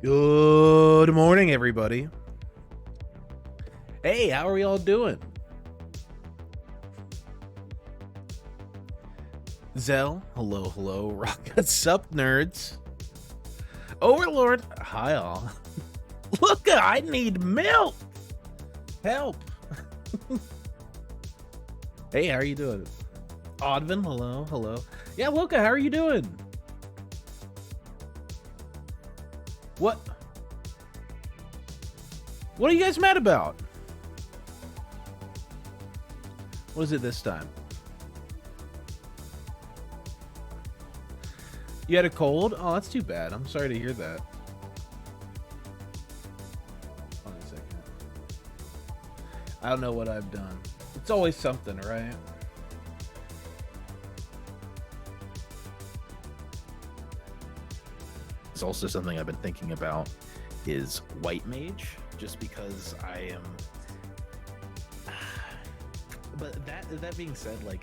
Good morning, everybody. Hey, how are we all doing? Zell, hello. Rockets up, nerds. Overlord, hi all. Look, I need milk. Help. Hey, how are you doing? Odvin, hello. Yeah, Luca, how are you doing? What are you guys mad about? What is it this time? You had a cold? Oh, that's too bad. I'm sorry to hear that. Hold on a second. I don't know what I've done. It's always something, right? It's also something I've been thinking about is white mage, just because I am. But that being said, like,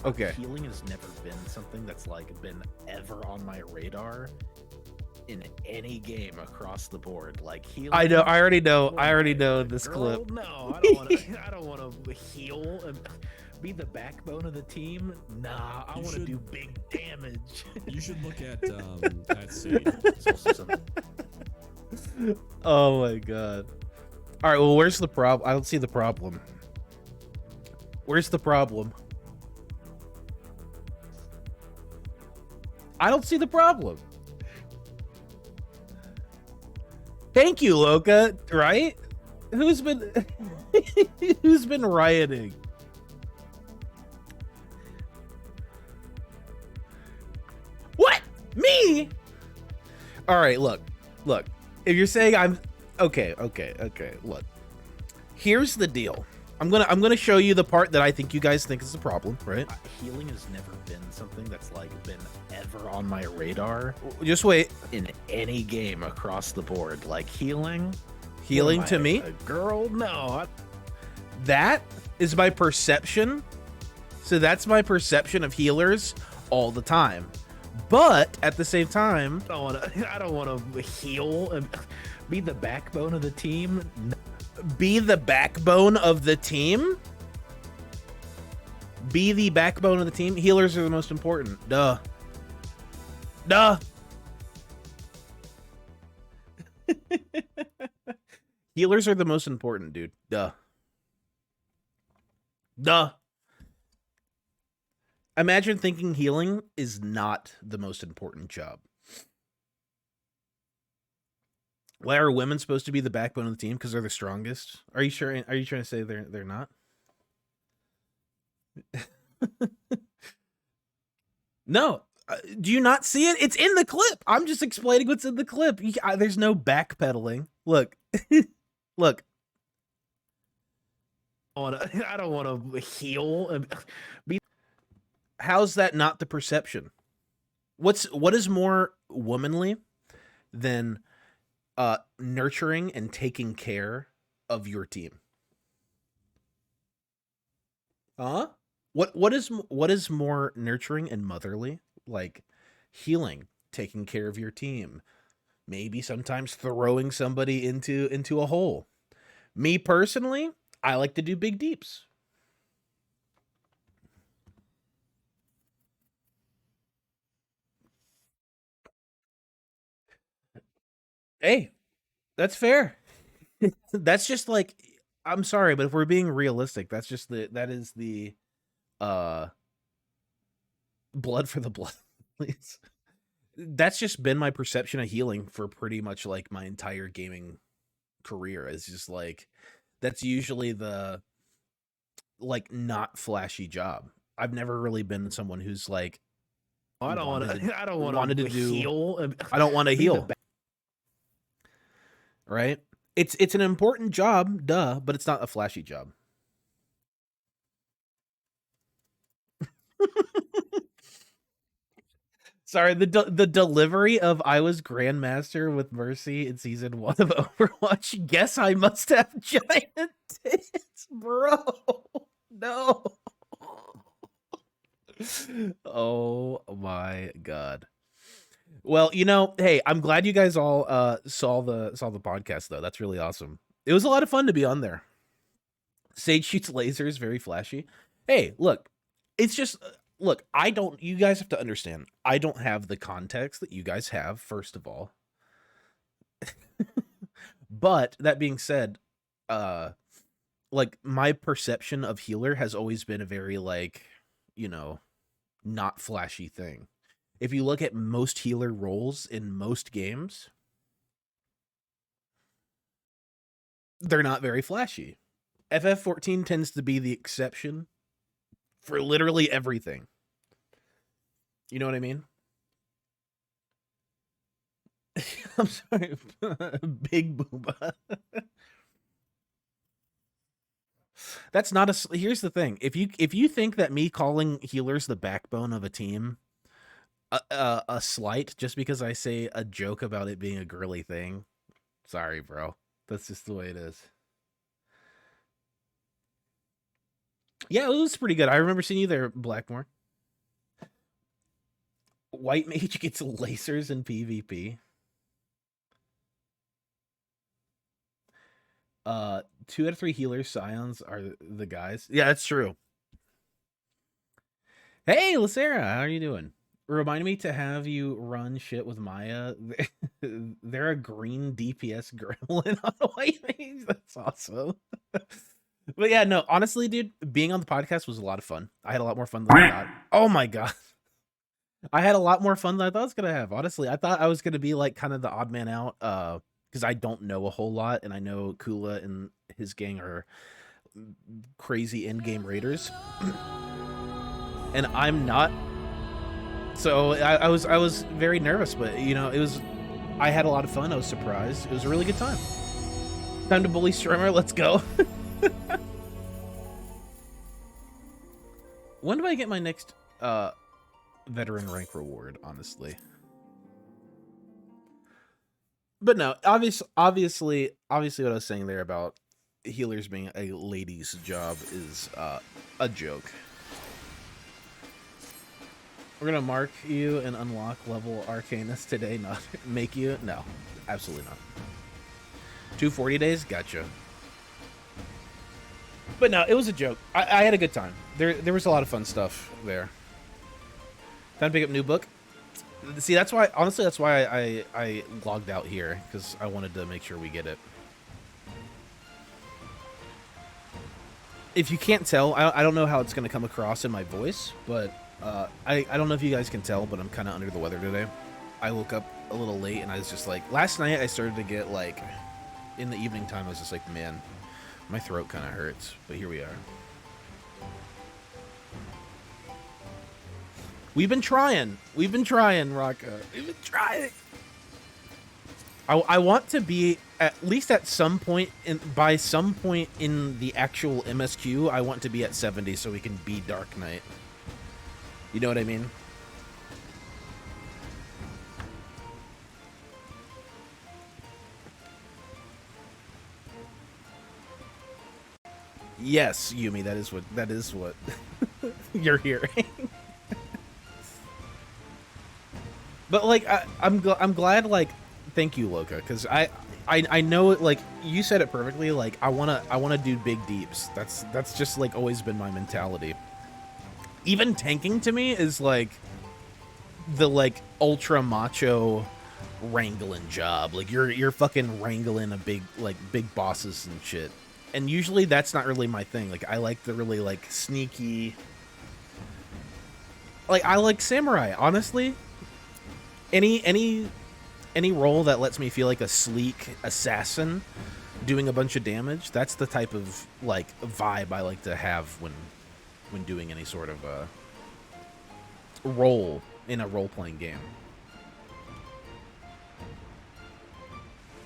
okay, healing has never been something that's like been ever on my radar in any game across the board. Like healing. I know. I already know this clip. No, I don't want to heal and be the backbone of the team. Nah, I want to do big damage. You should look at Sage. Oh my god. All right, well, where's the problem? I don't see the problem. Where's the problem? I don't see the problem. Thank you, Loka. Right? Who's been rioting? What? Me? All right, look. If you're saying I'm okay. Look. Here's the deal. I'm gonna show you the part that I think you guys think is the problem, right? Healing has never been something that's like been ever on my radar. Just wait. In any game across the board, like healing to me, a girl, no. That is my perception. So that's my perception of healers all the time. But at the same time, I don't want to heal and be the backbone of the team. Be the backbone of the team? Be the backbone of the team? Healers are the most important. Duh. Healers are the most important, dude. Duh. Imagine thinking healing is not the most important job. Why are women supposed to be the backbone of the team? Because they're the strongest? Are you sure? Are you trying to say they're not? No. Do you not see it? It's in the clip. I'm just explaining what's in the clip. There's no backpedaling. Look. Look. I don't want to heal and be. How's that not the perception? What is more womanly than nurturing and taking care of your team? What is more nurturing and motherly? Like healing, taking care of your team, maybe sometimes throwing somebody into a hole. Me personally, I like to do big deeps. Hey, that's fair. That's just like, I'm sorry, but if we're being realistic, that is the blood for the blood, please. That's just been my perception of healing for pretty much like my entire gaming career. It's just like, that's usually the like not flashy job. I've never really been someone who's like, I don't want to heal. I don't want to heal. Right? It's an important job, duh, but it's not a flashy job. Sorry, the delivery of "I was Grandmaster with Mercy" in season 1 of Overwatch. Guess I must have giant tits, bro. No. Oh my god. Well, hey, I'm glad you guys all saw the podcast though. That's really awesome. It was a lot of fun to be on there. Sage shoots lasers, very flashy. Hey, look, it's just look, I don't you guys have to understand. I don't have the context that you guys have, first of all. But that being said, like my perception of healer has always been a very like, not flashy thing. If you look at most healer roles in most games, they're not very flashy. FF14 tends to be the exception for literally everything. You know what I mean? I'm sorry. Big booba. That's not a. Here's the thing: if you think that me calling healers the backbone of a team, a slight just because I say a joke about it being a girly thing, sorry, bro. That's just the way it is. Yeah, it was pretty good. I remember seeing you there, Blackmore. White mage gets lasers in PvP. 2 out of 3 healers, scions are the guys. Yeah, that's true. Hey, Lacera, how are you doing? Remind me to have you run shit with Maya. They're a green DPS gremlin on a white mage. That's awesome. But yeah, no, honestly, dude, being on the podcast was a lot of fun. I had a lot more fun than I thought. Oh my god. I had a lot more fun than I thought I was gonna have. Honestly, I thought I was gonna be like kind of the odd man out, because I don't know a whole lot, and I know Kula and his gang are crazy in-game raiders, and I'm not. So I was very nervous, but I had a lot of fun. I was surprised. It was a really good time. Time to bully Strimmer. Let's go. When do I get my next veteran rank reward, honestly? But no, obviously what I was saying there about healers being a lady's job is a joke. We're gonna mark you and unlock level Arcanus today, not make you? No, absolutely not. 240 days? Gotcha. But no, it was a joke. I had a good time. There was a lot of fun stuff there. Time to pick up new book. See, that's why, honestly, that's why I logged out here, because I wanted to make sure we get it. If you can't tell, I don't know how it's going to come across in my voice, but I don't know if you guys can tell, but I'm kind of under the weather today. I woke up a little late, and I was just like, last night I started to get, like, in the evening time, I was just like, man, my throat kind of hurts, but here we are. We've been trying, Rocka. We've been trying. I want to be at least at some point by some point in the actual MSQ. I want to be at 70 so we can be Dark Knight. You know what I mean? Yes, Yumi. That is what you're hearing. But like I'm glad, like, thank you, Loka, because I know, like, you said it perfectly. Like, I wanna do big deeps. That's just like always been my mentality. Even tanking to me is like the like ultra macho wrangling job. Like you're fucking wrangling a big bosses and shit. And usually that's not really my thing. Like I like the really like sneaky. Like I like samurai, honestly. Any role that lets me feel like a sleek assassin doing a bunch of damage, that's the type of like vibe I like to have when doing any sort of role in a role-playing game.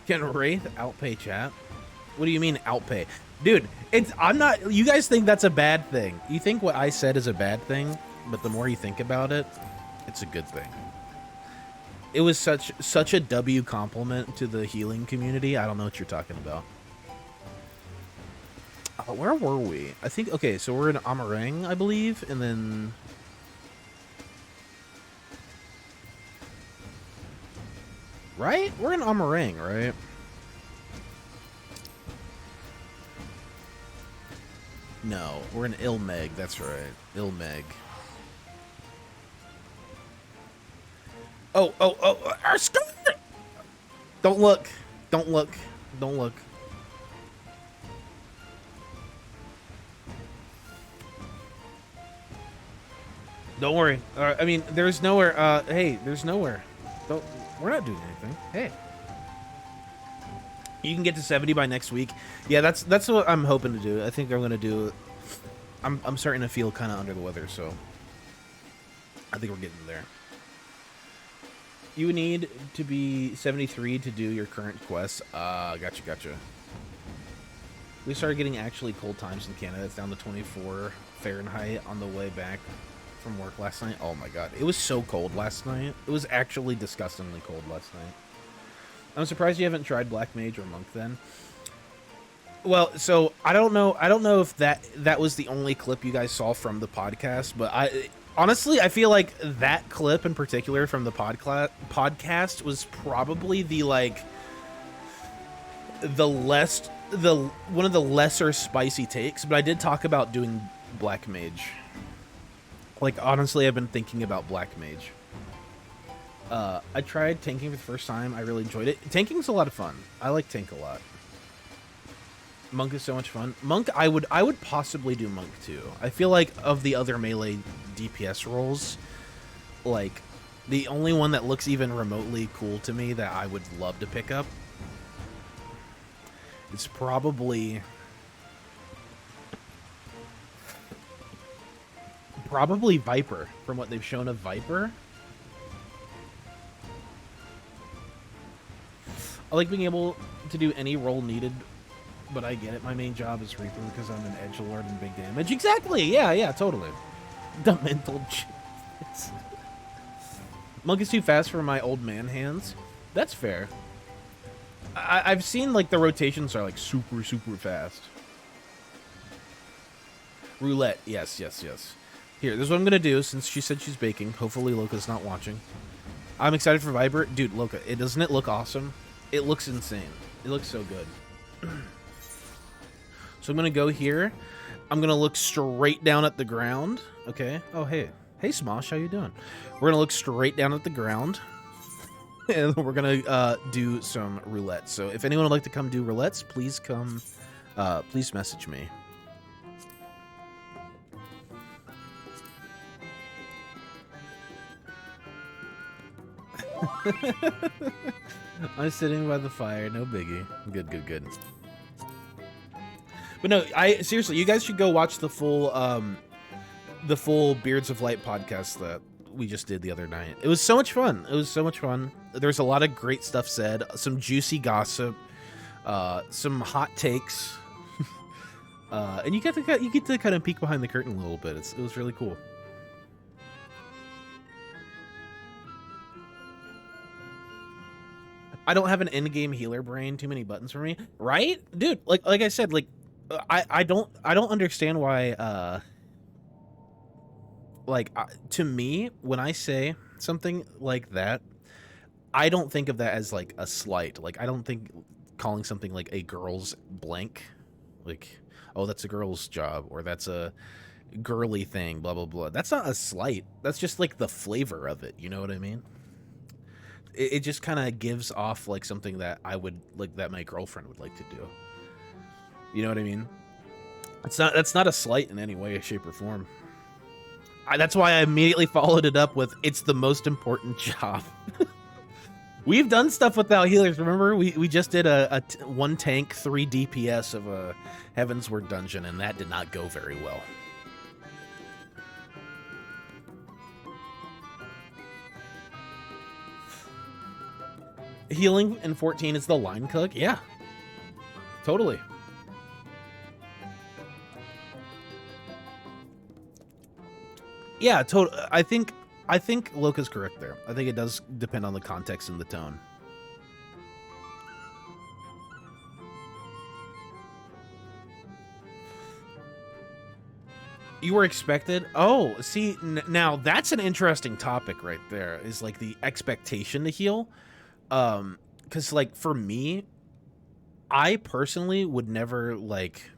Can Wraith outpay chat? What do you mean outpay? Dude, I'm not, you guys think that's a bad thing. You think what I said is a bad thing, but the more you think about it, it's a good thing. It was such a W compliment to the healing community. I don't know what you're talking about. Where were we? I think, okay, so we're in Amarang, I believe, and then... Right? We're in Amarang, right? No, we're in Ilmeg. That's right. Ilmeg. Oh, our scar! Don't look. Don't look. Don't look. Don't worry. I mean, there's nowhere. Hey, there's nowhere. Don't. We're not doing anything. Hey. You can get to 70 by next week. Yeah, that's what I'm hoping to do. I think I'm gonna do. I'm starting to feel kind of under the weather, so I think we're getting there. You need to be 73 to do your current quests. Gotcha. We started getting actually cold times in Canada. It's down to 24 Fahrenheit on the way back from work last night. Oh my god, it was so cold last night. It was actually disgustingly cold last night. I'm surprised you haven't tried Black Mage or Monk then. Well, so I don't know if that was the only clip you guys saw from the podcast, but honestly, I feel like that clip in particular from the podcast was probably one of the lesser spicy takes, but I did talk about doing Black Mage. Like, honestly, I've been thinking about Black Mage. I tried tanking for the first time. I really enjoyed it. Tanking's a lot of fun. I like tank a lot. Monk is so much fun. Monk, I would possibly do Monk too. I feel like of the other melee DPS roles, like, the only one that looks even remotely cool to me that I would love to pick up is probably Viper, from what they've shown of Viper. I like being able to do any role needed, but I get it. My main job is Reaper because I'm an edgelord and big damage. Exactly. Yeah, totally. The mental shit. Monk is too fast for my old man hands. That's fair. I've seen, like, the rotations are, like, super fast. Roulette. Yes. Here, this is what I'm going to do, since she said she's baking. Hopefully Loka's not watching. I'm excited for Viper. Dude, Loka, doesn't it look awesome? It looks insane. It looks so good. So I'm going to go here. I'm going to look straight down at the ground. Okay. Oh, hey. Hey, Smosh, how you doing? We're going to look straight down at the ground. And we're going to do some roulette. So if anyone would like to come do roulettes, please come. Please message me. I'm sitting by the fire. No biggie. Good. But no, seriously, you guys should go watch the full Beards of Light podcast that we just did the other night. It was so much fun. There's a lot of great stuff said, some juicy gossip, some hot takes, and you get to kind of peek behind the curtain a little bit. It was really cool. I don't have an in-game healer brain. Too many buttons for me, right, dude? Like I said, like I don't understand why. To me, when I say something like that, I don't think of that as like a slight. Like, I don't think calling something like a girl's blank, like, oh, that's a girl's job, or that's a girly thing, blah blah blah. That's not a slight. That's just like the flavor of it. You know what I mean? It just kind of gives off like something that I would like, that my girlfriend would like to do. You know what I mean? That's not a slight in any way, shape, or form. That's why I immediately followed it up with, it's the most important job. We've done stuff without healers. Remember, we just did a 1 tank, 3 DPS of a Heavensward dungeon, and that did not go very well. Healing in 14 is the line cook? Yeah. Totally. Yeah, I think Loka's correct there. I think it does depend on the context and the tone. You were expected? Oh, see, now that's an interesting topic right there, is like the expectation to heal. Because like for me, I personally would never like.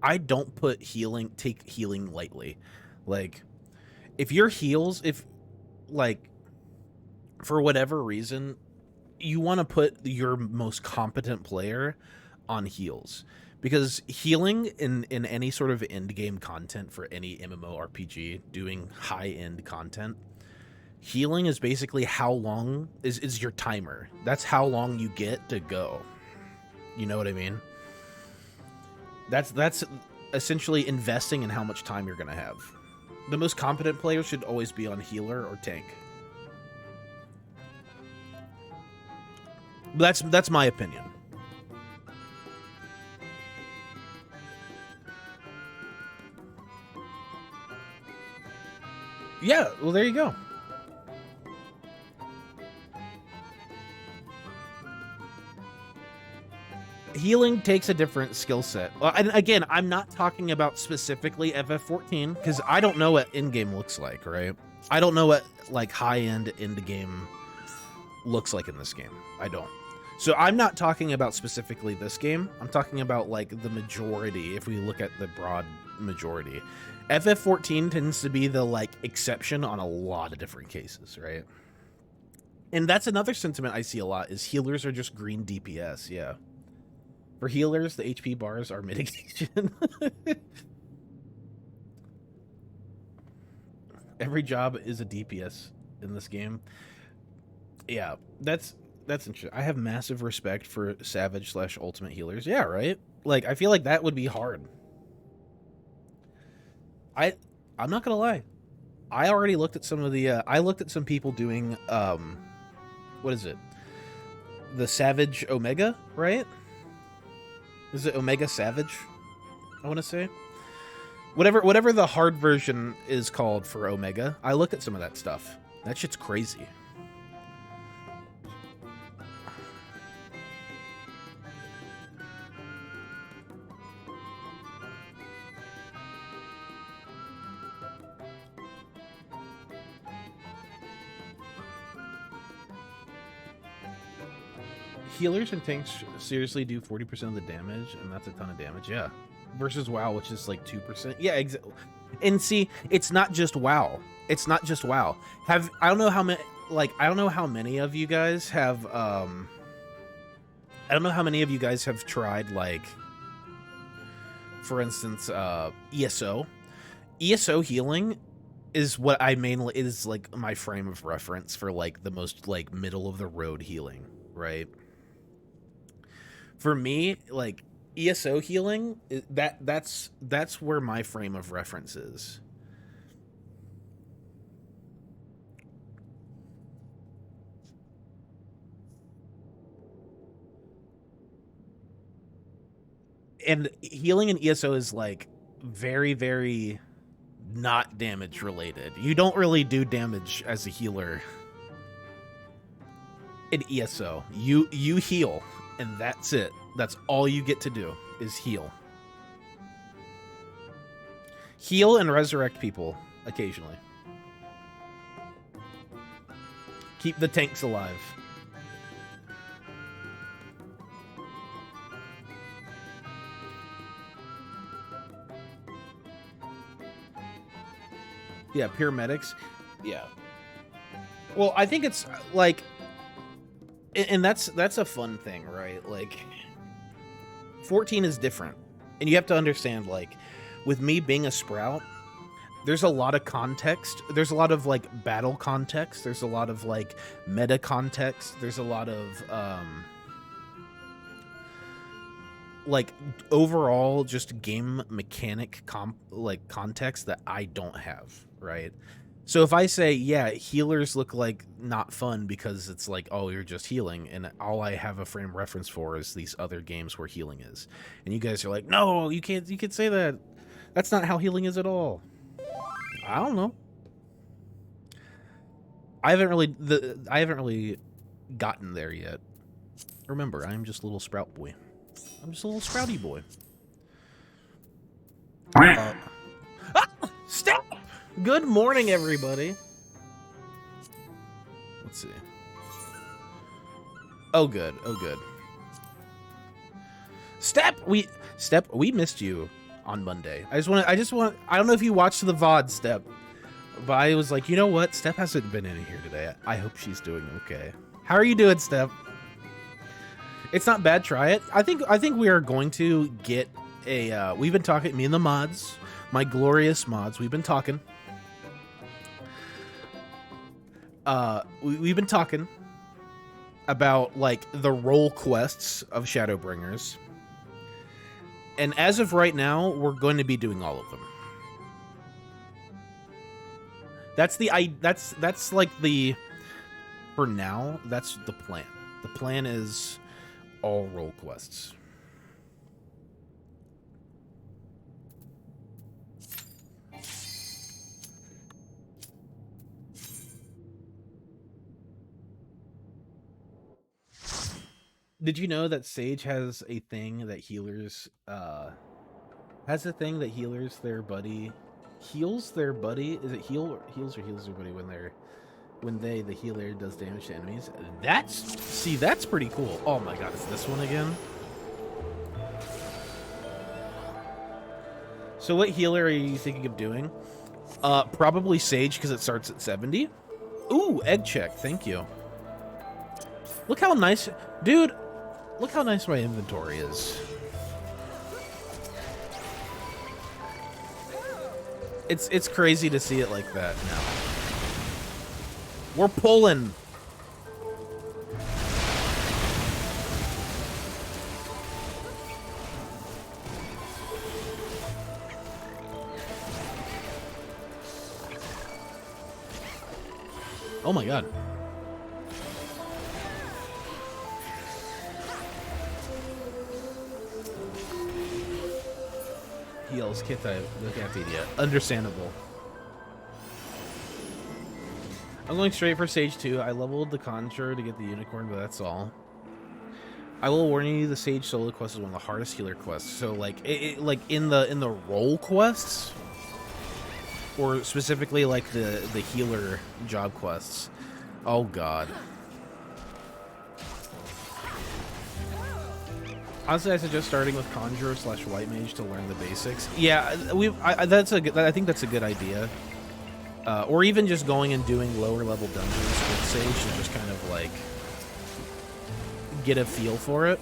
I don't take healing lightly. Like, if your heals, if like for whatever reason, you want to put your most competent player on heals, because healing in any sort of end game content for any MMORPG doing high end content, healing is basically how long is your timer. That's how long you get to go. You know what I mean? That's essentially investing in how much time you're gonna have. The most competent player should always be on healer or tank. That's my opinion. Yeah, well, there you go. Healing takes a different skill set. And again, I'm not talking about specifically FF14 because I don't know what in-game looks like, right? I don't know what like high-end end-game looks like in this game. I don't. So I'm not talking about specifically this game. I'm talking about like the majority, if we look at the broad majority. FF14 tends to be the like exception on a lot of different cases, right? And that's another sentiment I see a lot is healers are just green DPS, yeah. For healers, the HP bars are mitigation. Every job is a DPS in this game. Yeah, that's interesting. I have massive respect for Savage / Ultimate healers. Yeah, right? Like, I feel like that would be hard. I'm not gonna lie. I already looked at some of the, I looked at some people doing, what is it? The Savage Omega, right? Is it Omega Savage? I want to say. Whatever the hard version is called for Omega, I looked at some of that stuff. That shit's crazy. Healers and tanks seriously do 40% of the damage, and that's a ton of damage. Yeah, versus WoW, which is like 2%. Yeah, exactly. And see, it's not just WoW. It's not just WoW. I don't know how many. Like, I don't know how many of you guys have. I don't know how many of you guys have tried, like, for instance, ESO. ESO healing is what I mainly is like my frame of reference for like the most like middle of the road healing, right? For me, like ESO healing, that's where my frame of reference is. And healing in ESO is like very, very not damage related. You don't really do damage as a healer in ESO. You heal, and that's it. That's all you get to do is heal. Heal and resurrect people occasionally. Keep the tanks alive. Yeah, paramedics. Yeah. Well, I think it's like, and that's a fun thing, right? Like, 14 is different, and you have to understand, like, with me being a sprout, there's a lot of context. There's a lot of like battle context. There's a lot of like meta context. There's a lot of like overall just game mechanic context that I don't have, right? So if I say, yeah, healers look like not fun because it's like, oh, you're just healing, and all I have a frame reference for is these other games where healing is, and you guys are like, no, you can't say that. That's not how healing is at all. I don't know. I haven't really gotten there yet. Remember, I'm just a little sprout boy. I'm just a little sprouty boy. Stop! Good morning, everybody. Let's see. Oh, good. Oh, good. Step, we missed you on Monday. I don't know if you watched the VOD, Step, but I was like, you know what? Step hasn't been in here today. I hope she's doing okay. How are you doing, Step? It's not bad. Try it. I think we are going to get a, we've been talking, me and the mods, my glorious mods, we've been talking. We've been talking about, like, the role quests of Shadowbringers. And as of right now, we're going to be doing all of them. That's like the, for now, that's the plan. The plan is all role quests. Did you know that Sage has a thing that healers, heals their buddy? Is it heals their buddy when the healer does damage to enemies? That's pretty cool. Oh my god, is this one again? So what healer are you thinking of doing? Probably Sage, because it starts at 70. Ooh, egg check, thank you. Look how nice, dude. Look how nice my inventory is. It's crazy to see it like that now. We're pulling. Oh my god. Heals, can't feed yet. Understandable. I'm going straight for Sage 2. I leveled the Conjurer to get the Unicorn, but that's all. I will warn you, the Sage solo quest is one of the hardest healer quests. So like, like in the role quests, or specifically like the healer job quests. Oh god. Honestly, I suggest starting with Conjurer / White Mage to learn the basics. Yeah, I think that's a good idea. Or even just going and doing lower level dungeons with Sage and just kind of like get a feel for it.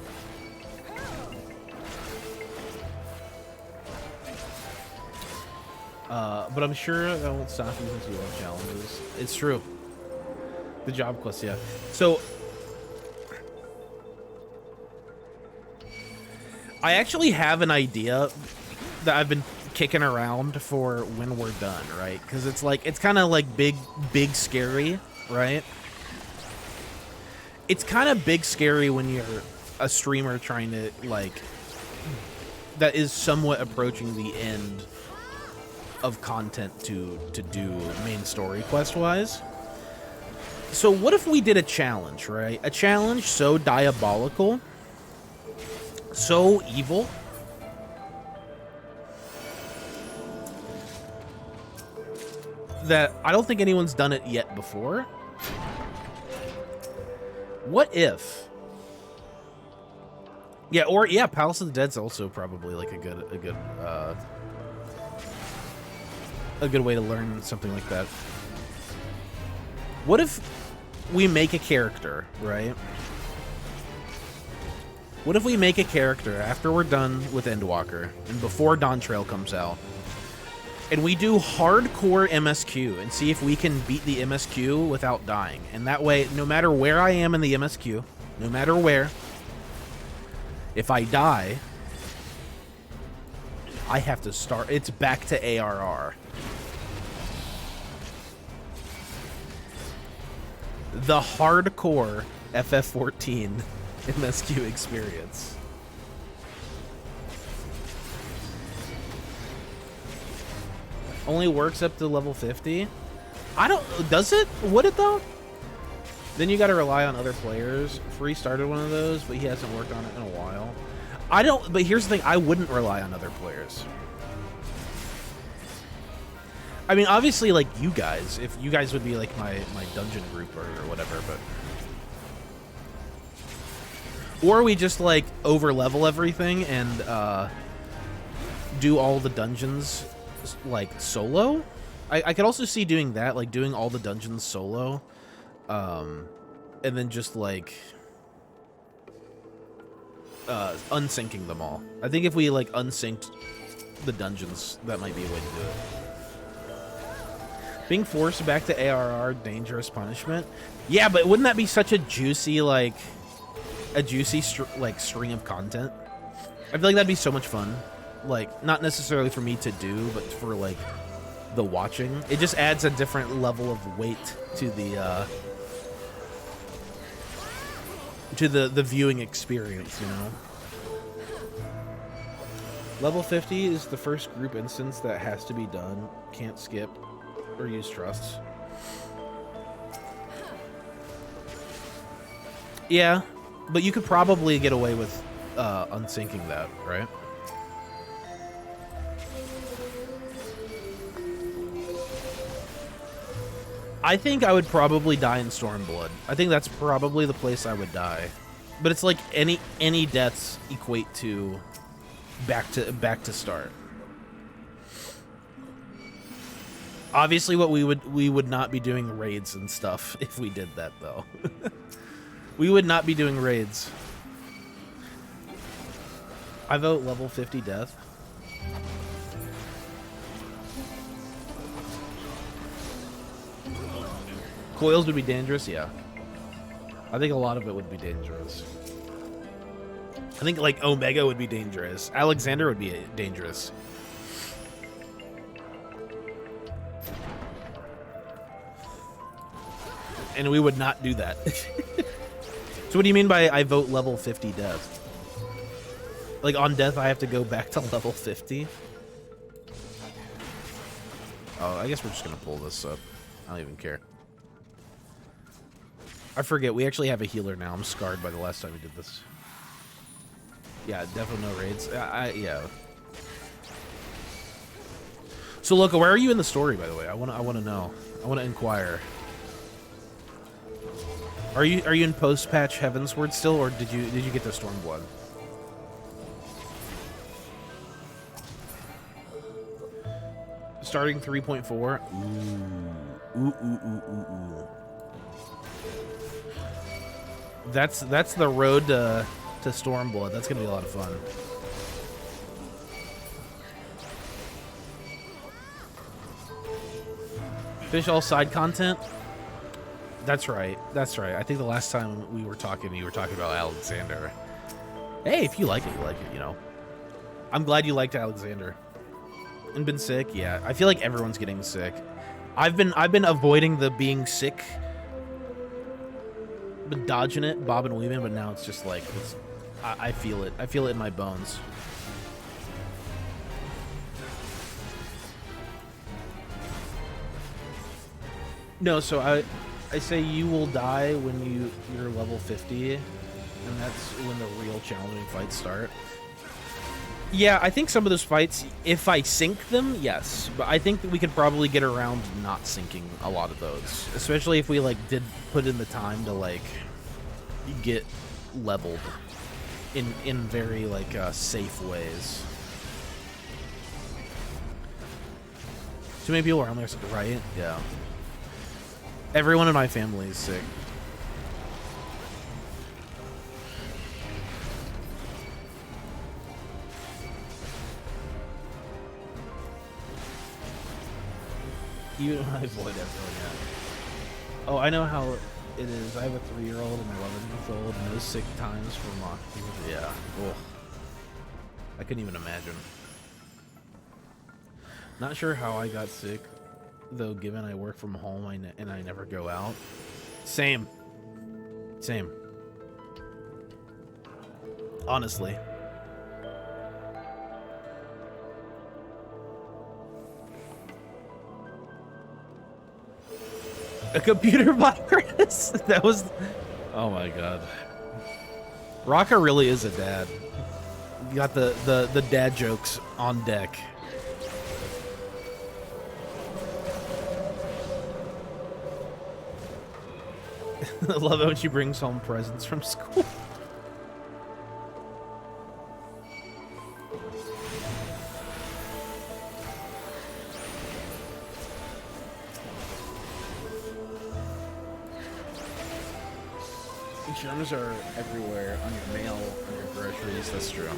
But I'm sure that won't stop you since you love challenges. It's true. The job quest, yeah. So I actually have an idea that I've been kicking around for when we're done, right? Because it's like, it's kind of like big scary, right? It's kind of big scary when you're a streamer trying to, like, that is somewhat approaching the end of content to do main story quest wise. So what if we did a challenge, right? A challenge so diabolical, so evil, that I don't think anyone's done it yet before. What if? Yeah, or yeah, Palace of the Dead's also probably like a good way to learn something like that. What if we make a character, right? What if we make a character after we're done with Endwalker and before Dawn Trail comes out, and we do hardcore MSQ and see if we can beat the MSQ without dying? And that way, no matter where I am in the MSQ, no matter where, if I die, I have to start. It's back to ARR. The hardcore FF14 MSQ experience. Only works up to level 50? I don't... Does it? Would it, though? Then you gotta rely on other players. Free started one of those, but he hasn't worked on it in a while. I don't... But here's the thing. I wouldn't rely on other players. I mean, obviously, like, you guys. If you guys would be, like, my dungeon group or whatever, but... Or we just like over level everything and do all the dungeons like solo. I could also see doing that, like doing all the dungeons solo, and then just like unsyncing them all. I think if we like unsynced the dungeons, that might be a way to do it. Being forced back to ARR, dangerous punishment. Yeah, but wouldn't that be such a juicy like string of content? I feel like that'd be so much fun. Like, not necessarily for me to do, but for like the watching. It just adds a different level of weight to the viewing experience, you know. Level 50 is the first group instance that has to be done. Can't skip or use trusts. Yeah, but you could probably get away with unsyncing that, right? I think I would probably die in Stormblood. I think that's probably the place I would die. But it's like any deaths equate to back to start. Obviously, we would not be doing raids and stuff if we did that, though. We would not be doing raids. I vote level 50 death. Coils would be dangerous, yeah. I think a lot of it would be dangerous. I think like Omega would be dangerous. Alexander would be dangerous. And we would not do that. So what do you mean by I vote level 50 death? Like on death I have to go back to level 50? Oh, I guess we're just gonna pull this up. I don't even care. I forget, we actually have a healer now. I'm scarred by the last time we did this. Yeah, definitely no raids. Yeah. So, Loco, where are you in the story, by the way? I want to know. I want to inquire. Are you in post-patch Heavensward still, or did you get to Stormblood? Starting 3.4. Ooh. That's the road to Stormblood. That's gonna be a lot of fun. Finish all side content. That's right. That's right. I think the last time we were talking, you were talking about Alexander. Hey, if you like it, you like it. You know. I'm glad you liked Alexander. And been sick. Yeah, I feel like everyone's getting sick. I've been avoiding the being sick. Been dodging it, bobbing and weaving, but now it's just like I feel it. I feel it in my bones. No, so I say you will die when you're level 50, and that's when the real challenging fights start. Yeah, I think some of those fights, if I sync them, yes, but I think that we could probably get around not syncing a lot of those, especially if we like did put in the time to like get leveled in very like safe ways. Too many people around there, right? Yeah. Everyone in my family is sick. You don't avoid everyone, yeah. Oh, I know how it is. I have a 3-year-old and 11-month-old. No sick times for mock. Yeah. Ugh. I couldn't even imagine. Not sure how I got sick, though, given I work from home and I never go out. Same. Honestly. A computer virus? That was... Oh my god. Rocka really is a dad. You got the dad jokes on deck. I love it when she brings home presents from school. Germs are everywhere on your mail, on your groceries. That's true.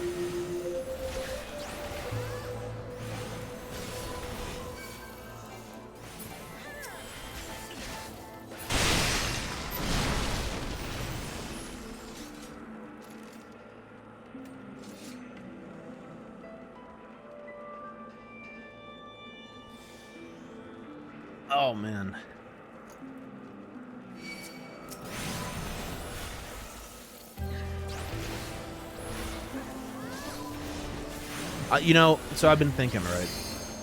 Oh, man. You know, so I've been thinking, right?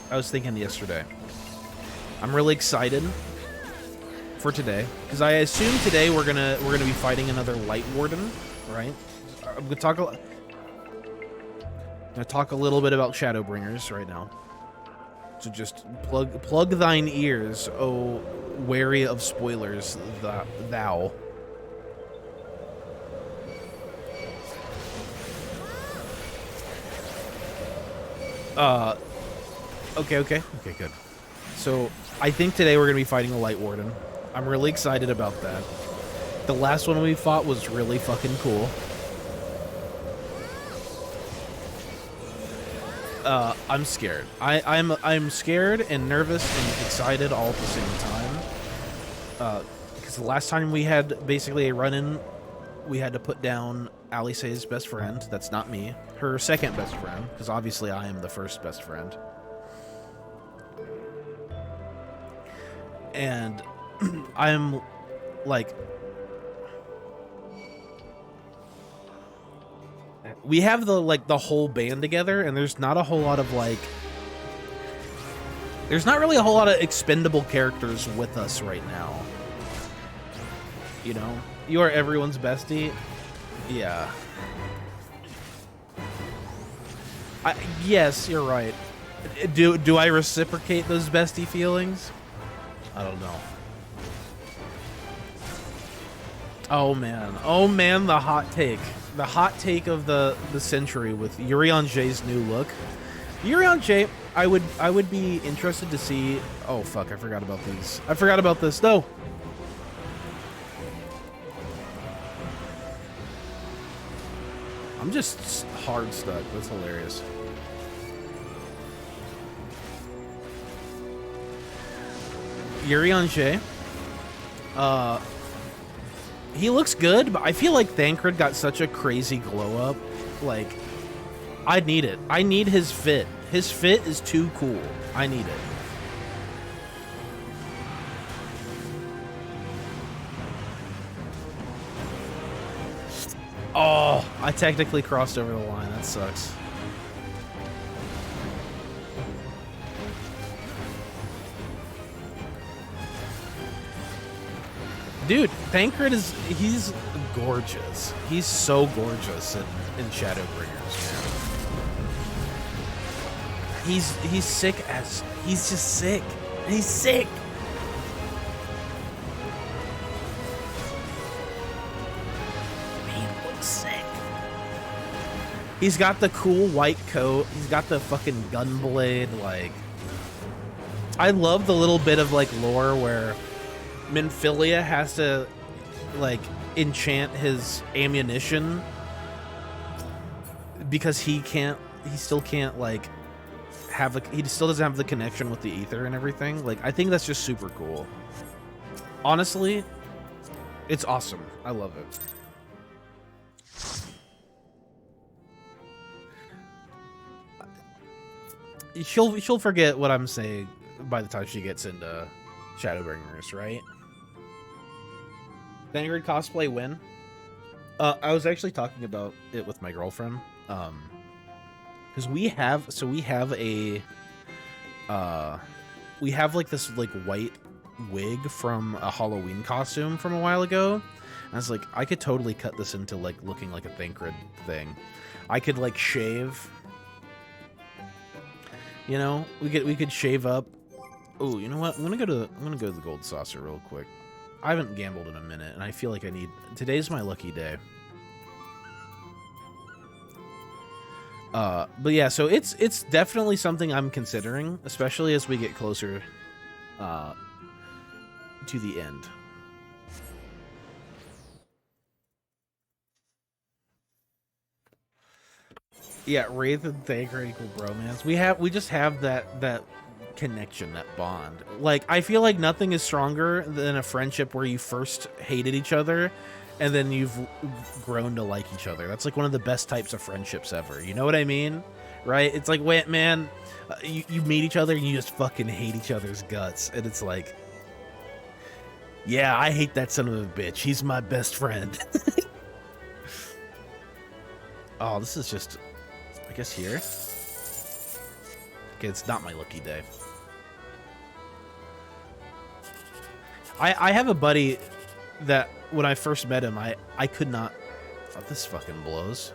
I was thinking yesterday. I'm really excited for today because I assume today we're gonna be fighting another Light Warden, right? I'm gonna talk a little bit about Shadowbringers right now. So just plug thine ears, oh wary of spoilers, thou. Okay, good. So, I think today we're going to be fighting a Light Warden. I'm really excited about that. The last one we fought was really fucking cool. I'm scared. I'm scared and nervous and excited all at the same time. Because the last time we had basically a run-in, we had to put down Alice's best friend. That's not me. Her second best friend, because obviously I am the first best friend. And I'm like, we have the whole band together, and there's not a whole lot of there's not really a whole lot of expendable characters with us right now. You know, you are everyone's bestie. Yeah. Yes, you're right. Do I reciprocate those bestie feelings? I don't know. Oh man, the hot take. The hot take of the century with Urian J's new look. Urian J, I would be interested to see. Oh fuck, I forgot about these. I forgot about this. No. I'm just hard stuck. That's hilarious. Urian J. He looks good, but I feel like Thancred got such a crazy glow up. Like, I need it. I need his fit. His fit is too cool. I need it. Oh, I technically crossed over the line. That sucks. Dude, Thancred he's gorgeous. He's so gorgeous in Shadowbringers, man. He's sick as, he's just sick. He's sick. He looks sick. He's got the cool white coat. He's got the fucking gun blade, like. I love the little bit of like lore where Minfilia has to, like, enchant his ammunition because he still can't, like, he still doesn't have the connection with the ether and everything. Like, I think that's just super cool. Honestly, it's awesome. I love it. She'll forget what I'm saying by the time she gets into Shadowbringers, right? Vanguard cosplay win. I was actually talking about it with my girlfriend. Because we have like this like white wig from a Halloween costume from a while ago. And I was like, I could totally cut this into like looking like a Thancred thing. I could like shave. You know, we could shave up. Oh, you know what? I'm gonna go to the Gold Saucer real quick. I haven't gambled in a minute, and I feel like today's my lucky day. But yeah, so it's definitely something I'm considering, especially as we get closer to the end. Yeah, Wraith and Thank are equal bromance. We just have that connection, that bond. Like, I feel like nothing is stronger than a friendship where you first hated each other and then you've grown to like each other. That's like one of the best types of friendships ever. You know what I mean? Right? It's like, wait, man, you meet each other and you just fucking hate each other's guts. And it's like, yeah, I hate that son of a bitch. He's my best friend. Oh, this is just, I guess here. Okay, it's not my lucky day. I have a buddy that when I first met him, I could not. Oh, this fucking blows.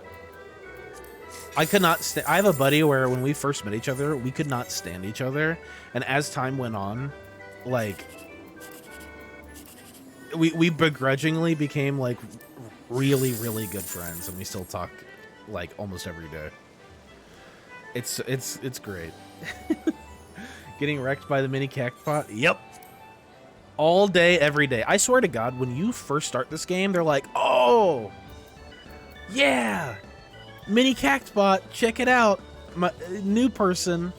I could not. I have a buddy where when we first met each other, we could not stand each other, and as time went on, like we begrudgingly became like really good friends, and we still talk like almost every day. It's great. Getting wrecked by the mini cactpot. Yep. All day, every day. I swear to God, when you first start this game, they're like, oh, yeah, mini cactpot, check it out. My new person.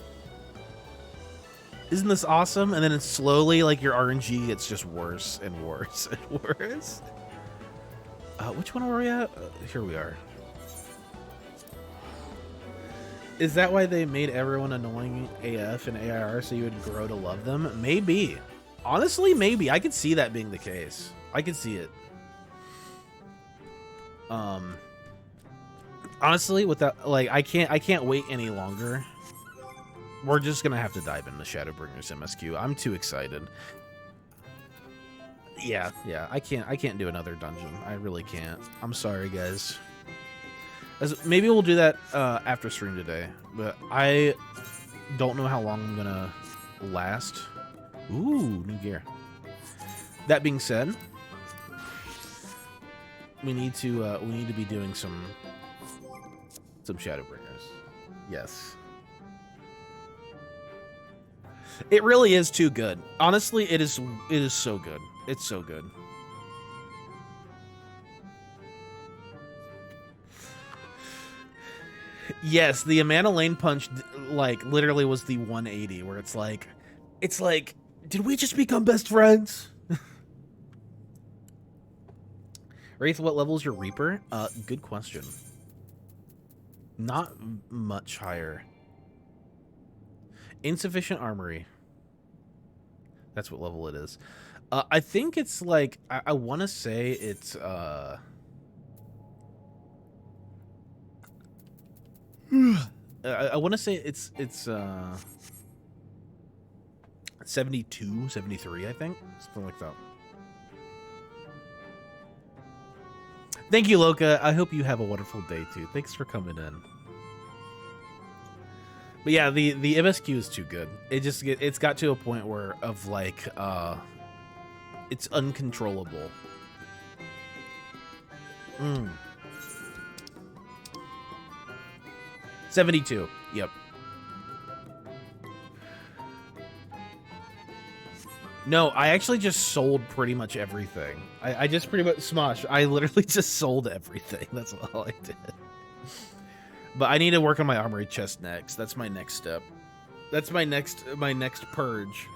Isn't this awesome? And then it's slowly, like, your RNG gets just worse and worse and worse. Which one are we at? Here we are. Is that why they made everyone annoying AF and AIR so you would grow to love them? Maybe. Honestly, maybe. I could see that being the case. I could see it. Honestly, without, like, I can't wait any longer. We're just gonna have to dive into Shadowbringers MSQ. I'm too excited. Yeah, I can't do another dungeon. I really can't. I'm sorry, guys. Maybe we'll do that after stream today, but I don't know how long I'm gonna last. Ooh, new gear. That being said, we need to be doing some Shadowbringers. Yes. It really is too good. Honestly, it is so good. It's so good. Yes, the Amanda Lane punch, like, literally was the 180, where it's like, did we just become best friends? Wraith, what level is your Reaper? Good question. Not much higher. Insufficient armory. That's what level it is. I think it's like, I want to say it's, I want to say it's 72, 73, I think. Something like that. Thank you, Loka. I hope you have a wonderful day, too. Thanks for coming in. But yeah, the MSQ is too good. It's got to a point where of like it's uncontrollable. 72. Yep. No, I actually just sold pretty much everything. I just pretty much Smosh. I literally just sold everything. That's all I did. But I need to work on my armory chest next. That's my next step. That's my next purge.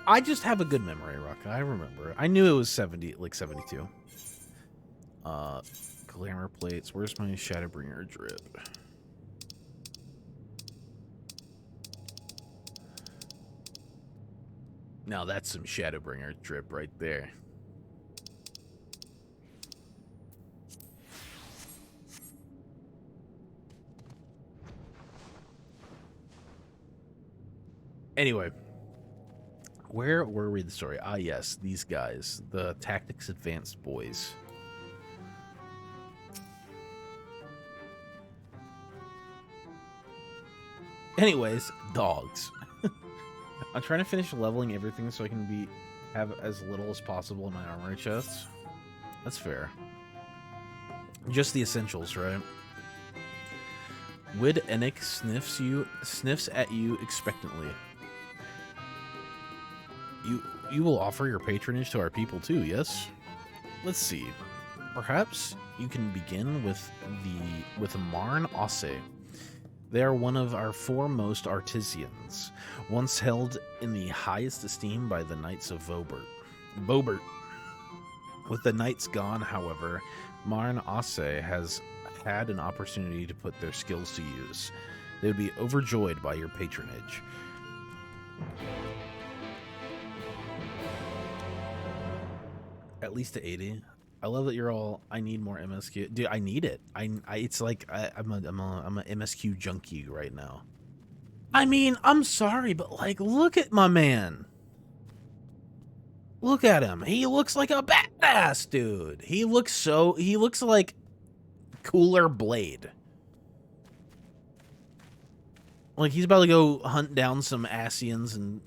I just have a good memory, Rocka. I remember. I knew it was 70, like 72. Glamour plates. Where's my Shadowbringer drip? Now that's some Shadowbringer drip right there. Anyway, where were we in the story? Ah, yes, these guys, the Tactics Advanced boys. Anyways, dogs. I'm trying to finish leveling everything so I can have as little as possible in my armory chests. That's fair. Just the essentials, right? Wid Enic sniffs at you expectantly. You will offer your patronage to our people too, yes? Let's see. Perhaps you can begin with Marn Osse. They are one of our foremost artisans, once held in the highest esteem by the Knights of Bobert. With the Knights gone, however, Marn Osse has had an opportunity to put their skills to use. They would be overjoyed by your patronage. At least to 80. I love that you're all. I need more MSQ, dude. I need it. It's like I'm a MSQ junkie right now. I mean, I'm sorry, but like, look at my man. Look at him. He looks like a badass, dude. He looks like Cooler Blade. Like he's about to go hunt down some Asians and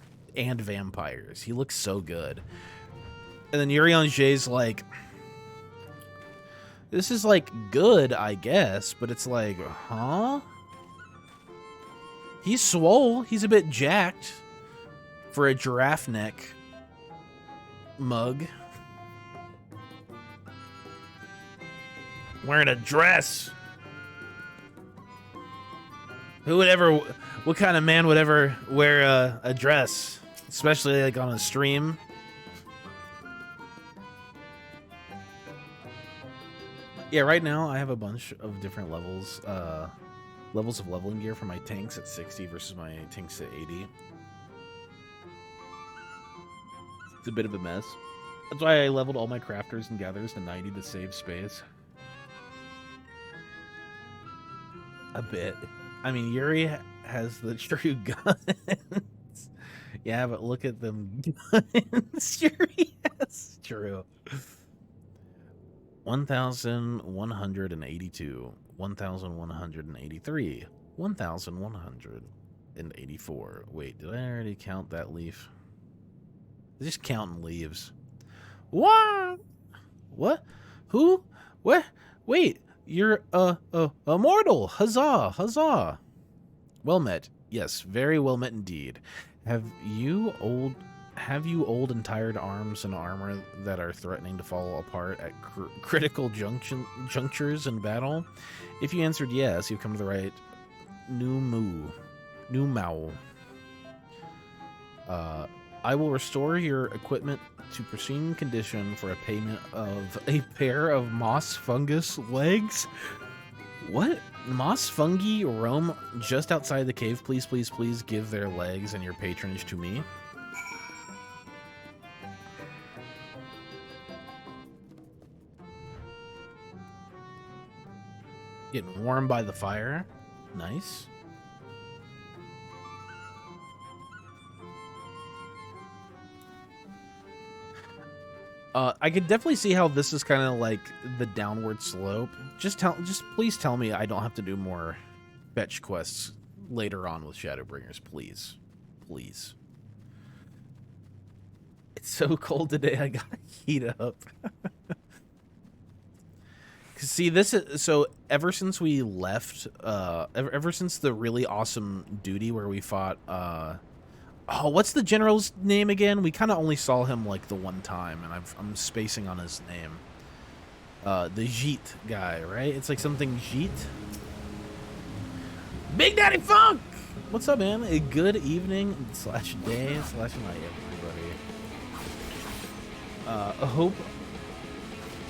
vampires. He looks so good. And then Urianger like, this is like good, I guess, but it's like, huh? He's swole. He's a bit jacked for a giraffe neck mug. Wearing a dress. What kind of man would ever wear a dress? Especially like on a stream. Yeah, right now I have a bunch of different levels of leveling gear for my tanks at 60 versus my tanks at 80. It's a bit of a mess. That's why I leveled all my crafters and gatherers to 90 to save space. A bit. I mean, Yuri has the true guns. Yeah, but look at them guns. Yuri has true. 1,182, 1,183, 1,184. Wait, did I already count that leaf? They're just counting leaves. What? What? Who? What? Wait, you're immortal. Huzzah! Huzzah! Well met. Yes, very well met indeed. Have you old and tired arms and armor that are threatening to fall apart at critical junctures in battle? If you answered yes, you've come to the right New Mao. I will restore your equipment to pristine condition for a payment of a pair of moss fungus legs. What? Moss fungi roam just outside the cave. Please, please, please give their legs and your patronage to me. Getting warm by the fire. Nice. I could definitely see how this is kind of like the downward slope. Just please tell me I don't have to do more fetch quests later on with Shadowbringers, please. Please. It's so cold today, I gotta heat up. See, this is so ever since we left, ever since the really awesome duty where we fought, oh, what's the general's name again? We kind of only saw him like the one time, and I'm spacing on his name. The Jeet guy, right? It's like something Jeet. Big Daddy Funk! What's up, man? A good evening / day / night, everybody. I hope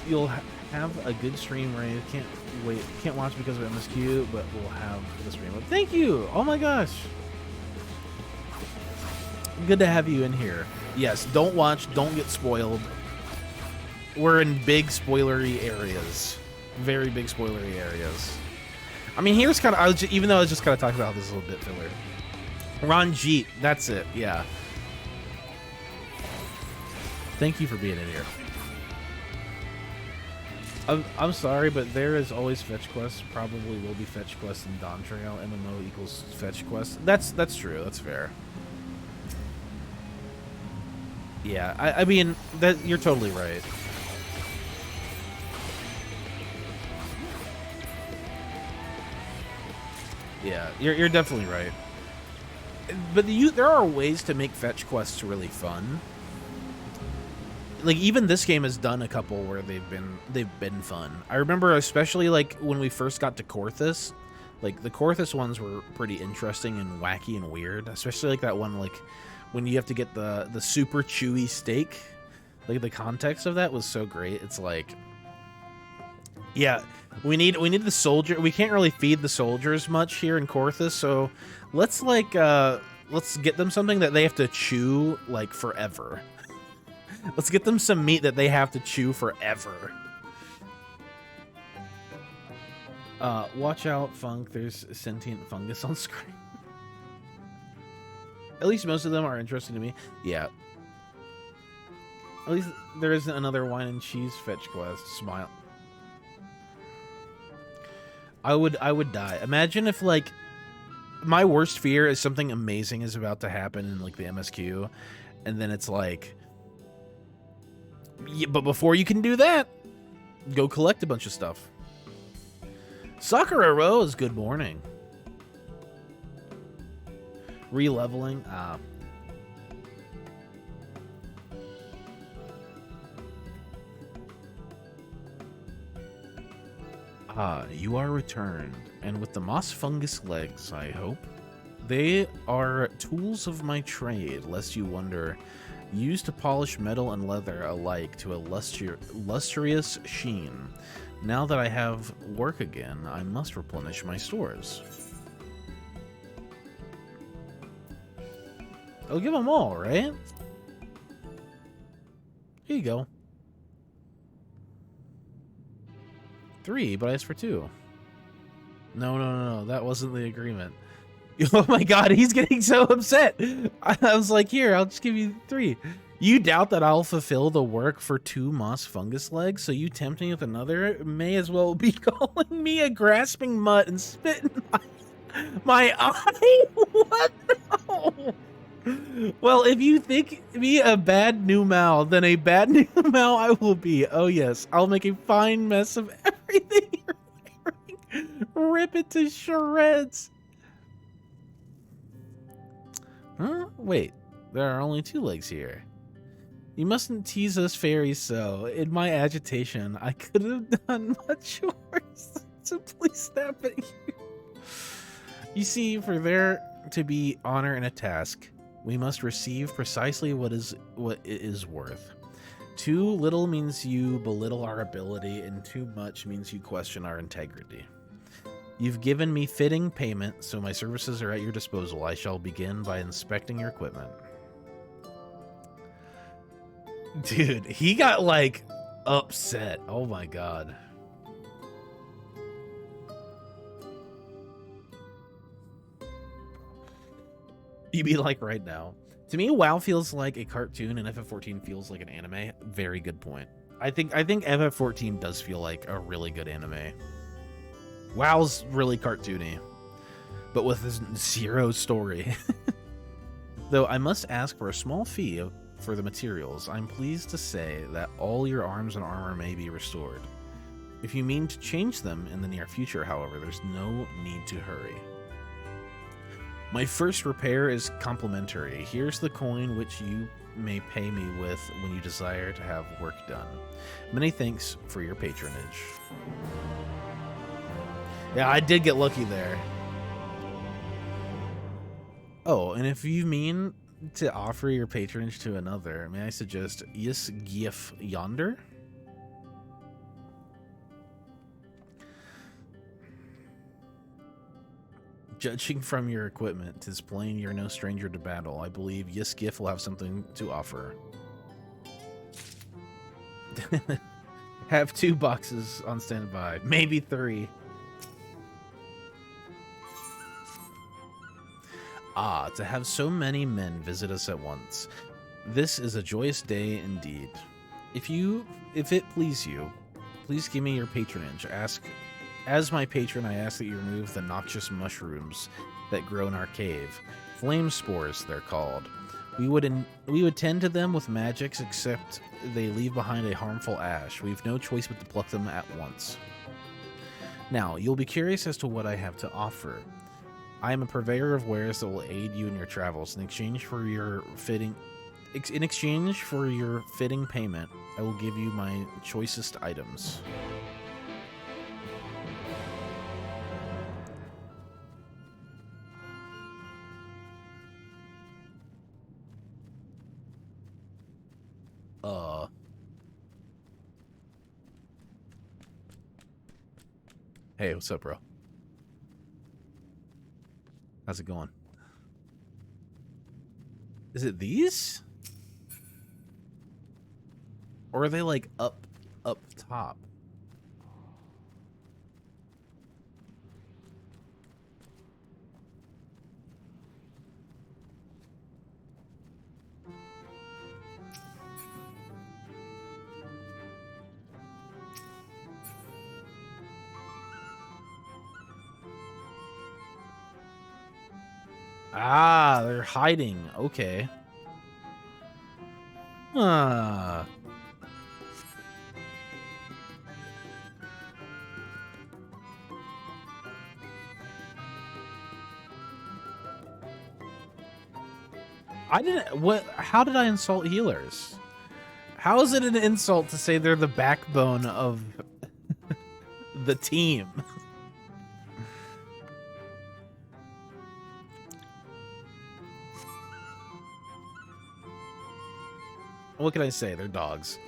you'll have a good stream, Ray. Can't watch because of MSQ, but we'll have the stream. Thank you! Oh my gosh! Good to have you in here. Yes, don't watch, don't get spoiled. We're in big spoilery areas. Very big spoilery areas. I mean, here's kind of, even though I was just kind of talking about this a little bit filler. Ron Jeet, that's it, yeah. Thank you for being in here. I'm sorry, but there is always fetch quests. Probably will be fetch quests in Dawn Trail. MMO equals fetch quests. That's true. That's fair. Yeah, I mean that you're totally right. Yeah, you're definitely right. But there are ways to make fetch quests really fun. like even this game has done a couple where they've been fun. I remember especially like when we first got to Korthus, like the Korthus ones were pretty interesting and wacky and weird, especially like that one like when you have to get the super chewy steak. Like the context of that was so great. It's like, yeah, we need the soldier. We can't really feed the soldiers much here in Korthus, so let's like let's get them something that they have to chew like forever. Let's get them some meat that they have to chew forever. Watch out, Funk. There's sentient fungus on screen. At least most of them are interesting to me. Yeah. At least there isn't another wine and cheese fetch quest. Smile. I would die. Imagine if like my worst fear is something amazing is about to happen in like the MSQ, and then it's like, yeah, but before you can do that, go collect a bunch of stuff. Sakura Rose, good morning. Re-leveling. You are returned, and with the moss fungus legs, I hope. They are tools of my trade, lest you wonder, used to polish metal and leather alike to a lustrous sheen. Now that I have work again, I must replenish my stores. I'll give them all, right? Here you go. 3, but I asked for 2. No, that wasn't the agreement. Oh my god, he's getting so upset. I was like, here, I'll just give you 3. You doubt that I'll fulfill the work for 2 moss fungus legs, so you tempt me with another? May as well be calling me a grasping mutt and spit in my eye? What? No. Well, if you think me a bad new Mal, then a bad new Mal I will be. Oh yes, I'll make a fine mess of everything you're wearing. Rip it to shreds. Huh? Wait, there are only 2 legs here. You mustn't tease us fairies so. In my agitation, I could have done much worse. So please snap at you. You see, for there to be honor in a task, we must receive precisely what it is worth. Too little means you belittle our ability, and too much means you question our integrity. You've given me fitting payment, so my services are at your disposal. I shall begin by inspecting your equipment. Dude, he got, like, upset. Oh my god. You mean like right now? To me, WoW feels like a cartoon and FF14 feels like an anime. Very good point. I think FF14 does feel like a really good anime. WoW's really cartoony, but with this 0 story. Though I must ask for a small fee for the materials, I'm pleased to say that all your arms and armor may be restored. If you mean to change them in the near future, however, there's no need to hurry. My first repair is complimentary. Here's the coin which you may pay me with when you desire to have work done. Many thanks for your patronage. Yeah, I did get lucky there. Oh, and if you mean to offer your patronage to another, may I suggest Yis Gif Yonder? Judging from your equipment, 'tis plain you're no stranger to battle. I believe Yiskif will have something to offer. Have 2 boxes on standby, maybe 3. Ah, to have so many men visit us at once. This is a joyous day indeed. If it please you, please give me your patronage. As my patron, I ask that you remove the noxious mushrooms that grow in our cave. Flame spores, they're called. We would tend to them with magics, except they leave behind a harmful ash. We've no choice but to pluck them at once. Now, you'll be curious as to what I have to offer. I am a purveyor of wares that will aid you in your travels. In exchange for your fitting In exchange for your fitting payment, I will give you my choicest items. Hey, what's up, bro? How's it going? Is it these? Or are they like up top? Ah, they're hiding. Okay. Ah. I didn't. What? How did I insult healers? How is it an insult to say they're the backbone of the team? What can I say? They're dogs.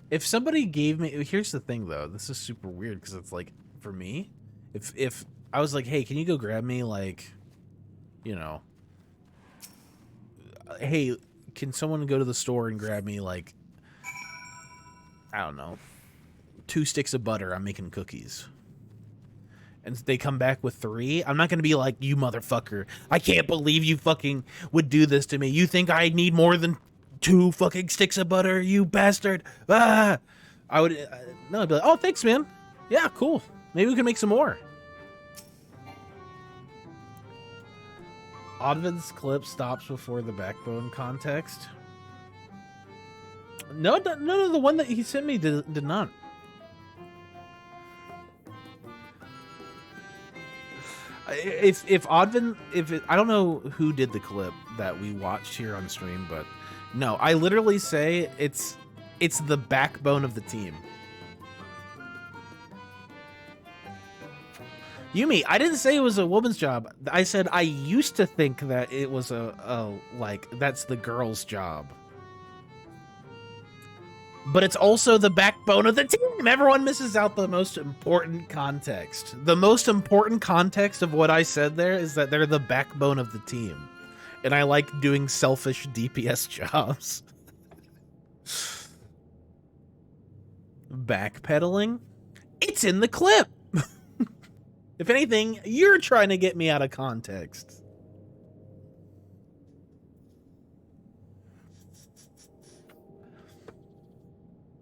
If somebody gave me, here's the thing though, this is super weird because it's like, for me, if I was like, hey, can you go grab me, like, you know, hey, can someone go to the store and grab me, like, I don't know, 2 sticks of butter, I'm making cookies. And they come back with 3, I'm not going to be like, you motherfucker, I can't believe you fucking would do this to me. You think I need more than 2 fucking sticks of butter, you bastard. Ah! I would, no, I'd be like, oh, thanks, man. Yeah, cool. Maybe we can make some more. Odvin's clip stops before the backbone context. No, the one that he sent me did not. If Odvin, I don't know who did the clip that we watched here on stream, but no, I literally say it's the backbone of the team. Yumi, I didn't say it was a woman's job. I said I used to think that it was like, that's the girl's job. But it's also the backbone of the team. Everyone misses out the most important context. The most important context of what I said there is that they're the backbone of the team. And I like doing selfish DPS jobs. Backpedaling? It's in the clip! If anything, you're trying to get me out of context.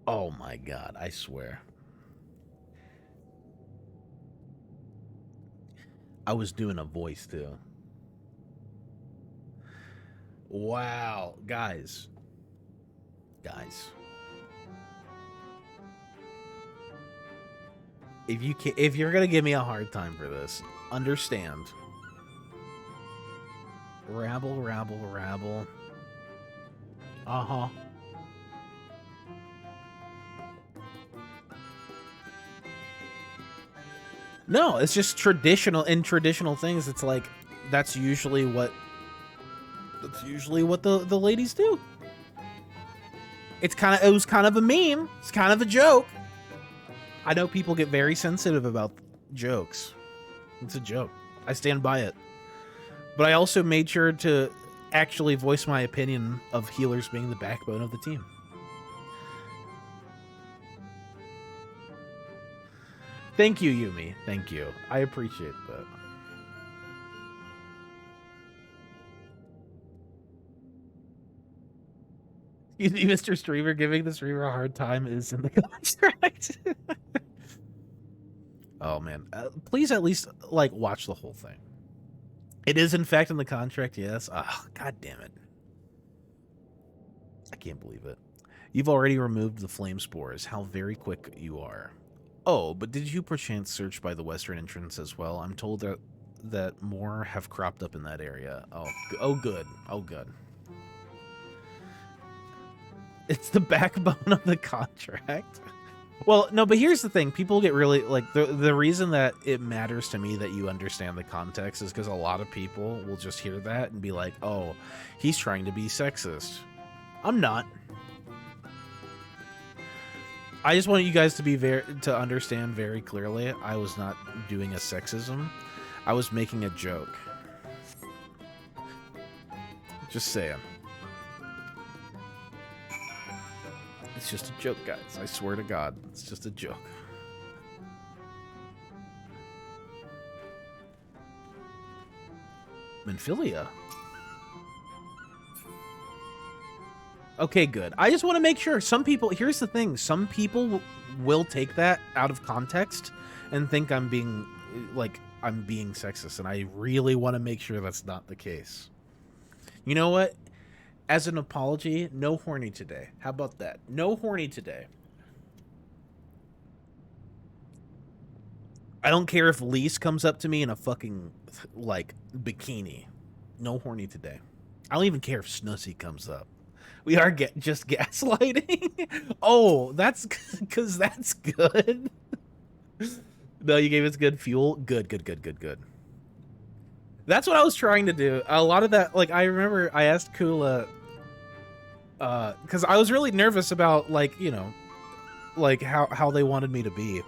Oh my god, I swear. I was doing a voice too. Wow, guys. If you're gonna give me a hard time for this, understand. Rabble. Uh-huh. No, it's just traditional. In traditional things, it's like that's usually what the ladies do. It was kind of a meme. It's kind of a joke. I know people get very sensitive about jokes. It's a joke. I stand by it. But I also made sure to actually voice my opinion of healers being the backbone of the team. Thank you, Yumi. Thank you. I appreciate that. Mr. Streamer giving the streamer a hard time is in the contract. Oh, man. Please at least, like, watch the whole thing. It is, in fact, in the contract, yes. Oh, god damn it. I can't believe it. You've already removed the flame spores. How very quick you are. Oh, but did you perchance search by the western entrance as well? I'm told that more have cropped up in that area. Oh, good. Oh, good. It's the backbone of the contract. Well, no, but here's the thing. People get really, like, the reason that it matters to me that you understand the context is because a lot of people will just hear that and be like, oh, he's trying to be sexist. I'm not. I just want you guys to be to understand very clearly I was not doing a sexism. I was making a joke. Just saying. It's just a joke, guys. I swear to God, it's just a joke. Menphilia. Okay, good. I just want to make sure. Some people, here's the thing. Some people will take that out of context and think I'm being, like, I'm being sexist. And I really want to make sure that's not the case. You know what? As an apology, no horny today. How about that? No horny today. I don't care if Lise comes up to me in a fucking, like, bikini. No horny today. I don't even care if Snussy comes up. We are just gaslighting? Oh, that's because that's good. No, you gave us good fuel. Good. That's what I was trying to do. A lot of that, like, I remember I asked Kula, because I was really nervous about, like, you know, like how they wanted me to be.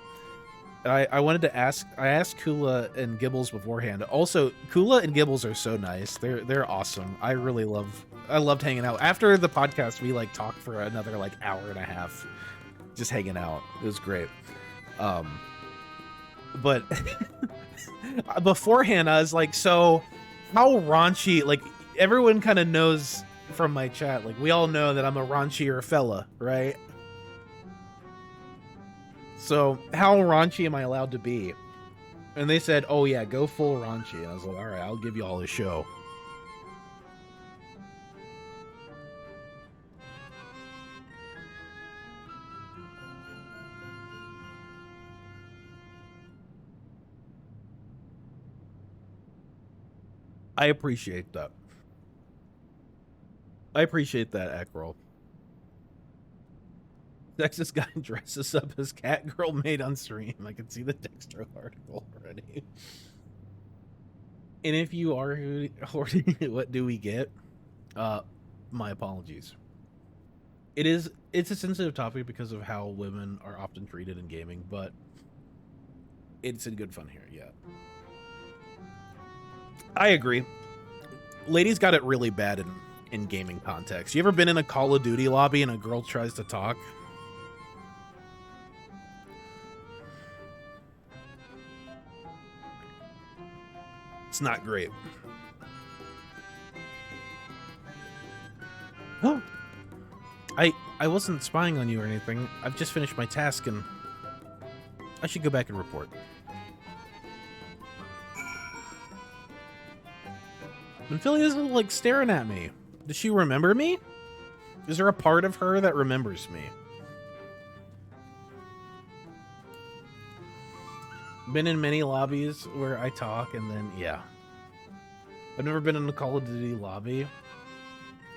I wanted to ask. I asked Kula and Gibbles beforehand. Also, Kula and Gibbles are so nice. They're awesome. I loved hanging out. After the podcast, we like talked for another like hour and a half, just hanging out. It was great. But beforehand, I was like, so how raunchy? Like everyone kind of knows from my chat. Like we all know that I'm a raunchier fella, right? So how raunchy am I allowed to be? And they said, oh yeah, go full raunchy. And I was like, all right, I'll give you all a show. I appreciate that. I appreciate that, Ackroll. Sexist guy dresses up as cat girl made on stream. I can see the Dextro article already. And if you are horny, what do we get? My apologies. It's a sensitive topic because of how women are often treated in gaming, but it's in good fun here, yeah. I agree. Ladies got it really bad in gaming context. You ever been in a Call of Duty lobby and a girl tries to talk? It's not great. Oh, I wasn't spying on you or anything. I've just finished my task and I should go back and report. Menphilia's like staring at me. Does she remember me? Is there a part of her that remembers me? Been in many lobbies where I talk and then, yeah. I've never been in a Call of Duty lobby.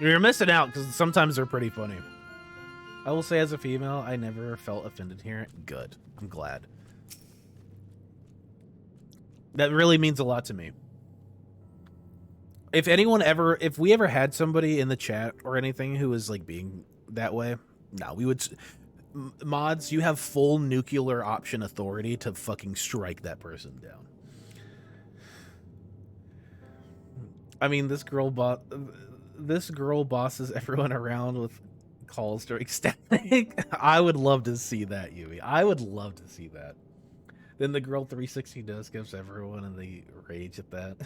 You're missing out because sometimes they're pretty funny. I will say as a female, I never felt offended here. Good. I'm glad. That really means a lot to me. If we ever had somebody in the chat or anything who was like being that way, no, we would... Mods, you have full nuclear option authority to fucking strike that person down. I mean, this girl bosses everyone around with calls during static. I would love to see that, Yui. I would love to see that. Then the girl 360 does gives everyone and they rage at that.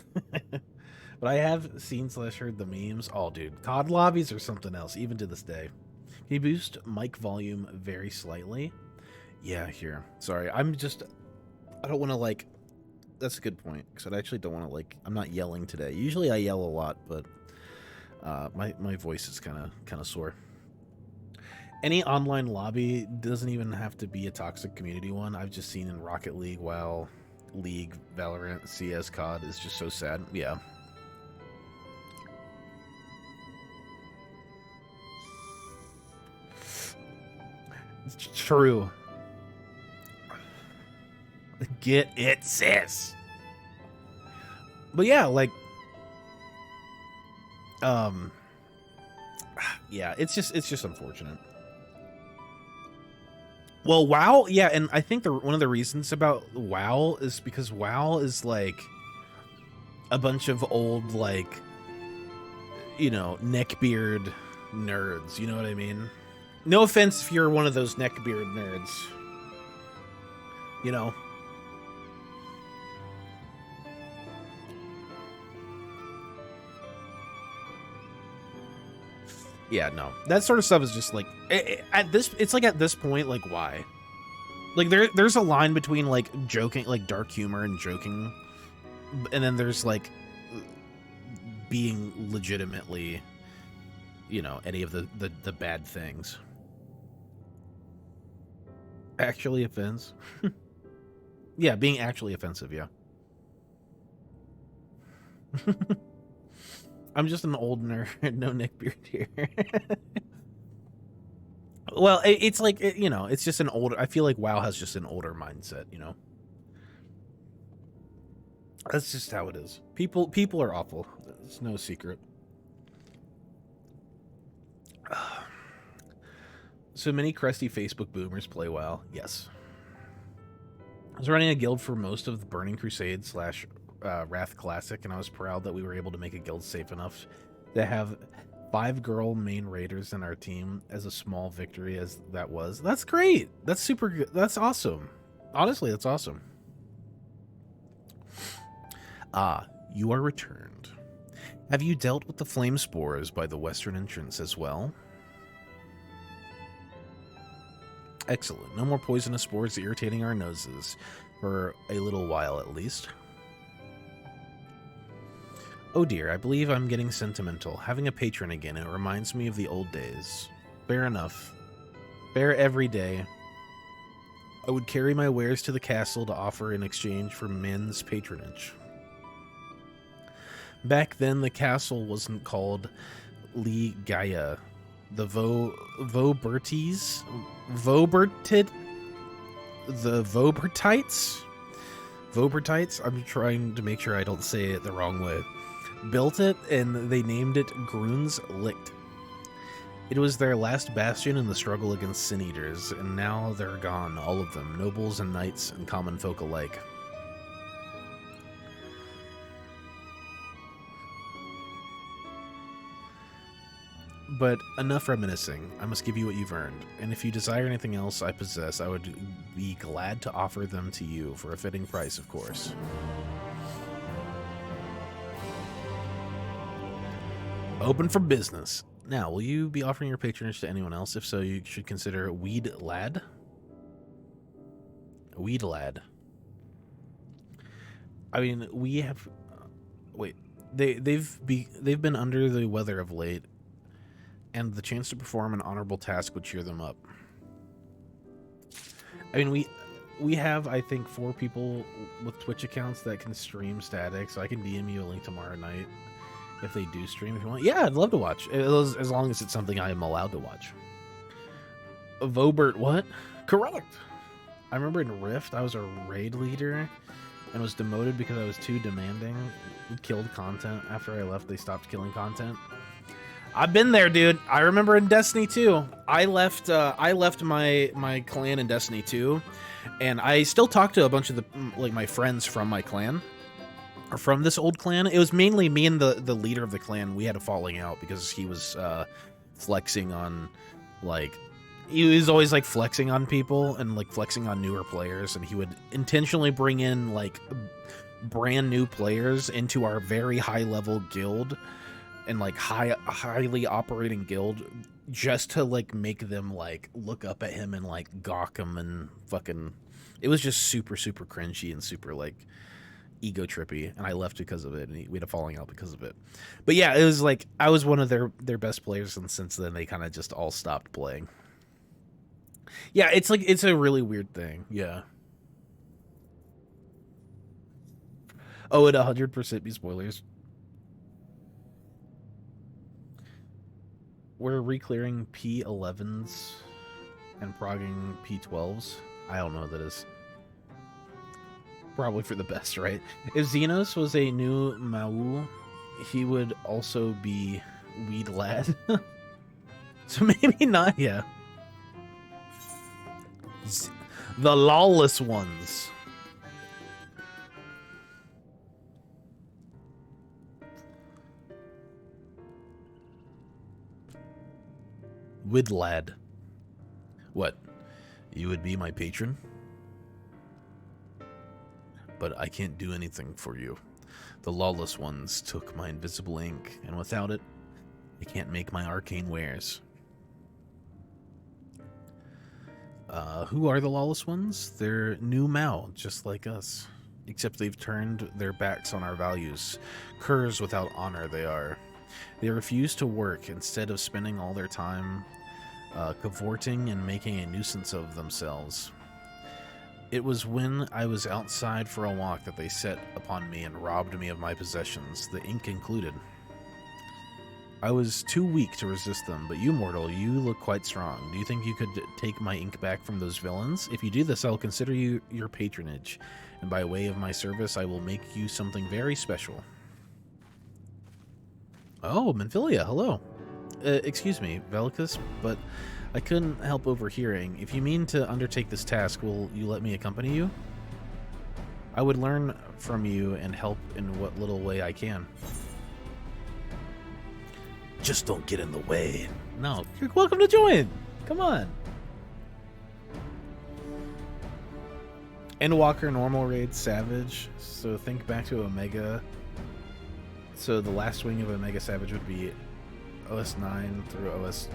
But I have seen / heard the memes. Oh, dude, COD lobbies are something else, even to this day. Can you boost mic volume very slightly? Yeah, here. Sorry, I don't want to, like... That's a good point, because I actually don't want to, like... I'm not yelling today. Usually I yell a lot, but my voice is kind of sore. Any online lobby doesn't even have to be a toxic community one. I've just seen in Rocket League, WoW, League, Valorant, CS, COD is just so sad. Yeah. It's true. Get it, sis. But yeah, like, yeah, it's just unfortunate. Well, WoW, yeah, and I think one of the reasons about WoW is because WoW is like a bunch of old, like, you know, neckbeard nerds. You know what I mean? No offense if you're one of those neckbeard nerds. You know? Yeah, no. That sort of stuff is just like it's like at this point, like, why? Like there's a line between like joking, like dark humor and joking, and then there's like being legitimately, you know, any of the bad things. Actually offense. Yeah, being actually offensive, yeah. I'm just an old nerd, no neckbeard here. Well, it's like, you know, it's just an older, I feel like WoW has just an older mindset, you know? That's just how it is. People are awful. It's no secret. So many crusty Facebook boomers play WoW. Yes. I was running a guild for most of the Burning Crusade / Wrath Classic, and I was proud that we were able to make a guild safe enough to have 5 girl main raiders in our team. As a small victory as that was. That's great. That's super good. That's awesome. Honestly, that's awesome. Ah, you are returned. Have you dealt with the flame spores by the western entrance as well? Excellent. No more poisonous spores irritating our noses. For a little while, at least. Oh dear, I believe I'm getting sentimental. Having a patron again, it reminds me of the old days. Fair enough. Fair every day. I would carry my wares to the castle to offer in exchange for men's patronage. Back then, the castle wasn't called Lee Gaia. The Vobertites? The Vobertites? I'm trying to make sure I don't say it the wrong way. Built it, and they named it Gruns Licht. It was their last bastion in the struggle against sin eaters, and now they're gone, all of them, nobles and knights and common folk alike. But enough reminiscing. I must give you what you've earned, and if you desire anything else I possess, I would be glad to offer them to you for a fitting price, of course. Open for business. Now, will you be offering your patronage to anyone else? If so, you should consider Weed Lad. Weed Lad. I mean, we have. Wait, they've been under the weather of late, and the chance to perform an honorable task would cheer them up. I mean, we have, I think, 4 people with Twitch accounts that can stream static, so I can DM you a link tomorrow night if they do stream, if you want. Yeah, I'd love to watch, as long as it's something I am allowed to watch. Vobert, what? Correct. I remember in Rift, I was a raid leader and was demoted because I was too demanding. We killed content. After I left, they stopped killing content. I've been there, dude. I remember in Destiny 2, I left my clan in Destiny 2, and I still talk to a bunch of my friends from my clan, or from this old clan. It was mainly me and the leader of the clan. We had a falling out because he was flexing on, like, he was always like flexing on people and like flexing on newer players, and he would intentionally bring in like brand new players into our very high level guild and like highly operating guild just to like make them like look up at him and like gawk him and fucking. It was just super cringy and super like ego trippy, and I left because of it, and we had a falling out because of it. But yeah, it was like I was one of their best players, and since then they kind of just all stopped playing. Yeah, it's like, it's a really weird thing. Yeah. Oh, it'd 100% be spoilers. We're re-clearing P11s and progging P12s. I don't know what that is. Probably for the best, right? If Xenos was a new Mau, he would also be Weed Lad. So maybe not, yeah. The lawless ones. Weed Lad. What? You would be my patron? But I can't do anything for you. The lawless ones took my invisible ink, and without it, I can't make my arcane wares. Who are the lawless ones? They're new Mao, just like us. Except they've turned their backs on our values. Curs without honor they are. They refuse to work, instead of spending all their time cavorting and making a nuisance of themselves. It was when I was outside for a walk that they set upon me and robbed me of my possessions, the ink included. I was too weak to resist them, but you, mortal, you look quite strong. Do you think you could take my ink back from those villains? If you do this, I will consider you your patronage, and by way of my service, I will make you something very special. Oh, Menphilia, hello. Excuse me, Velicus, but I couldn't help overhearing. If you mean to undertake this task, will you let me accompany you? I would learn from you and help in what little way I can. Just don't get in the way. No, you're welcome to join. Come on. Endwalker, normal raid, savage. So think back to Omega. So the last wing of Omega Savage would be OS 9 through OS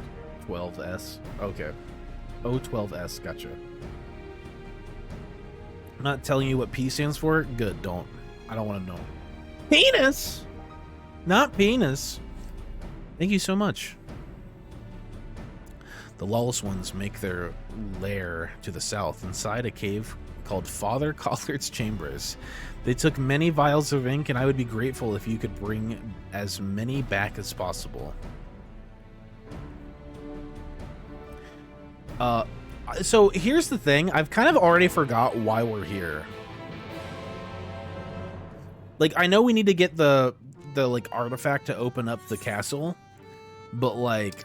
12S. Okay. O12S, gotcha. I'm not telling you what P stands for? Good, don't. I don't want to know. Penis! Not penis. Thank you so much. The lawless ones make their lair to the south, inside a cave called Father Collard's Chambers. They took many vials of ink, and I would be grateful if you could bring as many back as possible. So here's the thing. I've kind of already forgot why we're here. Like, I know we need to get the like artifact to open up the castle, but like,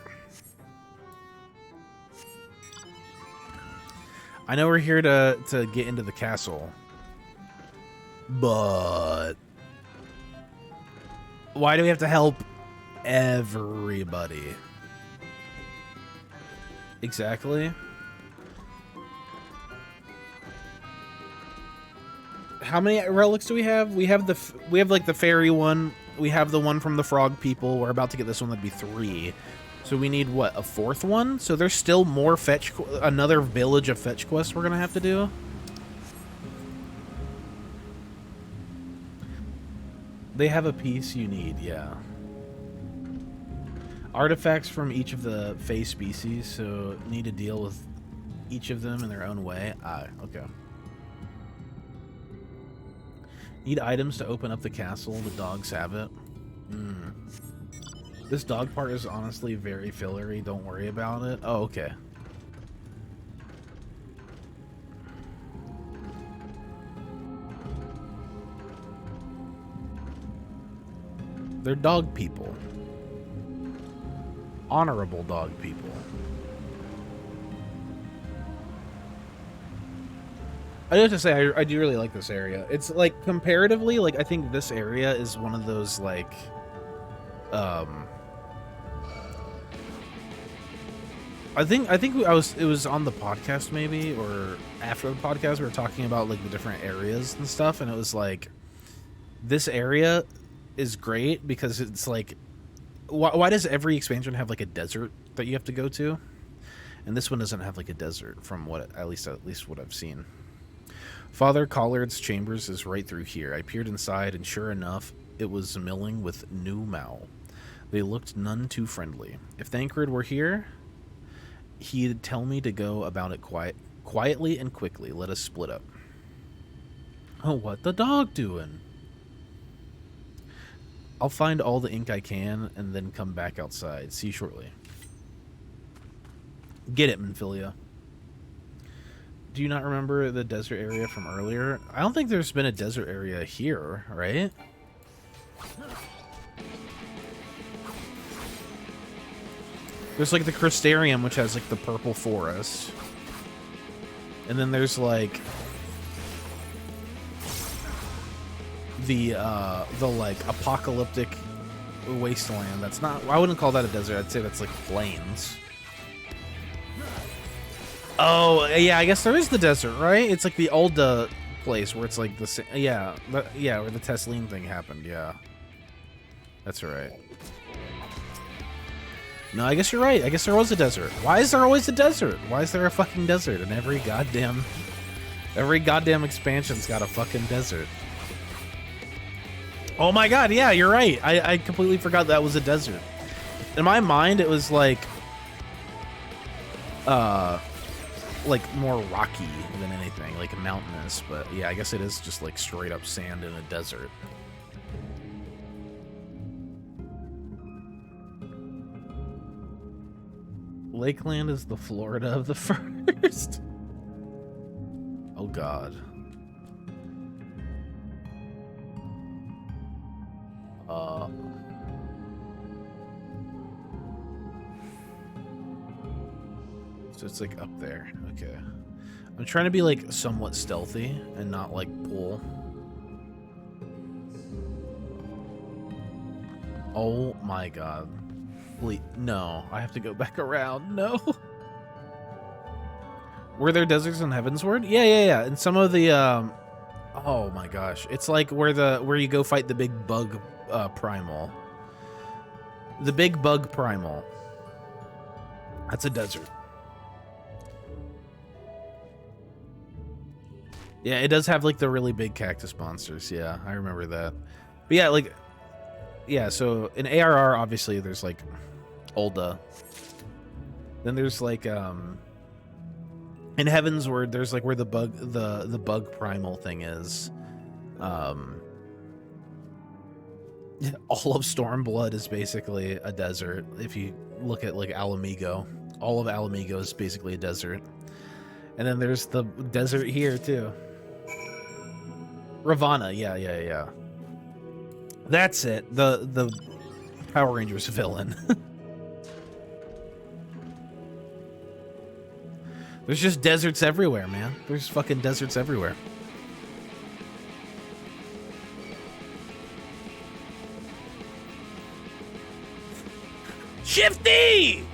I know we're here to get into the castle, but why do we have to help everybody? Exactly. How many relics do we have? We have like the fairy one. We have the one from the frog people. We're about to get this one. That'd be 3. So we need what, a 4th one? So there's still more another village of fetch quests we're gonna have to do. They have a piece you need, yeah. Artifacts from each of the Fey species, so need to deal with each of them in their own way. Ah, okay. Need items to open up the castle. The dogs have it. This dog part is honestly very fillery. Don't worry about it. Oh, okay. They're dog people. Honorable dog people. I have to say, I do really like this area. It's like, comparatively, like, I think this area is one of those, like, I think it was on the podcast maybe, or after the podcast we were talking about like the different areas and stuff, and it was like, this area is great because it's like, why does every expansion have like a desert that you have to go to? And this one doesn't have like a desert, from what at least what I've seen. Father Collard's Chambers is right through here. I peered inside, and sure enough, it was milling with new Mao. They looked none too friendly. If Thancred were here, He'd tell me to go about it quietly and quickly. Let us split up. Oh, what the dog doing? I'll find all the ink I can and then come back outside. See you shortly. Get it, Manphilia. Do you not remember the desert area from earlier? I don't think there's been a desert area here, right? There's like the Crystarium, which has like the purple forest. And then there's like the like apocalyptic wasteland. That's not, I wouldn't call that a desert. I'd say that's like plains. Oh, yeah, I guess there is the desert, right? It's like the old place where it's like the, yeah, where the Tesleen thing happened, yeah. That's right. No, I guess you're right. I guess there was a desert. Why is there always a desert? Why is there a fucking desert? And every goddamn expansion's got a fucking desert. Oh my god, yeah, you're right. I completely forgot that was a desert. In my mind, it was like more rocky than anything, like mountainous. But yeah, I guess it is just like straight up sand in a desert. Lakeland is the Florida of the first. Oh god. So it's like up there. Okay. I'm trying to be like somewhat stealthy and not like pull. Oh my god. No, I have to go back around. No. Were there deserts in Heavensward? Yeah. And some of the oh my gosh. It's like where you go fight the big bug primal. The big bug primal. That's a desert. Yeah, it does have like the really big cactus monsters. Yeah, I remember that. But yeah, like yeah, so in ARR obviously there's like Ulda. Then there's like in Heavensward there's like where the bug primal thing is. All of Stormblood is basically a desert. If you look at like Alamigo, all of Alamigo is basically a desert. And then there's the desert here too. Ravana, yeah. That's it. The Power Rangers villain. There's just deserts everywhere, man. There's fucking deserts everywhere. Shifty!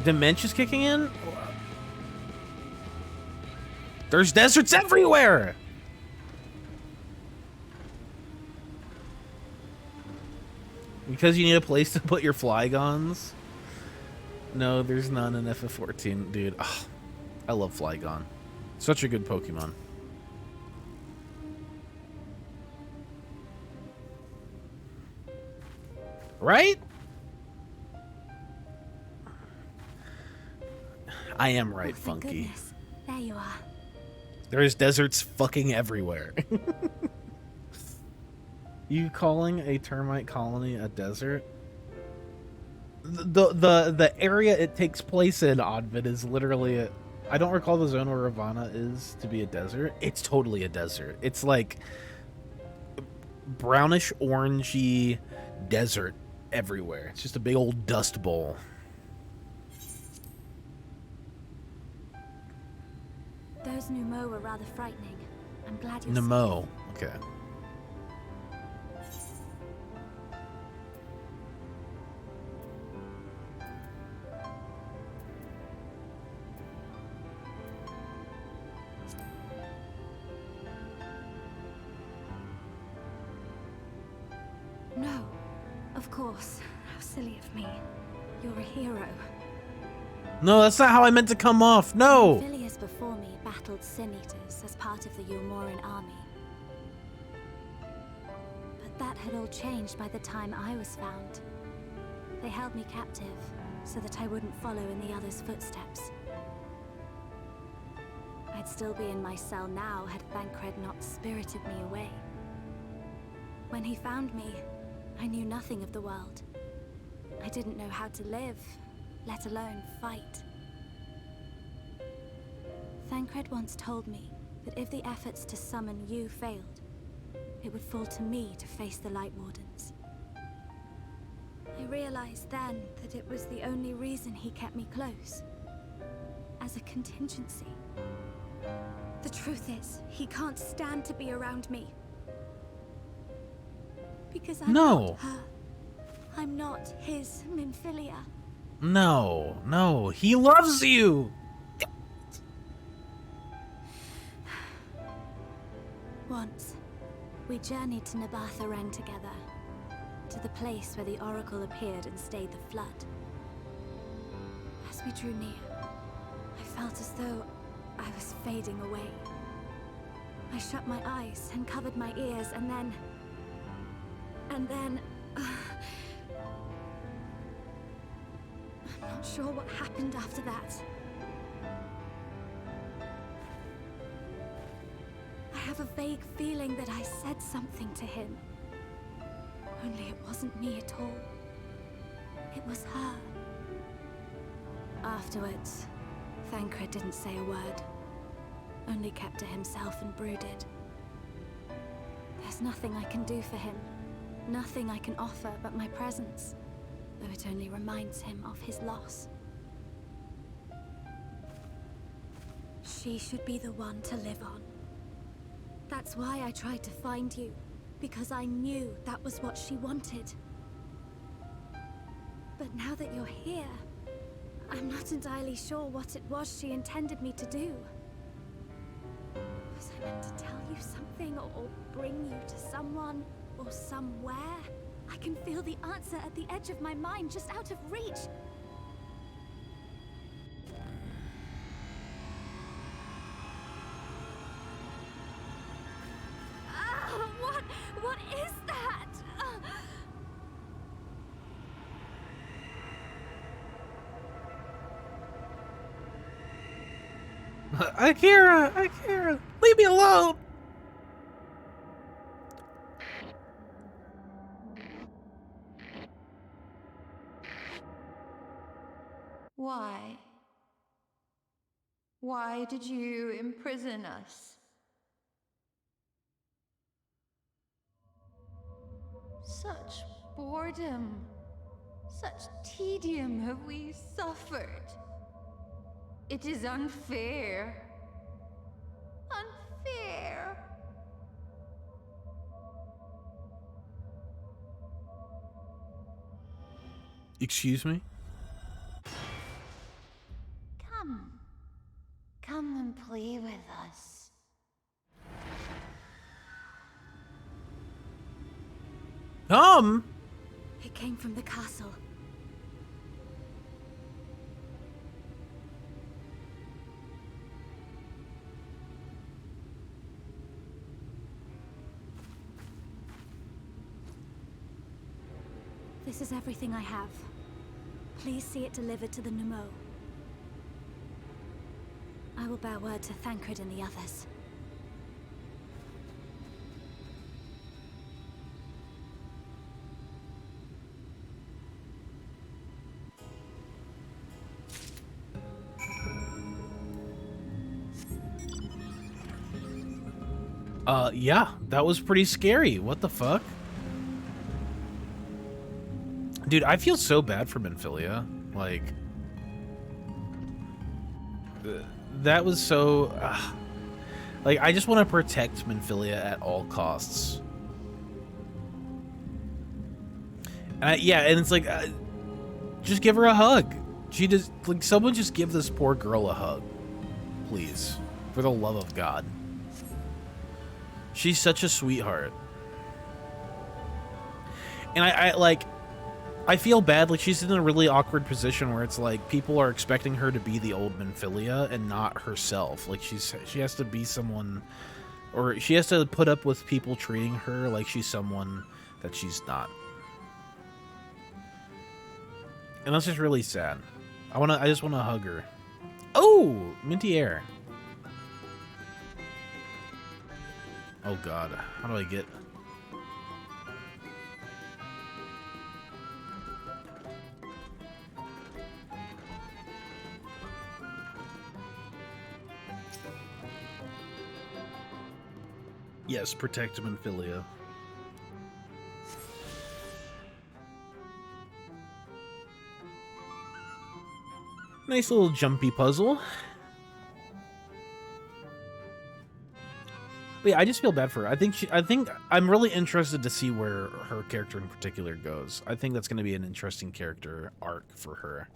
Dementia's kicking in? There's deserts everywhere! Because you need a place to put your Flygons? No, there's none in FF14, dude. Oh, I love Flygon. Such a good Pokemon. Right? I am right, Funky. Goodness. There you are. There's deserts fucking everywhere. You calling a termite colony a desert? The area it takes place in, Oddvid, is literally a... I don't recall the zone where Ravana is to be a desert. It's totally a desert. It's like brownish orangey desert everywhere. It's just a big old dust bowl. Those Numo were rather frightening. I'm glad you're Nemo. Okay. No, of course. How silly of me. You're a hero. No, that's not how I meant to come off. No! Villiers before me battled Sin-Eaters as part of the Yulmoran army. But that had all changed by the time I was found. They held me captive so that I wouldn't follow in the others' footsteps. I'd still be in my cell now had Thancred not spirited me away. When he found me, I knew nothing of the world. I didn't know how to live, let alone fight. Thancred once told me that if the efforts to summon you failed, it would fall to me to face the Light Wardens. I realized then that it was the only reason he kept me close. As a contingency. The truth is, he can't stand to be around me. Because I'm not her. I'm not his Minfilia. No, he loves you! Once, we journeyed to Nabatha together, to the place where the Oracle appeared and stayed the flood. As we drew near, I felt as though I was fading away. I shut my eyes and covered my ears, and then... I'm not sure what happened after that. I have a vague feeling that I said something to him. Only it wasn't me at all. It was her. Afterwards, Thancred didn't say a word. Only kept to himself and brooded. There's nothing I can do for him. Nothing I can offer but my presence, though it only reminds him of his loss. She should be the one to live on. That's why I tried to find you, because I knew that was what she wanted. But now that you're here, I'm not entirely sure what it was she intended me to do. Was I meant to tell you something, or bring you to someone, or somewhere? I can feel the answer at the edge of my mind, just out of reach. What is that? Akira, leave me alone! Why? Why did you imprison us? Such boredom, such tedium have we suffered. It is unfair. Unfair. Excuse me? Come and play with us. It came from the castle. This is everything I have. Please see it delivered to the Nemo. I will bear word to Thancred and the others. Yeah, that was pretty scary. What the fuck? Dude, I feel so bad for Minfilia. Like, that was so... like, I just want to protect Minfilia at all costs. Yeah, and it's like, just give her a hug. She just, like, someone just give this poor girl a hug. Please. For the love of God. She's such a sweetheart. And I feel bad. Like, she's in a really awkward position where it's like people are expecting her to be the old Minfilia and not herself. Like, she has to be someone, or she has to put up with people treating her like she's someone that she's not. And that's just really sad. I just wanna hug her. Oh, minty air. Oh god, how do I get? Yes, protect Monfilia. Nice little jumpy puzzle. But yeah, I just feel bad for her. I think I'm really interested to see where her character in particular goes. I think that's going to be an interesting character arc for her.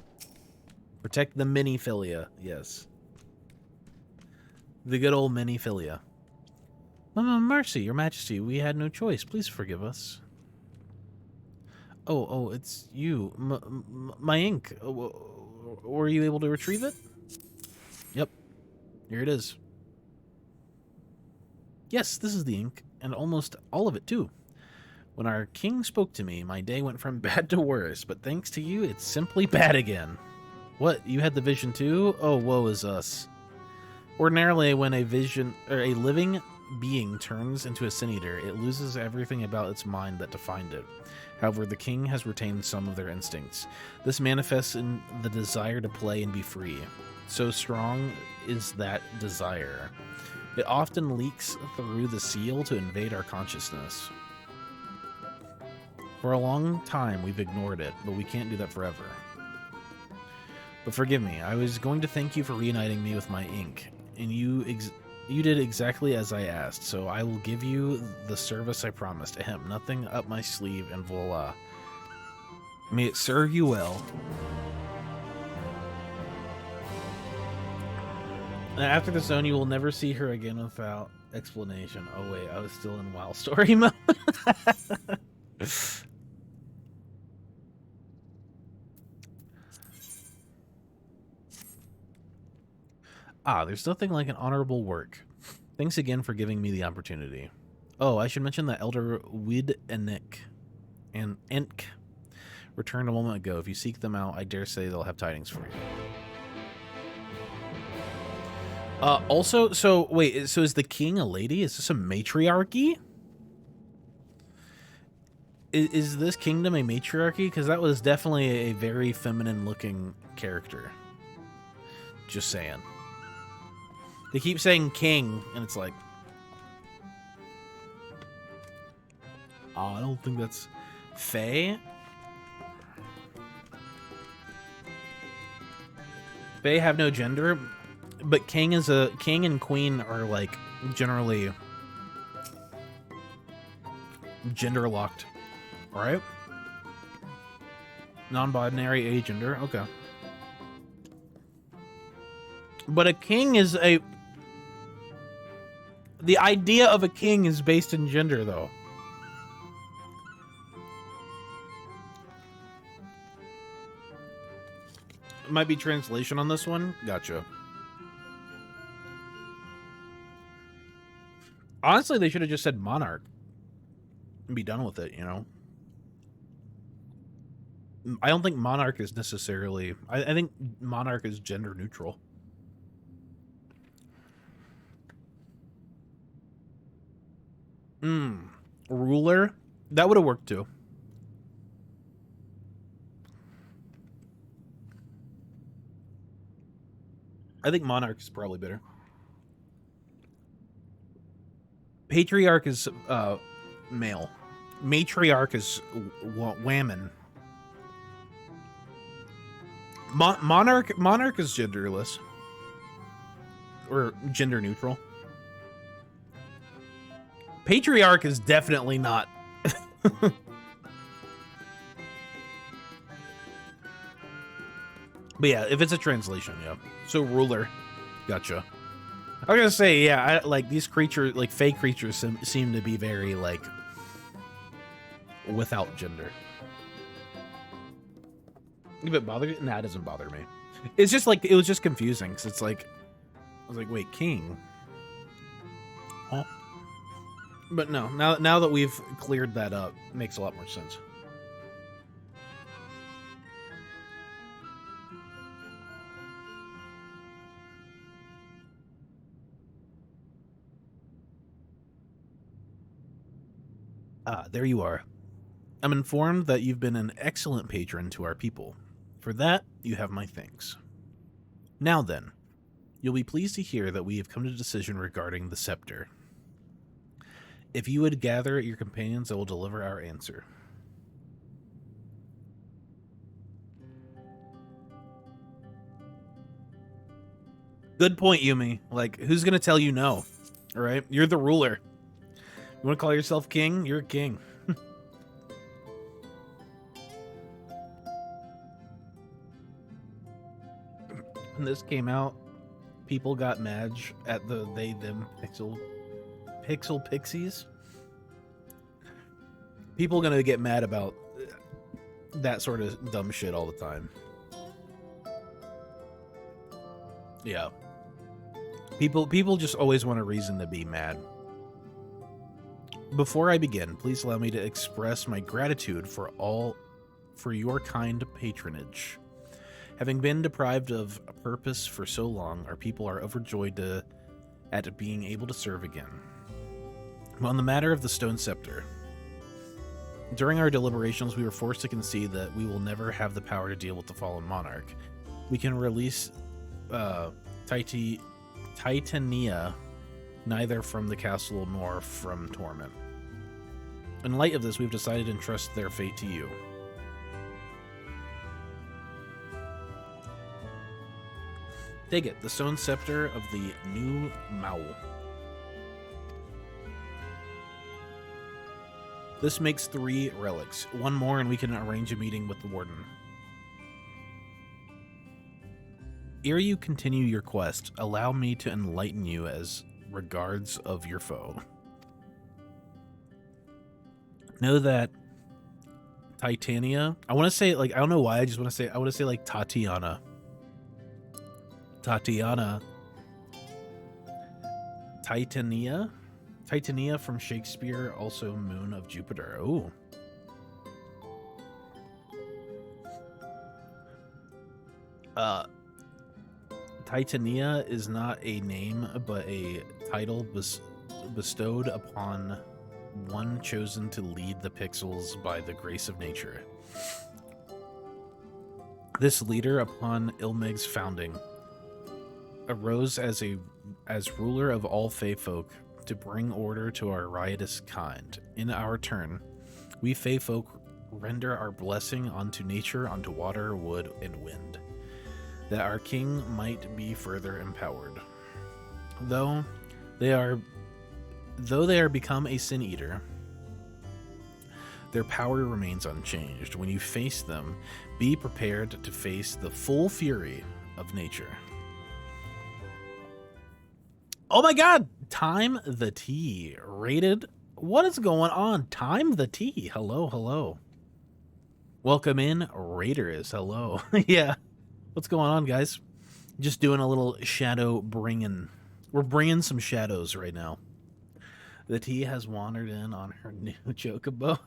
Protect the mini-philia, yes. The good old mini-philia. Mercy, your majesty, we had no choice. Please forgive us. Oh, it's you. My ink. Were you able to retrieve it? Yep. Here it is. Yes, this is the ink, and almost all of it, too. When our king spoke to me, my day went from bad to worse, but thanks to you, it's simply bad again. What, you had the vision too? Oh, woe is us. Ordinarily, when a living being turns into a sin eater, it loses everything about its mind that defined it. However, the king has retained some of their instincts. This manifests in the desire to play and be free. So strong is that desire. It often leaks through the seal to invade our consciousness. For a long time, we've ignored it, but we can't do that forever. But forgive me, I was going to thank you for reuniting me with my ink, and you did exactly as I asked, so I will give you the service I promised. Ahem, nothing up my sleeve, and voila. May it serve you well. And after the zone, you will never see her again without explanation. Oh wait, I was still in WoW story mode. There's nothing like an honorable work. Thanks again for giving me the opportunity. Oh, I should mention that Elder Wid and Enk returned a moment ago. If you seek them out, I dare say they'll have tidings for you. Also, so wait, so is the king a lady? Is this a matriarchy? Is this kingdom a matriarchy? Because that was definitely a very feminine looking character. Just saying. They keep saying king, and it's like... I don't think that's... Fae? Fae have no gender, but king and queen are, like, generally... gender locked. Alright? Non-binary agender, okay. But a king is a... The idea of a king is based in gender, though. Might be translation on this one. Gotcha. Honestly, they should have just said monarch. And be done with it, you know? I don't think monarch is necessarily... I think monarch is gender neutral. Ruler? That would have worked too. I think monarch is probably better. Patriarch is male. Matriarch is woman. Monarch is genderless. Or gender neutral. Patriarch is definitely not. But yeah, if it's a translation, yeah. So ruler. Gotcha. I was gonna say, yeah, like these creatures, like fake creatures seem to be very, like, without gender. If it bothers you? Nah, it doesn't bother me. It's just like, it was just confusing, because it's like, I was like, wait, king? Huh? But no, now that we've cleared that up, it makes a lot more sense. Ah, there you are. I'm informed that you've been an excellent patron to our people. For that, you have my thanks. Now then, you'll be pleased to hear that we have come to a decision regarding the scepter. If you would gather your companions, I will deliver our answer. Good point, Yumi. Like, who's gonna tell you no? All right, you're the ruler. You want to call yourself king? You're a king. When this came out, people got mad at the they-them pixel pixies. People gonna get mad about that sort of dumb shit all the time. Yeah. People just always want a reason to be mad. Before I begin, please allow me to express my gratitude for your kind patronage. Having been deprived of a purpose for so long, our people are overjoyed at being able to serve again. On the matter of the stone scepter, during our deliberations, we were forced to concede that we will never have the power to deal with the fallen monarch. We can release Titania neither from the castle nor from torment. In light of this, we've decided to entrust their fate to you. Take it, the stone scepter of the new Mao. This makes 3 relics. 1 more and we can arrange a meeting with the warden. Ere you continue your quest, allow me to enlighten you as regards of your foe. Know that Titania, I want to say, like, I don't know why, I want to say like Tatiana. Titania from Shakespeare, also Moon of Jupiter. Oh. Titania is not a name, but a title bestowed upon one chosen to lead the pixels by the grace of nature. This leader, upon Ilmeg's founding, arose as ruler of all Fey folk to bring order to our riotous kind. In our turn, we Fey folk render our blessing onto nature, onto water, wood, and wind, that our king might be further empowered. Though they are become a sin eater, their power remains unchanged. When you face them, be prepared to face the full fury of nature. Oh my god! Time the Tea. Rated. What is going on? Time the Tea. Hello, hello. Welcome in, Raiders. Hello. Yeah. What's going on, guys? Just doing a little shadow bringing. We're bringing some shadows right now. The Tea has wandered in on her new chocobo.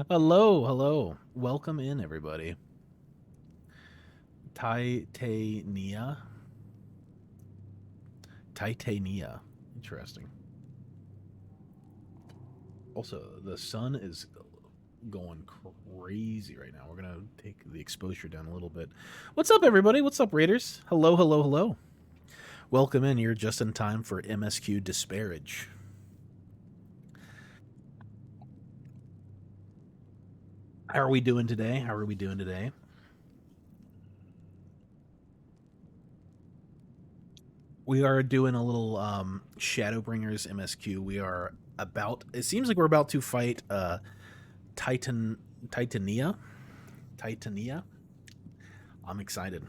Hello, hello. Welcome in, everybody. Titania. Interesting. Also, the sun is going crazy right now. We're gonna take the exposure down a little bit. What's up, everybody? What's up, Raiders? Hello, hello, hello. Welcome in. You're just in time for MSQ Disparage. How are we doing today? We are doing a little Shadowbringers MSQ. We are about, it seems like we're about to fight Titania. I'm excited.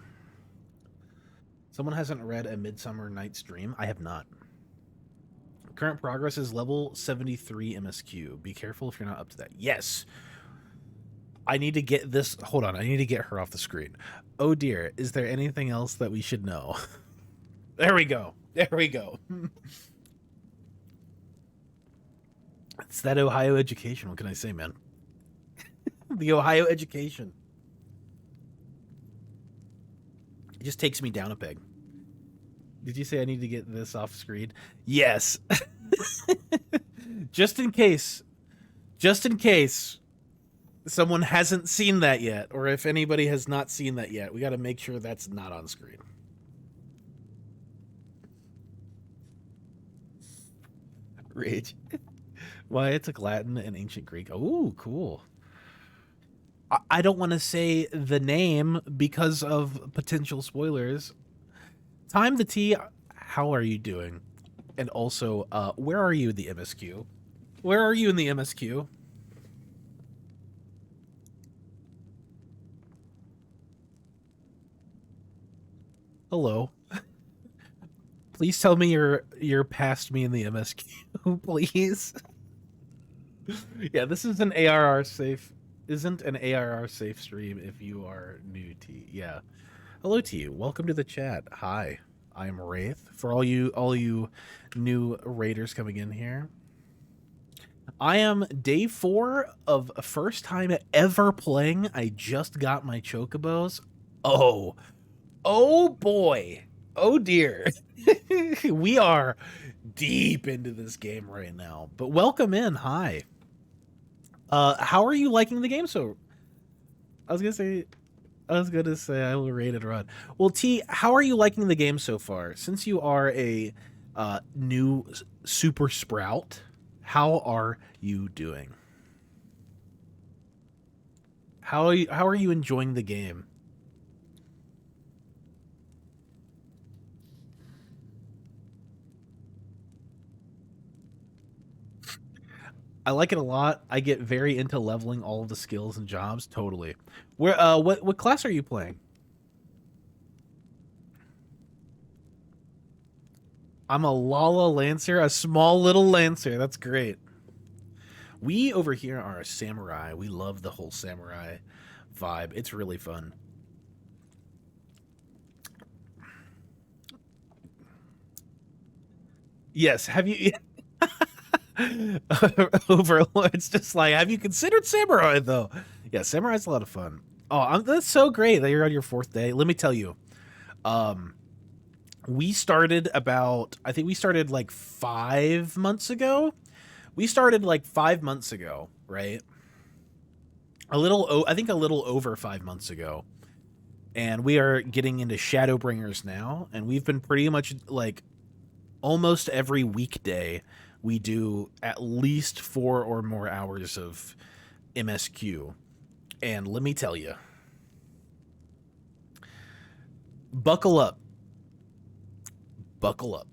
Someone hasn't read A Midsummer Night's Dream? I have not. Current progress is level 73 MSQ. Be careful if you're not up to that. Yes! I need to get this... Hold on, I need to get her off the screen. Oh dear, is there anything else that we should know? There we go. There we go. It's that Ohio education. What can I say, man? The Ohio education. It just takes me down a peg. Did you say I need to get this off screen? Yes. Just in case Just in case someone hasn't seen that yet, or if anybody has not seen that yet, we got to make sure that's not on screen. Rage. Why it took Latin and ancient Greek. Oh, cool. I don't want to say the name because of potential spoilers. Time the T, how are you doing? And also, where are you in the MSQ? Where are you in the MSQ? Hello. Please tell me you're past me in the MSQ, please. Yeah, this is an ARR safe. Isn't an ARR safe stream if you are new to. Yeah. Hello to you. Welcome to the chat. Hi. I am Wraith. For all you new raiders coming in here. I am day 4 of a first time ever playing. I just got my chocobos. Oh boy. Oh dear. We are deep into this game right now. But welcome in. Hi. How are you liking the game? So I was gonna say I will rate it run. Well, T, how are you liking the game so far? Since you are a new super sprout, how are you doing? How are you enjoying the game? I like it a lot. I get very into leveling all of the skills and jobs. Totally. Where what class are you playing? I'm a Lala Lancer, a small little Lancer. That's great. We over here are a samurai. We love the whole samurai vibe. It's really fun. Yes, have you Overlord's just like, have you considered samurai though? Yeah, samurai's a lot of fun. Oh, that's so great that you're on your 4th day. Let me tell you, we started I think we started like 5 months ago. We started like 5 months ago, right? I think a little over 5 months ago. And we are getting into Shadowbringers now, and we've been pretty much like almost every weekday we do at least 4 or more hours of MSQ. And let me tell you, buckle up. Buckle up.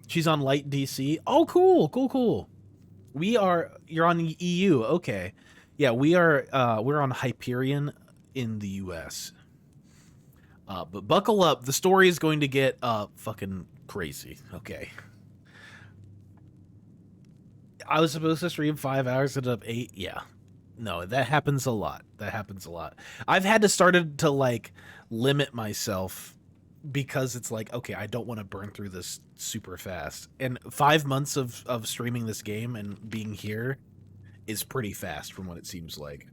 She's on light DC. Oh, cool. You're on the EU. Okay. Yeah, we're on Hyperion in the US. But buckle up. The story is going to get fucking crazy. Okay. I was supposed to stream 5 hours, ended up 8. Yeah. No, that happens a lot. I've had to start to like limit myself because it's like, okay, I don't want to burn through this super fast. And 5 months of streaming this game and being here is pretty fast from what it seems like.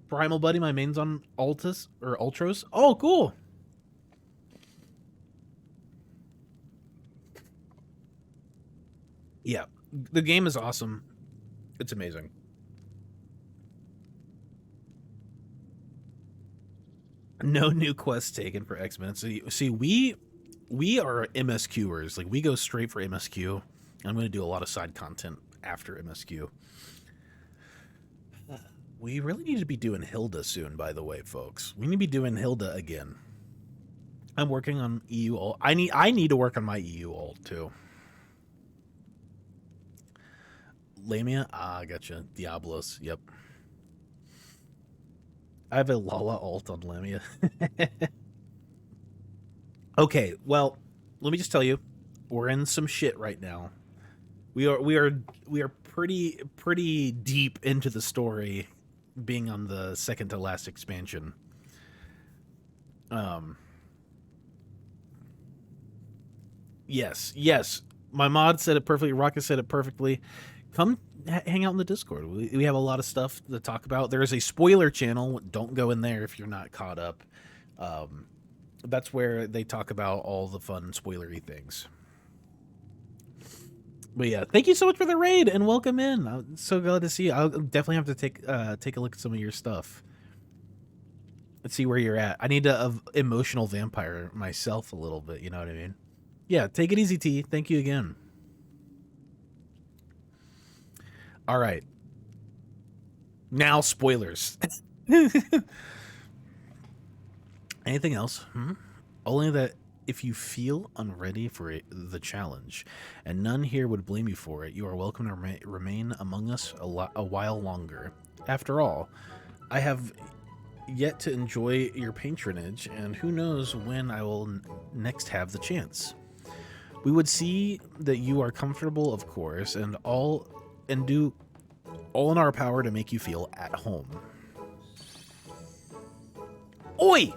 Primal Buddy, my main's on Altus or Ultros. Oh, cool. Yeah, the game is awesome. It's amazing. No new quests taken for X-Men. So see, we are MSQers. Like, we go straight for MSQ. I'm going to do a lot of side content after MSQ. We really need to be doing Hilda soon, by the way, folks. We need to be doing Hilda again. I'm working on EU ult. I need to work on my EU ult too. Lamia? Ah, I gotcha. Diablos. Yep. I have a Lala ult on Lamia. Okay, well, let me just tell you, we're in some shit right now. We are pretty deep into the story, being on the second to last expansion. Yes. My mod said it perfectly. Rocket said it perfectly. Come hang out in the Discord. We have a lot of stuff to talk about. There is a spoiler channel. Don't go in there if you're not caught up. That's where they talk about all the fun spoilery things. But yeah, thank you so much for the raid and welcome in. I'm so glad to see you. I'll definitely have to take a look at some of your stuff. Let's see where you're at. I need to emotional vampire myself a little bit. You know what I mean? Yeah, take it easy, T. Thank you again. All right. Now spoilers. Anything else? Only that if you feel unready for the challenge, and none here would blame you for it, you are welcome to remain among us a while longer. After all, I have yet to enjoy your patronage, and who knows when I will next have the chance. We would see that you are comfortable, of course, and do all in our power to make you feel at home. Oi!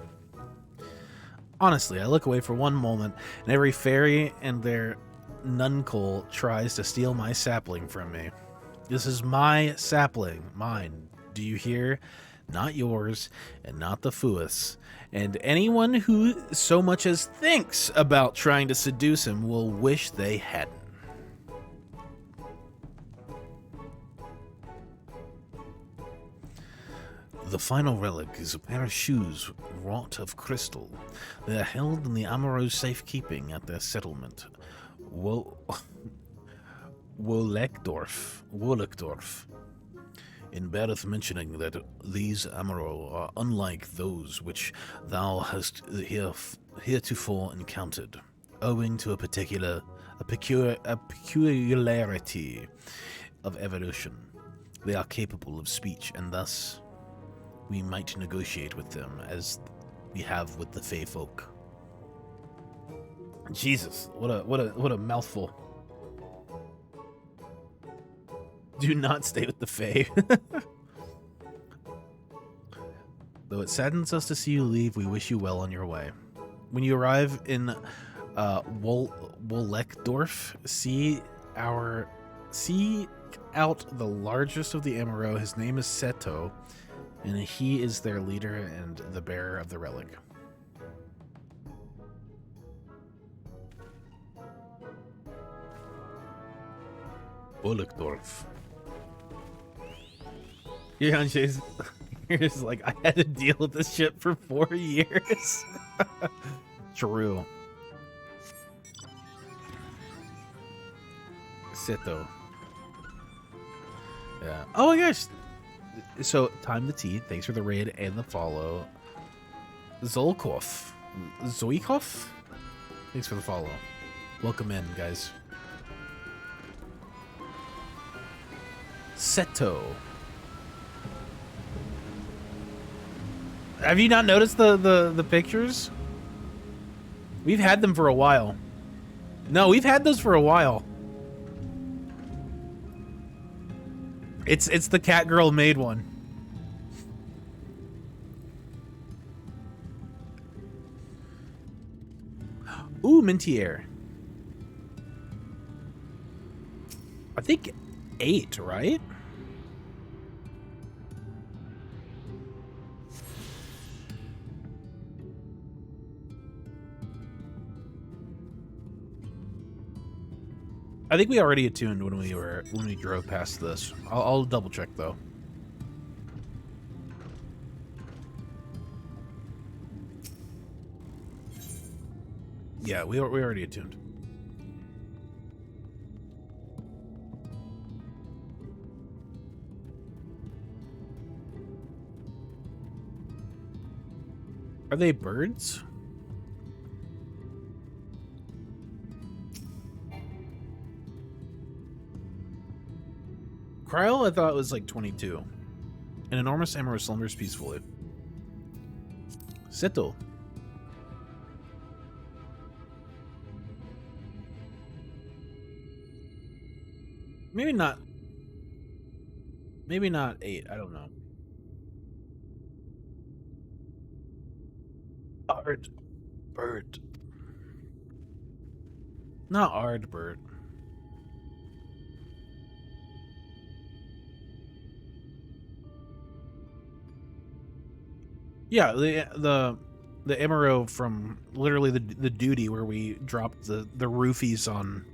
Honestly, I look away for one moment, and every fairy and their nuncle tries to steal my sapling from me. This is my sapling, mine. Do you hear? Not yours, and not the Fuith's. And anyone who so much as thinks about trying to seduce him will wish they hadn't. The final relic is a pair of shoes wrought of crystal. They are held in the Amoro's safekeeping at their settlement, Wollekdorf. It beareth mentioning that these Amaro are unlike those which thou hast heretofore encountered, owing to a peculiarity of evolution. They are capable of speech, and thus we might negotiate with them as we have with the Fey folk. Jesus, what a mouthful. Do not stay with the Fae. Though it saddens us to see you leave, we wish you well on your way. When you arrive in Wollekdorf, seek out the largest of the Amaro. His name is Seto, and he is their leader and the bearer of the relic. Wollekdorf. You're just like, I had to deal with this shit for 4 years. True. Seto. Yeah. Oh my gosh. So, Time the Tea, thanks for the raid and the follow. Zoikov. Thanks for the follow. Welcome in, guys. Seto. Have you not noticed the pictures? We've had them for a while. No, we've had those for a while. It's the cat girl made one. Ooh, Mintier. I think 8, right? I think we already attuned when we drove past this. I'll double check though. Yeah, we already attuned. Are they birds? Cryo, I thought it was like 22. An enormous Amaro slumbers peacefully. Seto. Maybe not 8, I don't know. Ardbert. Not Ardbert. Yeah, the Amaro from literally the duty where we dropped the roofies on.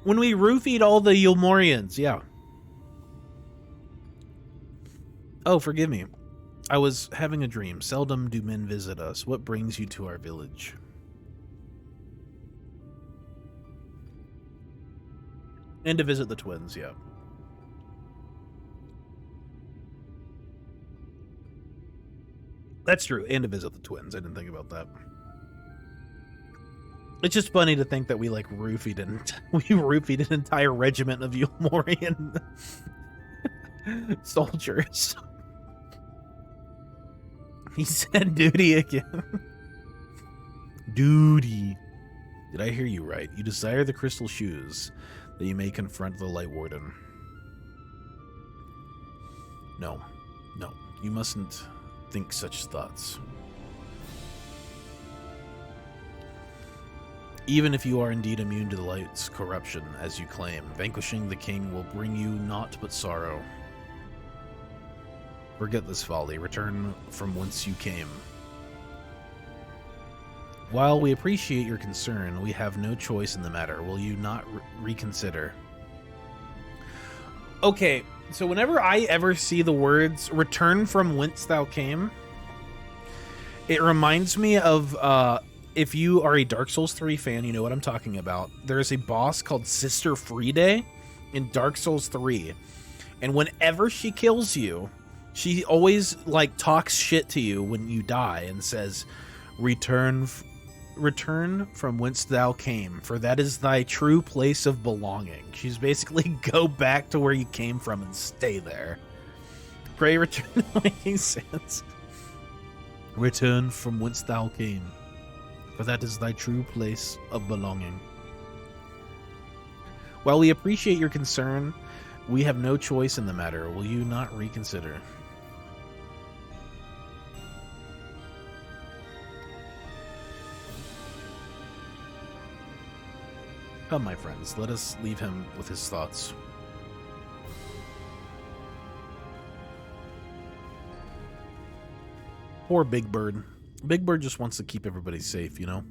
When we roofied all the Yulmorians, yeah. Oh, forgive me. I was having a dream. Seldom do men visit us. What brings you to our village? And to visit the twins, yeah. That's true, and to visit the twins. I didn't think about that. It's just funny to think that we like roofied an entire regiment of Yulmorian soldiers. He said duty again. Duty. Did I hear you right? You desire the crystal shoes that you may confront the Light Warden. No. No. You mustn't think such thoughts. Even if you are indeed immune to the light's corruption, as you claim, vanquishing the king will bring you naught but sorrow. Forget this folly. Return from whence you came. While we appreciate your concern, we have no choice in the matter. Will you not reconsider? Okay, so whenever I ever see the words, return from whence thou came, it reminds me of, if you are a Dark Souls 3 fan, you know what I'm talking about. There's a boss called Sister Friede in Dark Souls 3. And whenever she kills you, she always, like, talks shit to you when you die and says, return from whence thou came, for that is thy true place of belonging. She's basically, go back to where you came from and stay there. Pray return making sense. Return from whence thou came, for that is thy true place of belonging. While we appreciate your concern, we have no choice in the matter. Will you not reconsider? Come, my friends, let us leave him with his thoughts. Poor Big Bird. Big Bird just wants to keep everybody safe, you know?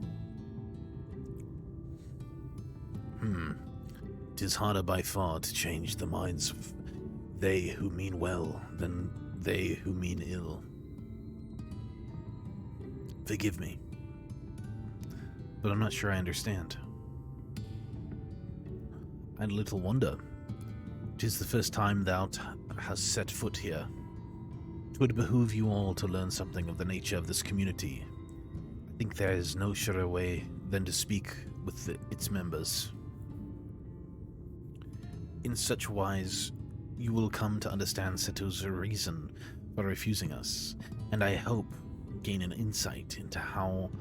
'Tis harder by far to change the minds of they who mean well than they who mean ill. Forgive me, but I'm not sure I understand. And little wonder. 'Tis the first time thou hast set foot here. 'Twould behoove you all to learn something of the nature of this community. I think there is no surer way than to speak with its members. In such wise, you will come to understand Seto's reason for refusing us, and I hope gain an insight into how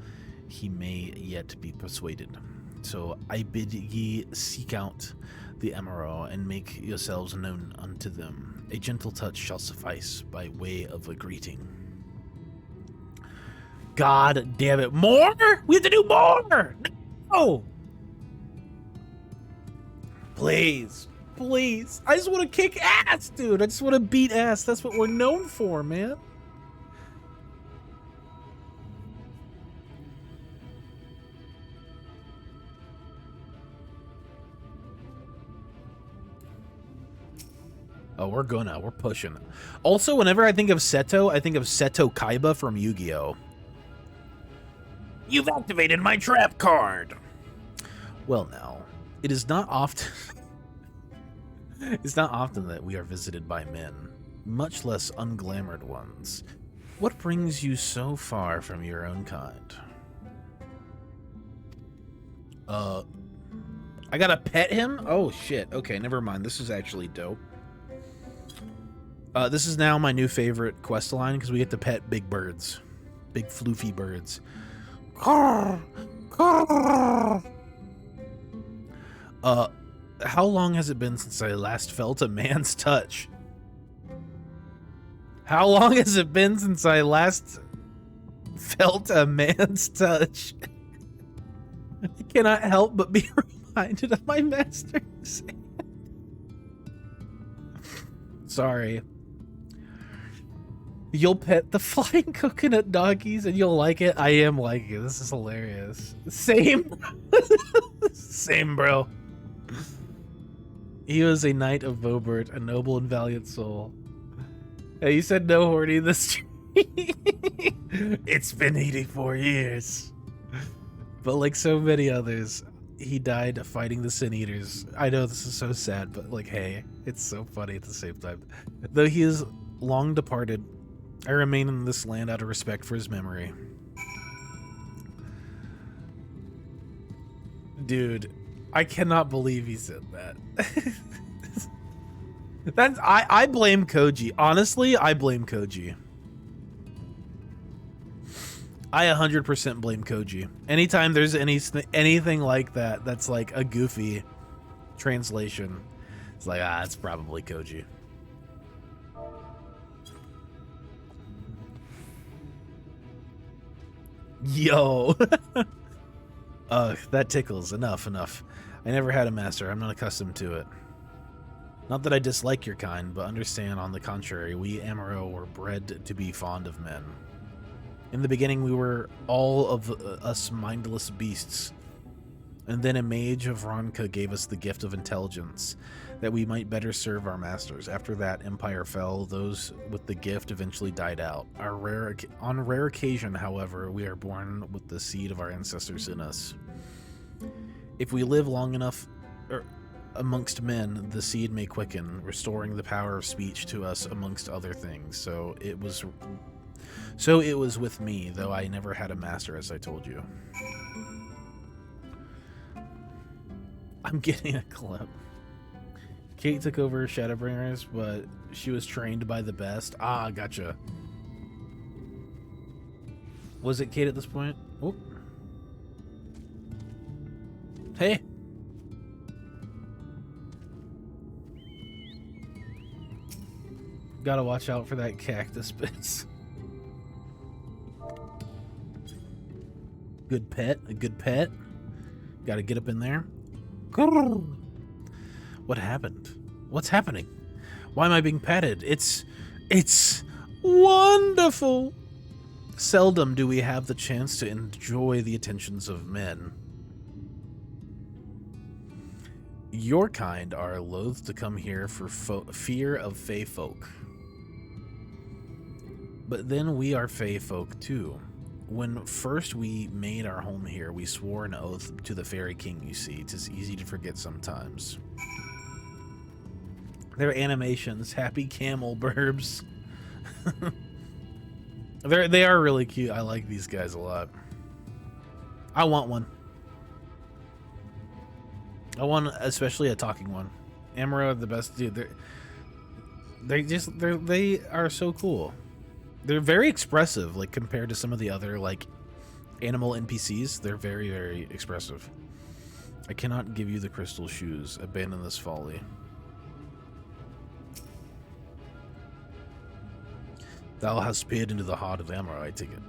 he may yet be persuaded. So I bid ye seek out the Emerald and make yourselves known unto them. A gentle touch shall suffice by way of a greeting. God damn it. More? We have to do more! No! Please. Please. I just want to kick ass, dude. I just want to beat ass. That's what we're known for, man. Oh, we're pushing. Also, whenever I think of Seto, I think of Seto Kaiba from Yu-Gi-Oh! You've activated my trap card! Well now, it is not often... it's not often that we are visited by men, much less unglamored ones. What brings you so far from your own kind? I gotta pet him? Oh shit, okay, never mind. This is actually dope. This is now my new favorite quest line because we get to pet big birds. Big floofy birds. How long has it been since I last felt a man's touch? How long has it been since I last felt a man's touch? I cannot help but be reminded of my master's hand. Sorry. You'll pet the flying coconut doggies and you'll like it. I am liking it. This is hilarious. Same. Same, bro. He was a knight of Bobert, a noble and valiant soul. Hey, you said no horny this. It's been 84 years. But like so many others, he died fighting the Sin Eaters. I know this is so sad, but like, hey, it's so funny at the same time. Though he is long departed, I remain in this land out of respect for his memory. Dude, I cannot believe he said that. That's I blame Koji. Honestly, I blame Koji. I 100% blame Koji. Anytime there's anything like that that's like a goofy translation, it's like, it's probably Koji. Yo. Ugh, that tickles. Enough. I never had a master. I'm not accustomed to it. Not that I dislike your kind, but understand, on the contrary, we Amaro were bred to be fond of men. In the beginning, we were all of us mindless beasts. And then a mage of Ronka gave us the gift of intelligence, that we might better serve our masters. After that empire fell, those with the gift eventually died out. On rare occasion, however, we are born with the seed of our ancestors in us. If we live long enough amongst men, the seed may quicken, restoring the power of speech to us, amongst other things. So it was with me, though I never had a master, as I told you. I'm getting a clip. Kate took over Shadowbringers, but she was trained by the best. Ah, gotcha. Was it Kate at this point? Oh. Hey. Gotta watch out for that cactus bits. Good pet, a good pet. Gotta get up in there. What happened? What's happening? Why am I being petted? It's wonderful. Seldom do we have the chance to enjoy the attentions of men. Your kind are loath to come here for fear of fey folk. But then we are fey folk too. When first we made our home here, we swore an oath to the Fairy King, you see. It's easy to forget sometimes. Their animations, happy camel burbs. They are really cute. I like these guys a lot. I want one. I want especially a talking one. Amaro are the best, dude. They are so cool. They're very expressive, like compared to some of the other like animal NPCs. They're very, very expressive. I cannot give you the crystal shoes. Abandon this folly. Thou hast peered into the heart of Amaro, I take it.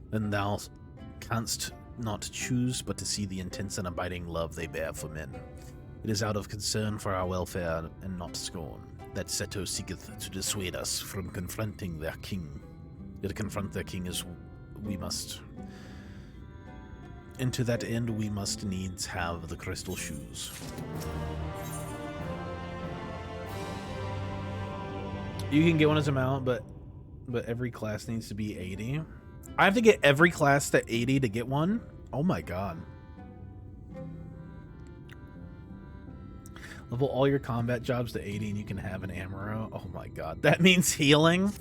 Then thou canst not choose but to see the intense and abiding love they bear for men. It is out of concern for our welfare and not scorn that Seto seeketh to dissuade us from confronting their king. To confront their king is we must. And to that end we must needs have the crystal shoes. You can get one as a mount, but every class needs to be 80. I have to get every class to 80 to get one? Oh my god. Level all your combat jobs to 80 and you can have an Amaro. Oh my god. That means healing?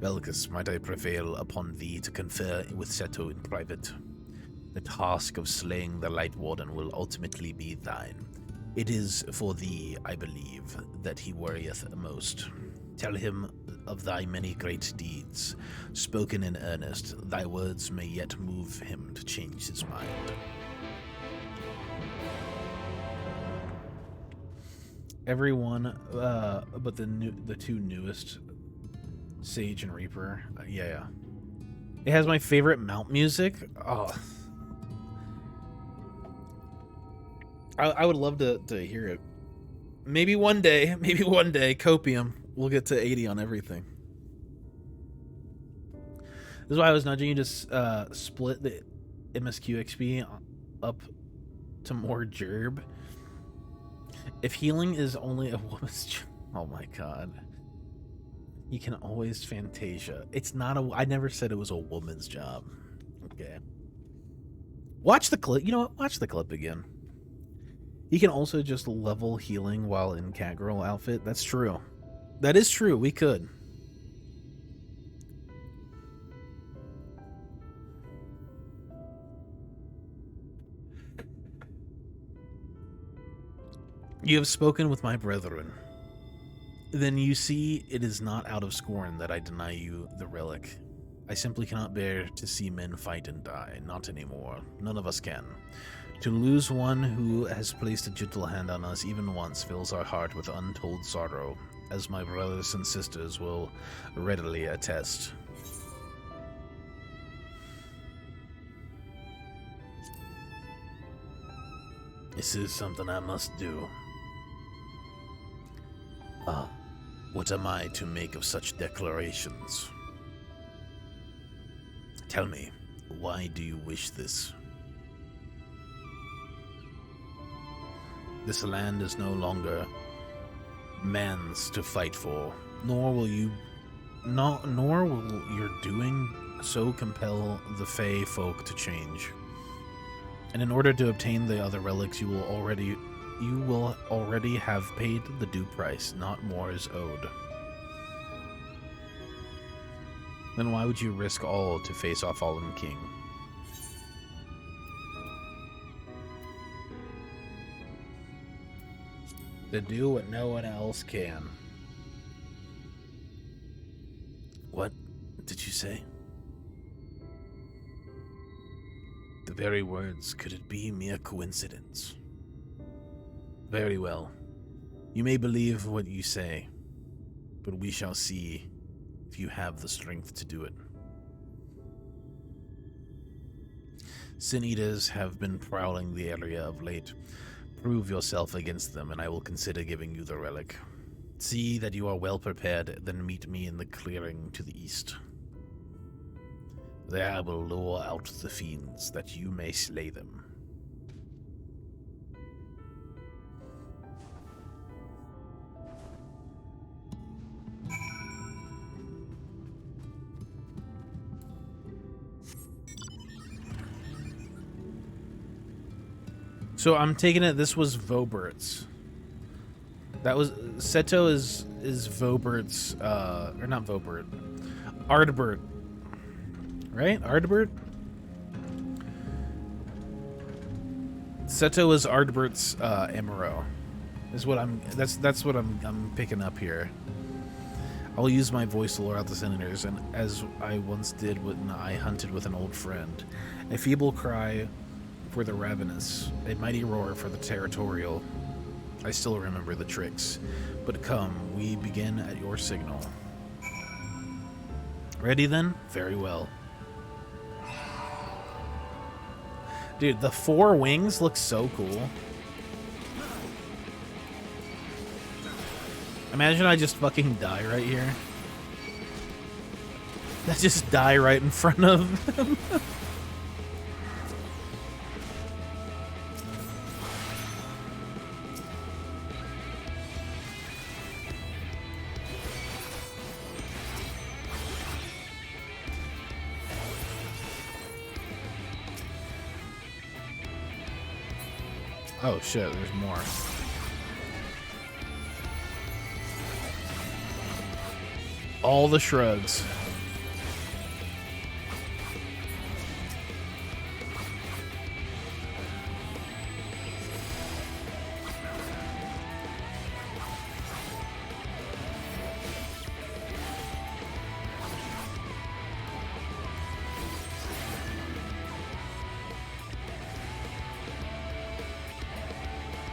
Bellicus, might I prevail upon thee to confer with Seto in private? The task of slaying the Light Warden will ultimately be thine. It is for thee, I believe, that he worrieth most. Tell him of thy many great deeds. Spoken in earnest, thy words may yet move him to change his mind. Everyone, but the two newest, Sage and Reaper. Yeah. It has my favorite mount music. Oh. I would love to hear it. Maybe one day, Copium, we'll get to 80 on everything. This is why I was nudging you to split the MSQ XP up to more gerb. If healing is only a woman's job, oh my god. You can always Fantasia. It's not a, I never said it was a woman's job. Okay. Watch the clip. You know what? Watch the clip again. You can also just level healing while in Catgirl outfit. That's true. That is true. We could. You have spoken with my brethren. Then you see it is not out of scorn that I deny you the relic. I simply cannot bear to see men fight and die. Not anymore. None of us can. To lose one who has placed a gentle hand on us even once fills our heart with untold sorrow, as my brothers and sisters will readily attest. This is something I must do. What am I to make of such declarations? Tell me, why do you wish this? This land is no longer man's to fight for, nor will your doing so compel the Fey folk to change. And in order to obtain the other relics, you will already have paid the due price, not more is owed. Then why would you risk all to face off Fallen King? To do what no one else can. What did you say? The very words, could it be mere coincidence? Very well. You may believe what you say, but we shall see if you have the strength to do it. Sin Eaters have been prowling the area of late. Prove yourself against them, and I will consider giving you the relic. See that you are well prepared, then meet me in the clearing to the east. There I will lure out the fiends, that you may slay them. So I'm taking it this was Vobert's. That was Seto is Vobert's or not Vobert. Ardbert. Right? Ardbert? Seto is Ardbert's Emerald. Is what that's what I'm picking up here. I'll use my voice to lure out the senators, and as I once did when I hunted with an old friend. A feeble cry for the ravenous, a mighty roar for the territorial. I still remember the tricks. But come, we begin at your signal. Ready then? Very well. Dude, the 4 wings look so cool. Imagine I just fucking die right here. I just die right in front of them. Oh shit, there's more. All the shrugs.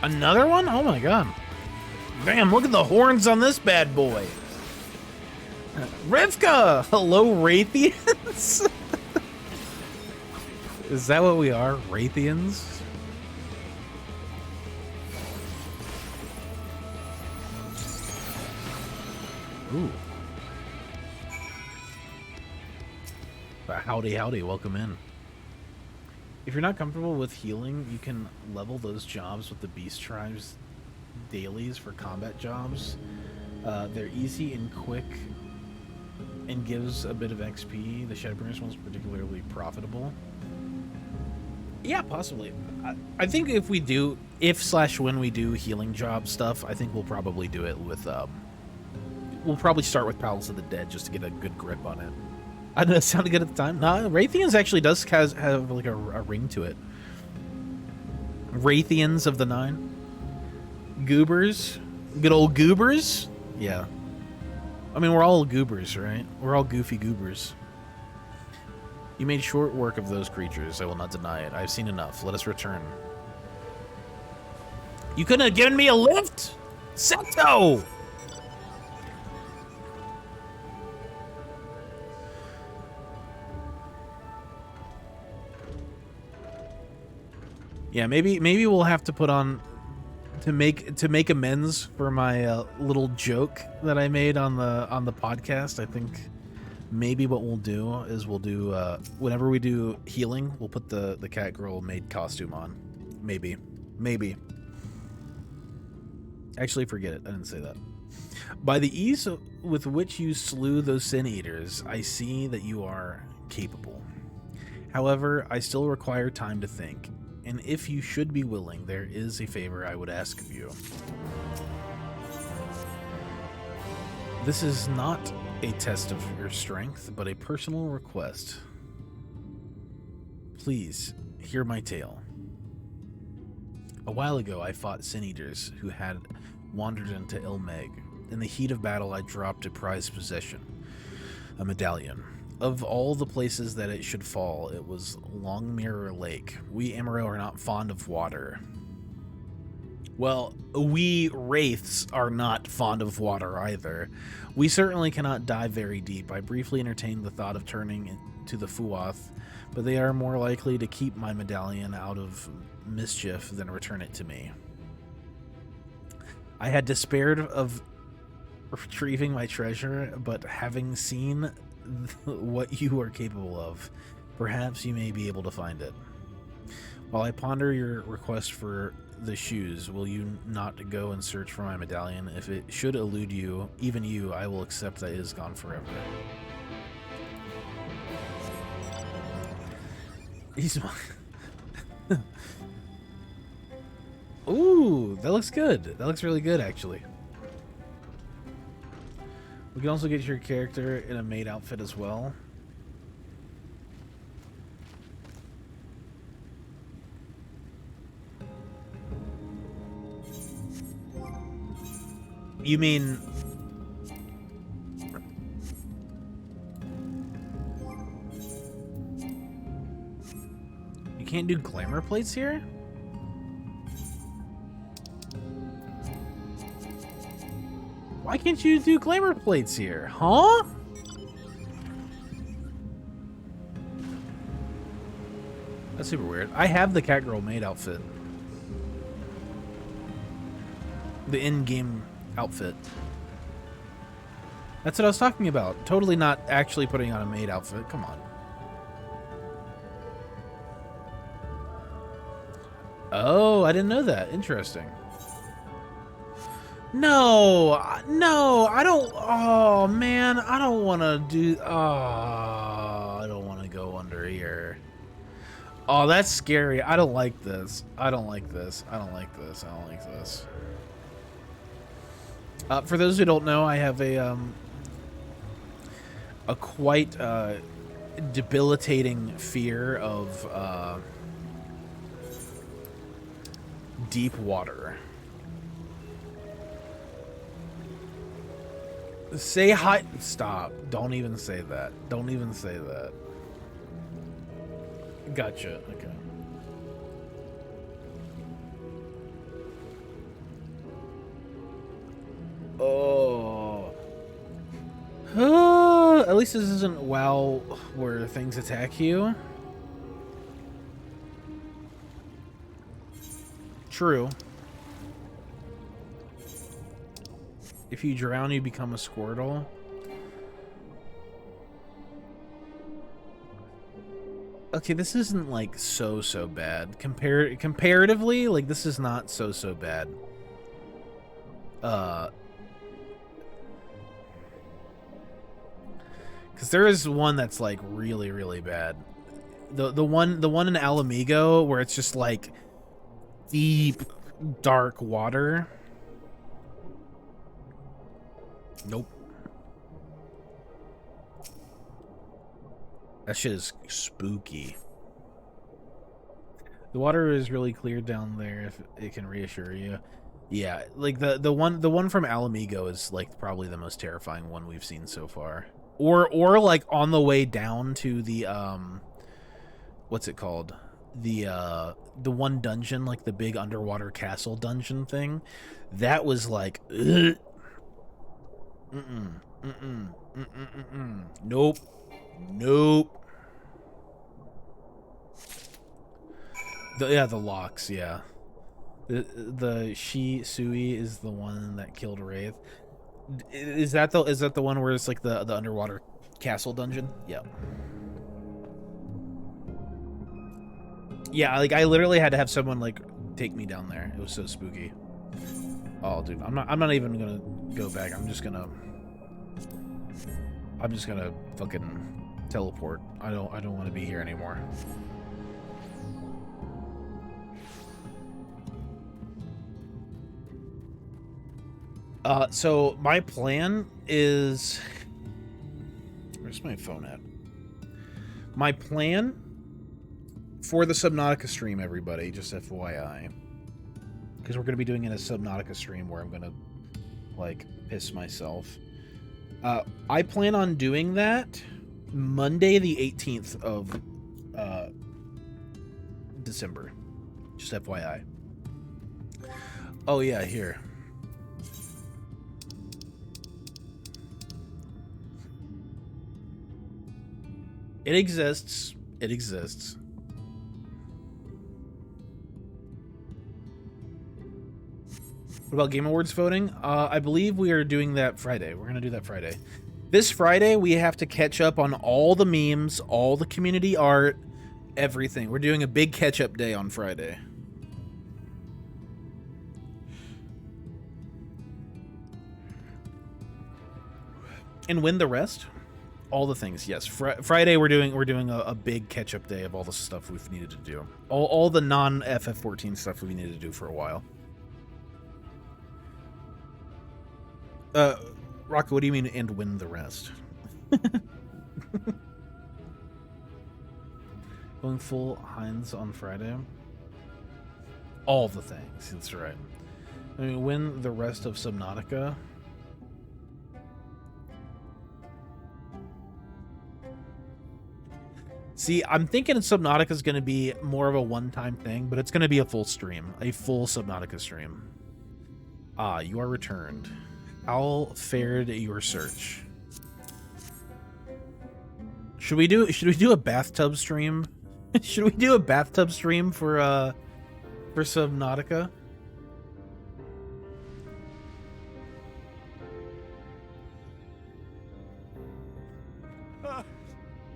Another one? Oh my god. Damn, look at the horns on this bad boy. Rivka! Hello, Raythians? Is that what we are? Raythians? Ooh. Howdy, howdy. Welcome in. If you're not comfortable with healing, you can level those jobs with the Beast Tribes dailies for combat jobs. They're easy and quick and gives a bit of XP. The Shadowbringers one's particularly profitable. Yeah, possibly. I think if we do, when we do healing job stuff, I think we'll probably do it with, we'll probably start with Palace of the Dead just to get a good grip on it. I know that sounded good at the time. No, Raytheons actually does have like a ring to it. Raytheons of the Nine. Goobers. Good old goobers. Yeah. I mean, we're all goobers, right? We're all goofy goobers. You made short work of those creatures. I will not deny it. I've seen enough. Let us return. You couldn't have given me a lift? Seto! Yeah, maybe we'll have to put on to make amends for my little joke that I made on the podcast. I think maybe what we'll do is whenever we do healing, we'll put the cat girl maid costume on. Maybe. Actually, forget it. I didn't say that. By the ease with which you slew those sin eaters, I see that you are capable. However, I still require time to think. And if you should be willing, there is a favor I would ask of you. This is not a test of your strength, but a personal request. Please, hear my tale. A while ago, I fought Sin Eaters who had wandered into Ilmeg. In the heat of battle, I dropped a prized possession, a medallion. Of all the places that it should fall, it was Longmirror Lake. We Emerald are not fond of water. Well, we Wraiths are not fond of water either. We certainly cannot dive very deep. I briefly entertained the thought of turning to the Fuoth, but they are more likely to keep my medallion out of mischief than return it to me. I had despaired of retrieving my treasure, but having seen what you are capable of, perhaps you may be able to find it. While I ponder your request for the shoes, will you not go and search for my medallion? If it should elude you, even you, I will accept that it is gone forever. He's Ooh, that looks good. That looks really good, actually. We can also get your character in a maid outfit as well. You mean... You can't do glamour plates here? Why can't you do glamour plates here? Huh? That's super weird. I have the Catgirl maid outfit. The in-game outfit. That's what I was talking about. Totally not actually putting on a maid outfit. Come on. Oh, I didn't know that. Interesting. No, I don't. Oh man, I don't want to do. Oh, I don't want to go under here. Oh, that's scary. I don't like this. I don't like this. I don't like this. I don't like this. For those who don't know, I have a quite debilitating fear of deep water. Say hi. Stop. Don't even say that. Don't even say that. Gotcha. Okay. Oh. At least this isn't WoW where things attack you. True. If you drown, you become a Squirtle. Okay, this isn't like so bad. Comparatively, like this is not so bad. Because there is one that's like really bad. The one in Alamigo where it's just like deep dark water. Nope. That shit is spooky. The water is really clear down there, if it can reassure you. Yeah, like the one from Alamigo is like probably the most terrifying one we've seen so far. Or like on the way down to the what's it called? The one dungeon, like the big underwater castle dungeon thing. That was like ugh. Nope. The locks, yeah. The Shui is the one that killed Wraith. Is that the one where it's like the underwater castle dungeon? Yeah. Yeah, like I literally had to have someone like take me down there. It was so spooky. Oh, dude, I'm not even gonna go back. I'm just gonna fucking teleport. I don't want to be here anymore. So my plan is, where's my phone at? My plan for the Subnautica stream, everybody, just FYI, because we're going to be doing it in a Subnautica stream where I'm going to, like, piss myself. I plan on doing that Monday the 18th of December. Just FYI. Oh, yeah, here. It exists. It exists. What about Game Awards voting? I believe we are doing that Friday. We're going to do that Friday. This Friday, we have to catch up on all the memes, all the community art, everything. We're doing a big catch-up day on Friday. And win the rest? All the things, yes. Friday we're doing a big catch-up day of all the stuff we've needed to do. All the non-FF14 stuff we needed to do for a while. Rocket, what do you mean, and win the rest? Going full Heinz on Friday? All the things, that's right. I mean, win the rest of Subnautica? See, I'm thinking Subnautica is going to be more of a one-time thing, but it's going to be a full stream. A full Subnautica stream. Ah, you are returned. How fared your search? Should we do a bathtub stream? Should we do a bathtub stream for Subnautica?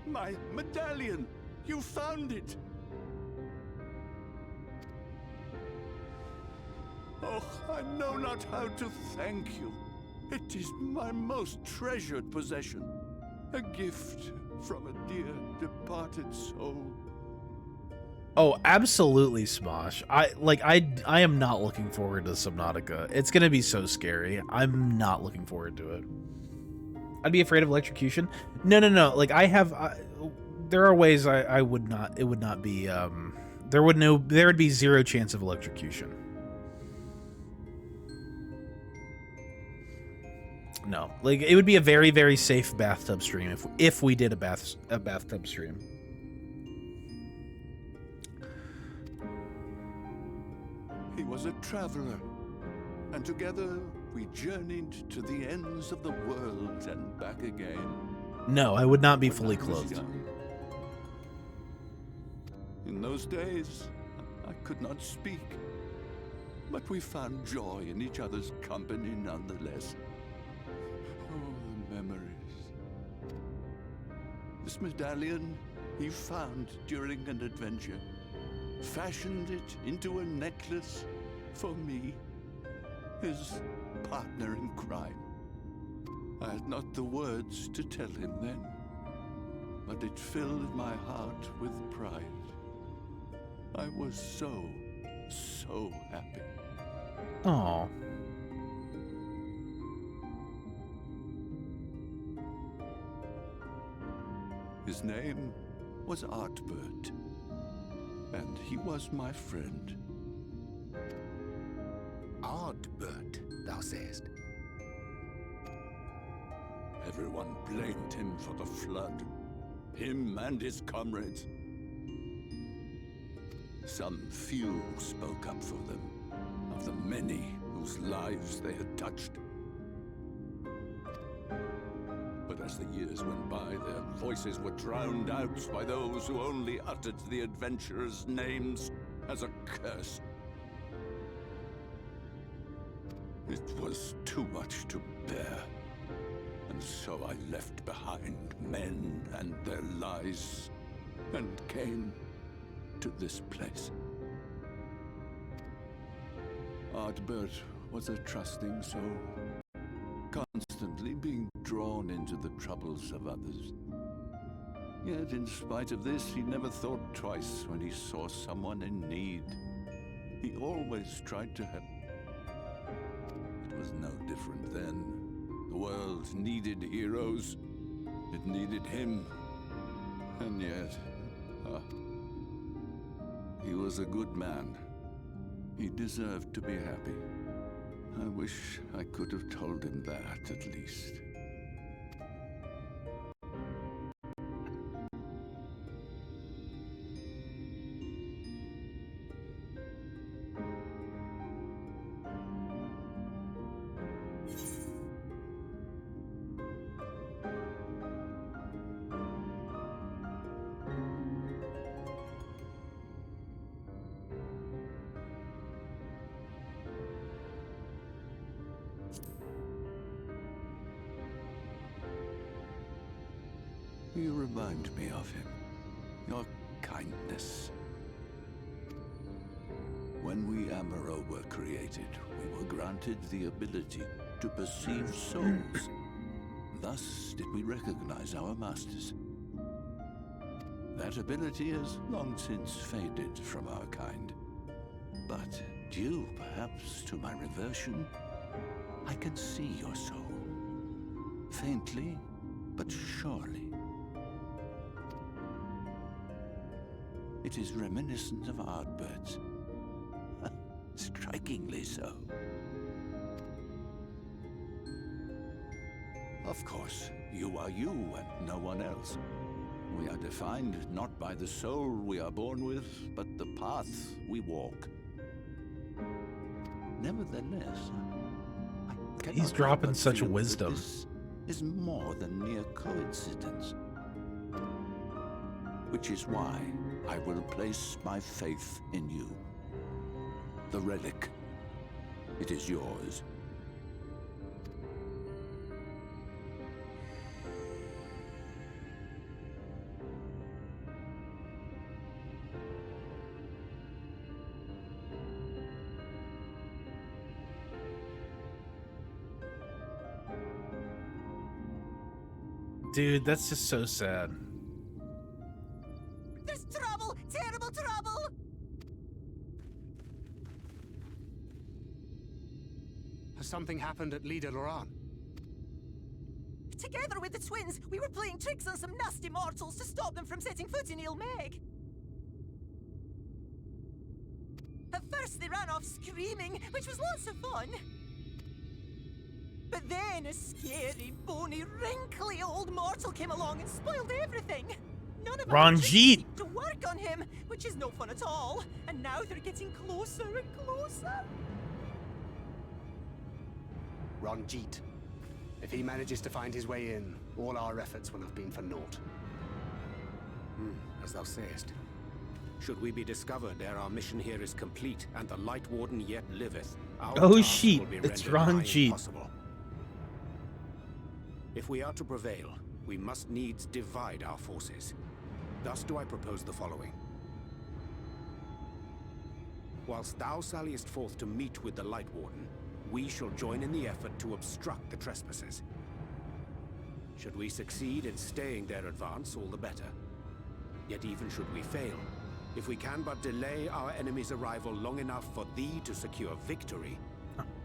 My medallion! You found it! Oh, I know not how to thank you. It is my most treasured possession. A gift from a dear departed soul. Oh, absolutely, Smosh. I am not looking forward to Subnautica. It's gonna be so scary. I'm not looking forward to it. I'd be afraid of electrocution. No. Like there are ways I would not. It would not be. There would be zero chance of electrocution. No, like it would be a very, very safe bathtub stream if we did a bathtub stream. He was a traveler, and together we journeyed to the ends of the world and back again. No, I would not be When fully I was clothed. young. In those days, I could not speak, but we found joy in each other's company nonetheless. Oh, the memories. This medallion he found during an adventure, fashioned it into a necklace for me, his partner in crime. I had not the words to tell him then, but it filled my heart with pride. I was so happy. Oh. His name was Artbert, and he was my friend. Ardbert, thou sayest. Everyone blamed him for the flood, him and his comrades. Some few spoke up for them, of the many whose lives they had touched. But as the years went by, their voices were drowned out by those who only uttered the adventurers' names as a curse. It was too much to bear, and so I left behind men and their lies, and came to this place. Ardbert was a trusting soul, constantly being drawn into the troubles of others. Yet in spite of this, he never thought twice when he saw someone in need. He always tried to help. It was no different then. The world needed heroes. It needed him. And yet, he was a good man. He deserved to be happy. I wish I could have told him that, at least. You remind me of him. Your kindness. When we Amaro were created, we were granted the ability to perceive souls. Thus did we recognize our masters. That ability has long since faded from our kind. But due, perhaps, to my reversion, I can see your soul. Faintly, but surely. It is reminiscent of Ardbert's. Strikingly so. Of course, you are you and no one else. We are defined not by the soul we are born with, but the path we walk. Nevertheless, I cannot He's dropping but such feel that wisdom. This is more than mere coincidence. Which is why I will place my faith in you. The relic. It is yours. Dude, that's just so sad. There's trouble! Terrible trouble! Has something happened at Leader Loran? Together with the twins, we were playing tricks on some nasty mortals to stop them from setting foot in Ilmeg. At first they ran off screaming, which was lots of fun. But then a scary, bony, wrinkly old mortal came along and spoiled everything. None of our tricks Ranjit! seemed to work on him, which is no fun at all. And now they're getting closer and closer. Ranjit. If he manages to find his way in, all our efforts will have been for naught. As thou sayest. Should we be discovered ere our mission here is complete, and the Light Warden yet liveth, our Oh, task shit, will be it's rendered nigh Ranjit. impossible. If we are to prevail, we must needs divide our forces. Thus do I propose the following. Whilst thou salliest forth to meet with the Light Warden, we shall join in the effort to obstruct the trespassers. Should we succeed in staying their advance, all the better. Yet even should we fail, if we can but delay our enemy's arrival long enough for thee to secure victory,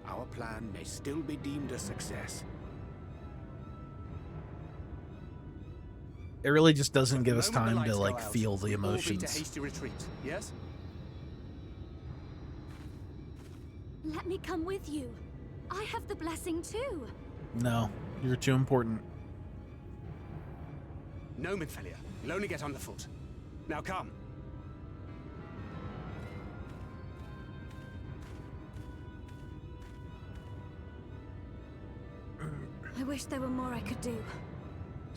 our plan may still be deemed a success. It really just doesn't give us The moment time the to lights like go out, feel the we all beat a emotions. hasty retreat, yes? Let me come with you. I have the blessing too. No, you're too important. No, Midfelia. You'll only get underfoot. Now come. I wish there were more I could do.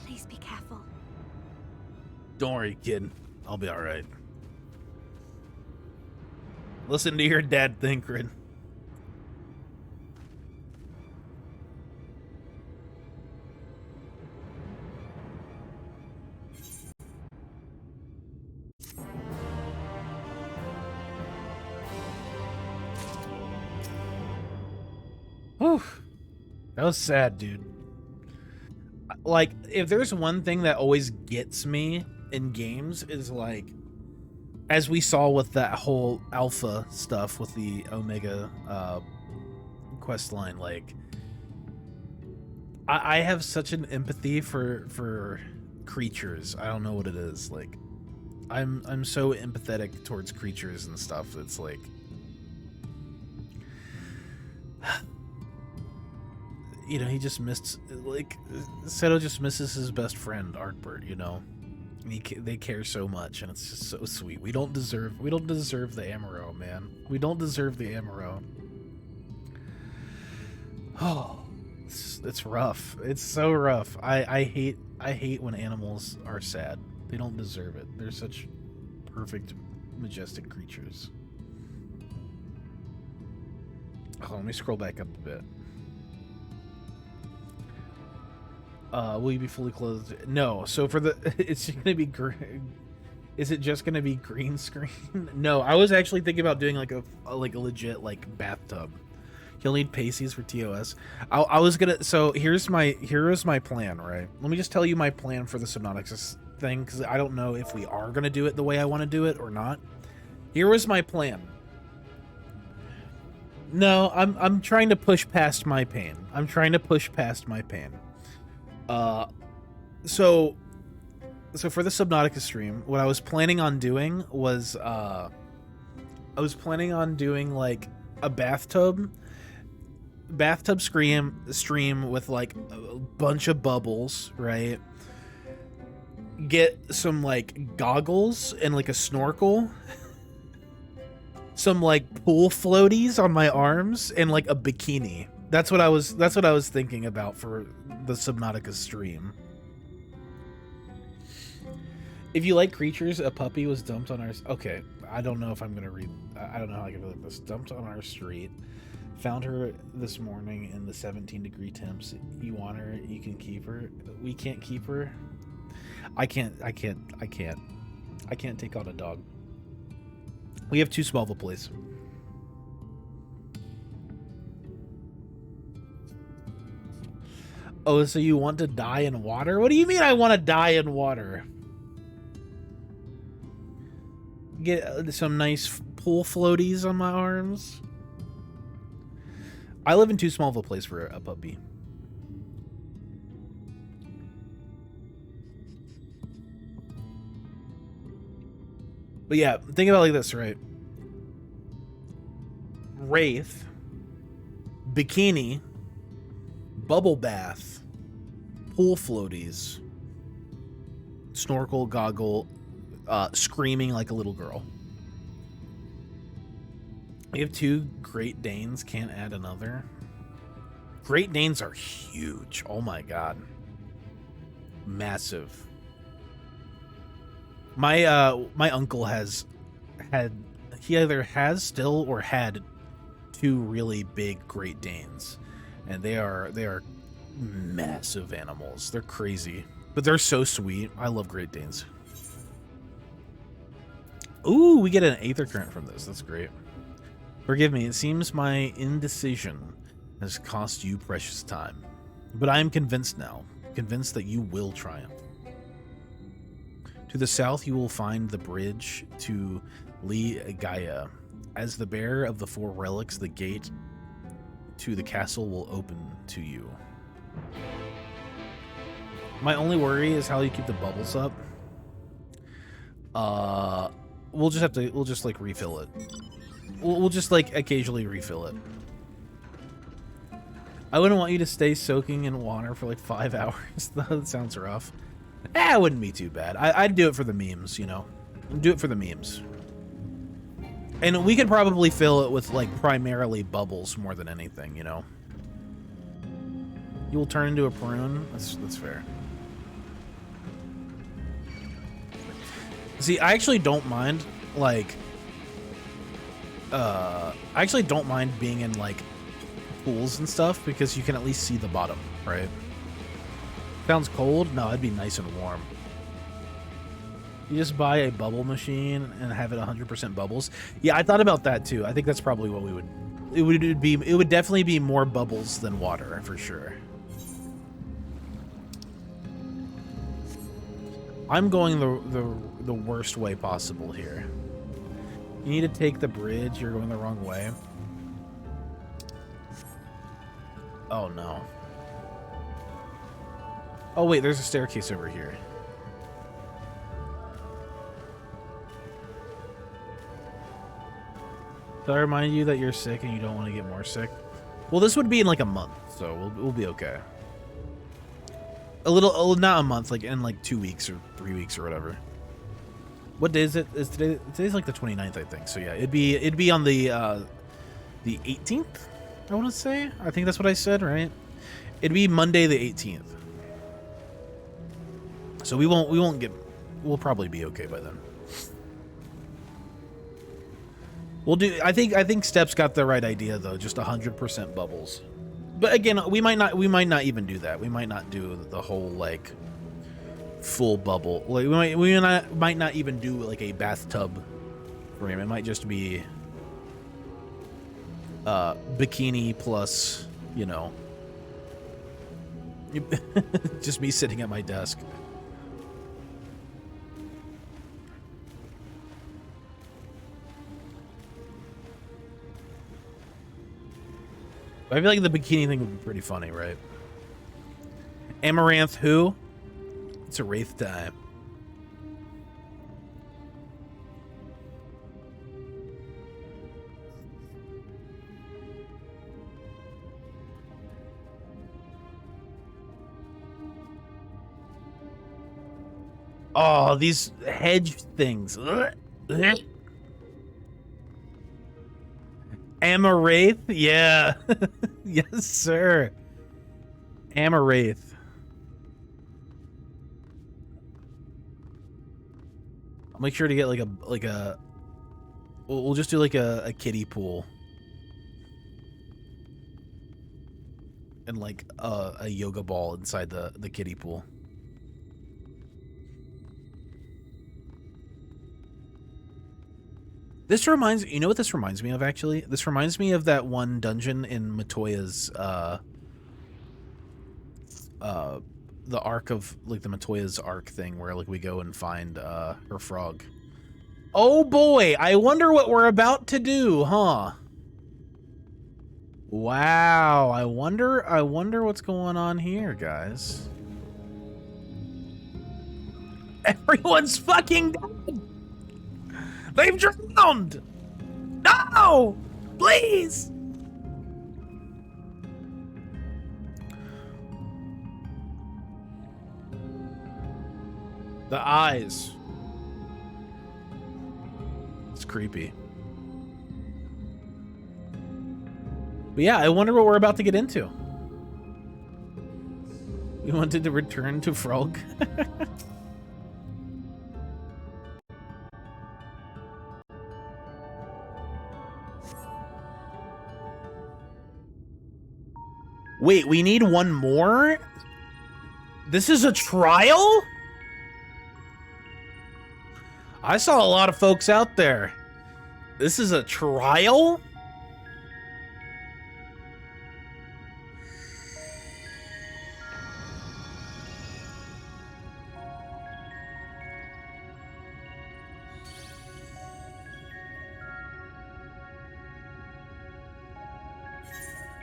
Please be careful. Don't worry, kid. I'll be all right. Listen to your dad think, Rin. Whew. That was sad, dude. Like, if there's one thing that always gets me in games is like, as we saw with that whole alpha stuff with the Omega quest line, like, I have such an empathy for creatures. I don't know what it is. Like, I'm so empathetic towards creatures and stuff. It's like, you know, he just missed, like, Seto just misses his best friend, Artbert, you know? They care so much, and it's just so sweet. We don't deserve the Amaro, man. We don't deserve the Amaro. Oh, it's rough. It's so rough. I hate when animals are sad. They don't deserve it. They're such perfect, majestic creatures. Oh, let me scroll back up a bit. Will you be fully clothed? No. So for the, it's gonna be is it just gonna be green screen? No, I was actually thinking about doing like a legit like bathtub. You'll need Paces for TOS. I was gonna. So here's my plan. Right. Let me just tell you my plan for the Subnautica thing, because I don't know if we are gonna do it the way I want to do it or not. Here was my plan. No, I'm trying to push past my pain. So for the Subnautica stream, what I was planning on doing was I was planning on doing like a bathtub stream with like a bunch of bubbles, right? Get some like goggles and like a snorkel, some like pool floaties on my arms, and like a bikini. That's what I was thinking about for the Subnautica stream. If you like creatures, a puppy was dumped on our... Okay, I don't know if I'm gonna read... I don't know how I can read this. Dumped on our street. Found her this morning in the 17-degree temps. You want her, you can keep her. We can't keep her. I can't take on a dog. We have 2 Smallville plays. Oh, so you want to die in water? What do you mean I want to die in water? Get some nice pool floaties on my arms. I live in 2 Smallville place for a puppy. But yeah, think about it like this, right? Wraith, bikini, bubble bath, pool floaties, snorkel, goggle, screaming like a little girl. We have 2 Great Danes, can't add another. Great Danes are huge. Oh my god. Massive. My uncle he either has still or had 2 really big Great Danes. And they are massive animals. They're crazy. But they're so sweet. I love Great Danes. Ooh, we get an aether current from this. That's great. Forgive me, it seems my indecision has cost you precious time. But I am convinced now, convinced that you will triumph. To the south, you will find the bridge to Gaia. As the bearer of the 4 relics, the gate to the castle will open to you. My only worry is how you keep the bubbles up. We'll just like refill it. We'll just like occasionally refill it. I wouldn't want you to stay soaking in water for like 5 hours. That sounds rough. It wouldn't be too bad. I'd do it for the memes, you know. Do it for the memes. And we could probably fill it with like primarily bubbles more than anything, you know. You will turn into a prune. That's fair. See, I actually don't mind like I actually don't mind being in like pools and stuff because you can at least see the bottom, right? Sounds cold? No, it'd be nice and warm. You just buy a bubble machine and have it 100% bubbles. Yeah, I thought about that too. I think that's probably what we would. It would definitely be more bubbles than water for sure. I'm going the worst way possible here. You need to take the bridge. You're going the wrong way. Oh no. Oh wait, there's a staircase over here. Did I remind you that you're sick and you don't want to get more sick? Well, this would be in like a month, so we'll be okay. Not a month, like in like 2 weeks or 3 weeks or whatever. What day is it? Is today? Today's like the 29th, I think. So yeah, it'd be on the 18th. I want to say. I think that's what I said, right? It'd be Monday the 18th. So we'll probably be okay by then. We'll do. I think Steps got the right idea though. Just 100% bubbles. But again, we might not even do that. We might not do the whole like full bubble. Like we might not even do like a bathtub frame. It might just be bikini plus, you know, just me sitting at my desk. I feel like the bikini thing would be pretty funny, right? Amaranth who? It's a wraith time. Oh, these hedge things. Amaranth? Yeah. Yes, sir. Amaranth. I'll make sure to get like a we'll just do like a kiddie pool. And like a yoga ball inside the kiddie pool. This reminds, you know what this reminds me of, actually? This reminds me of that one dungeon in Matoya's, the arc of, like, the Matoya's arc thing, where, like, we go and find, her frog. Oh boy, I wonder what we're about to do, huh? Wow, I wonder what's going on here, guys. Everyone's fucking dead! They've drowned! No! Please! The eyes. It's creepy. But yeah, I wonder what we're about to get into. We wanted to return to Frog. Wait, we need one more? This is a trial? I saw a lot of folks out there. This is a trial?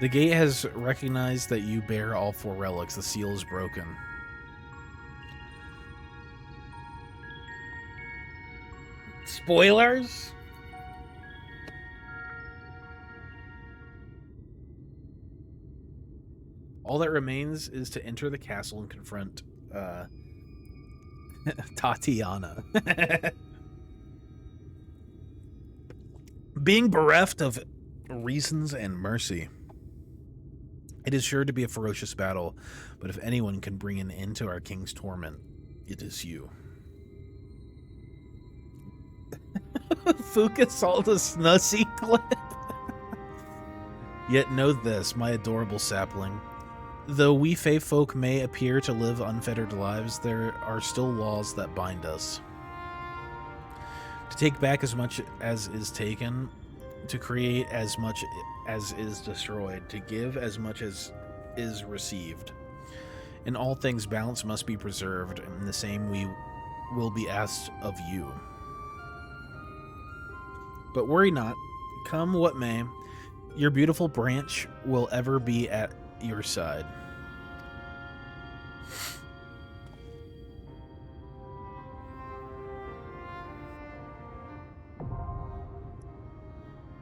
The gate has recognized that you bear all 4 relics. The seal is broken. Spoilers? All that remains is to enter the castle and confront Tatiana. Being bereft of reasons and mercy. It is sure to be a ferocious battle, but if anyone can bring an end to our king's torment, it is you. Fuka saw the Snussy clip. Yet know this, my adorable sapling. Though we Fae folk may appear to live unfettered lives, there are still laws that bind us. To take back as much as is taken, to create as much as is destroyed, to give as much as is received. In all things, balance must be preserved, and the same we will be asked of you. But worry not, come what may, your beautiful branch will ever be at your side.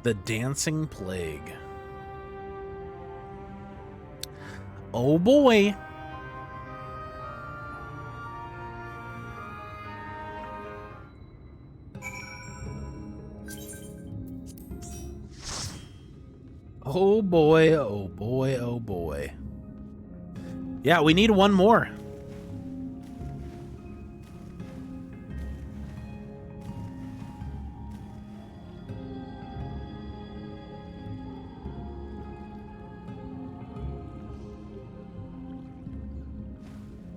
The Dancing Plague. Oh boy. Oh boy, oh boy, oh boy. Yeah, we need one more.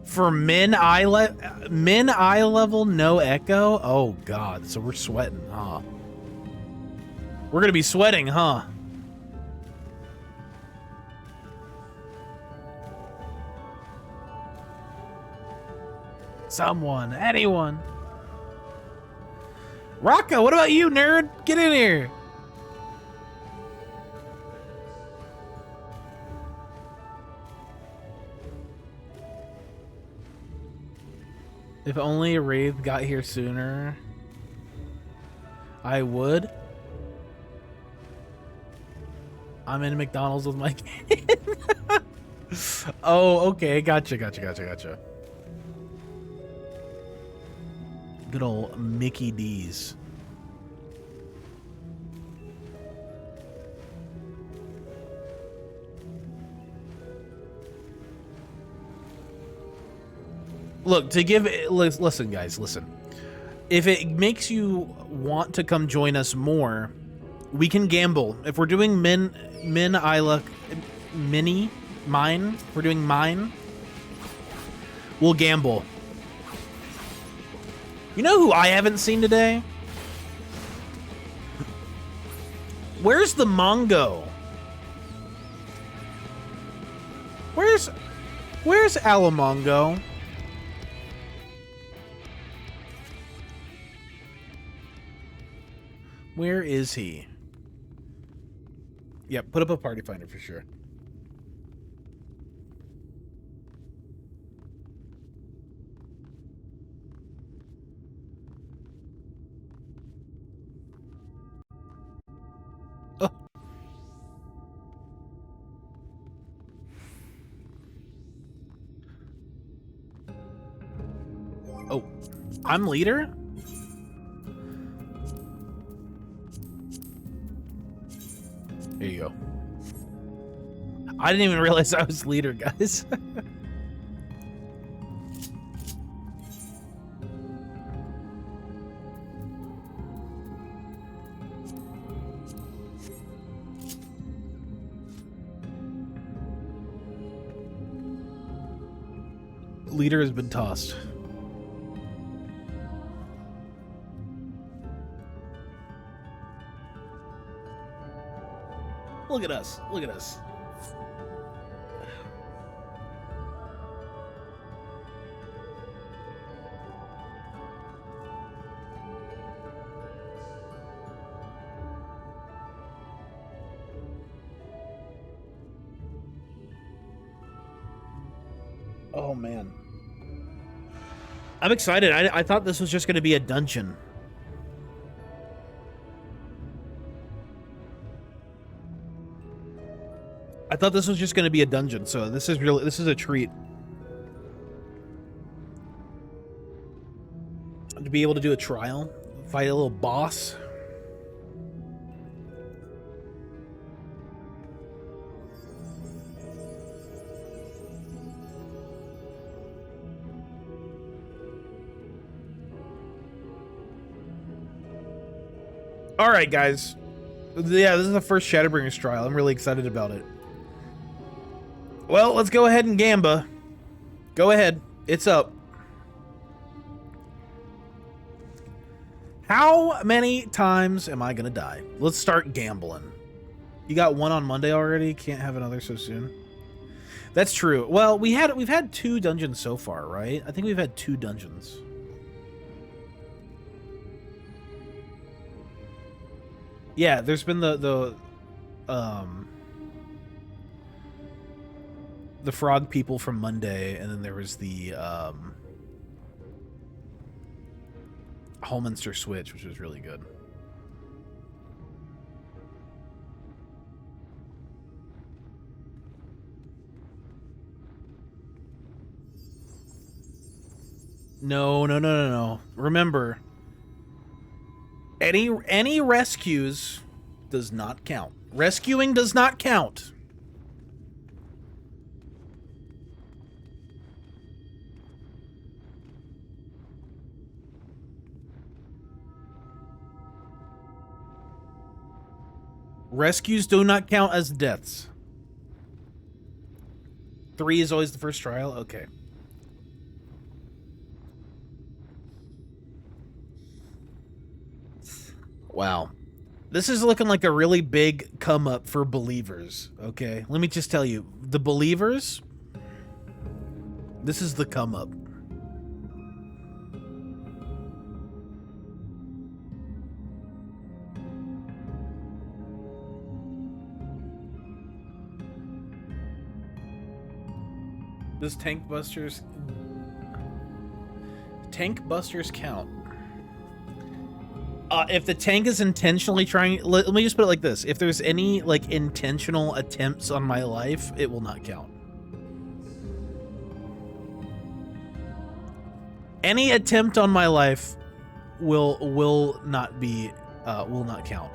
For min eye level, no echo. Oh god, so we're sweating, huh? We're gonna be sweating, huh? Someone, anyone. Rocco, what about you, nerd? Get in here. If only a Wraith got here sooner, I would. I'm in McDonald's with my kid. Oh, okay. Gotcha. Good old Mickey D's. Look, to give it, listen, guys, listen. If it makes you want to come join us more, we can gamble. If we're doing we're doing mine, we'll gamble. You know who I haven't seen today? Where's the Mongo? Where's Alamongo? Where is he? Yep, put up a party finder for sure. Oh. Oh, I'm leader? There you go. I didn't even realize I was leader, guys. Leader has been tossed. Look at us. Look at us. Oh, man. I'm excited. I thought this was just going to be a dungeon. I thought this was just going to be a dungeon, so this is a treat. To be able to do a trial, fight a little boss. All right, guys. Yeah, this is the first Shadowbringers trial. I'm really excited about it. Well, let's go ahead and gamba. Go ahead. It's up. How many times am I gonna die? Let's start gambling. You got one on Monday already? Can't have another so soon. That's true. Well, we've had 2 dungeons so far, right? I think we've had 2 dungeons. Yeah, there's been the frog people from Monday, and then there was the Holminster Switch, which was really good. No. Remember, any rescues does not count. Rescuing does not count. Rescues do not count as deaths. 3 is always the first trial? Okay. Wow. This is looking like a really big come up for believers, okay? Let me just tell you, the believers, this is the come up. Does tank busters count? If the tank is intentionally trying, let me just put it like this. If there's any like intentional attempts on my life, it will not count. Any attempt on my life will not count.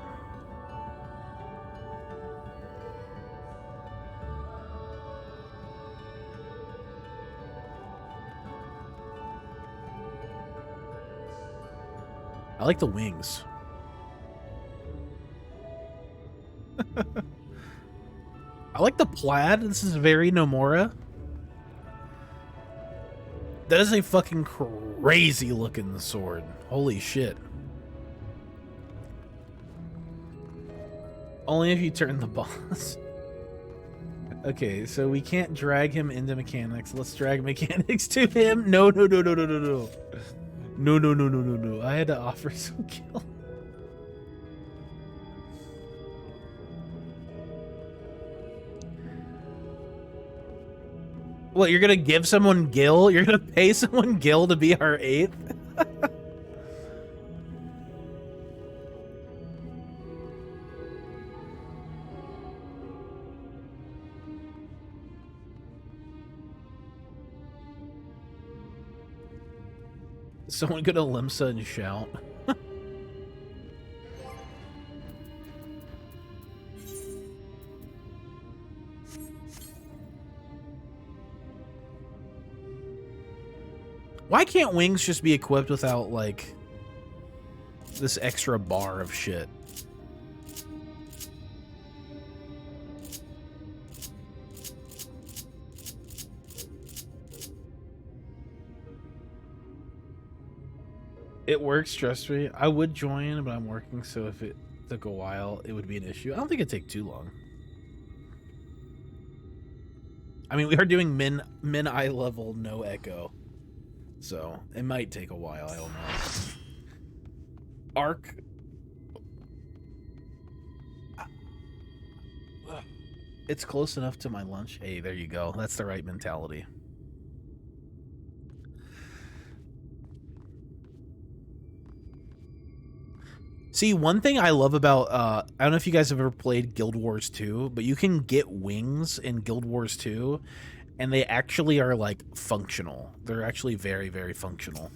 I like the wings. I like the plaid. This is very Nomura. That is a fucking crazy looking sword. Holy shit. Only if you turn the boss. Okay, so we can't drag him into mechanics. Let's drag mechanics to him. No. No. I had to offer some kill. What, you're gonna give someone Gil? You're gonna pay someone Gil to be our 8th? Someone go to Limsa and shout. Why can't wings just be equipped without, like, this extra bar of shit? It works, trust me. I would join, but I'm working, so if it took a while, it would be an issue. I don't think it'd take too long. I mean, we are doing min eye level, no echo. So, it might take a while, I don't know. Arc. It's close enough to my lunch. Hey, there you go. That's the right mentality. See, one thing I love about, I don't know if you guys have ever played Guild Wars 2, but you can get wings in Guild Wars 2, and they actually are, like, functional. They're actually very, very functional.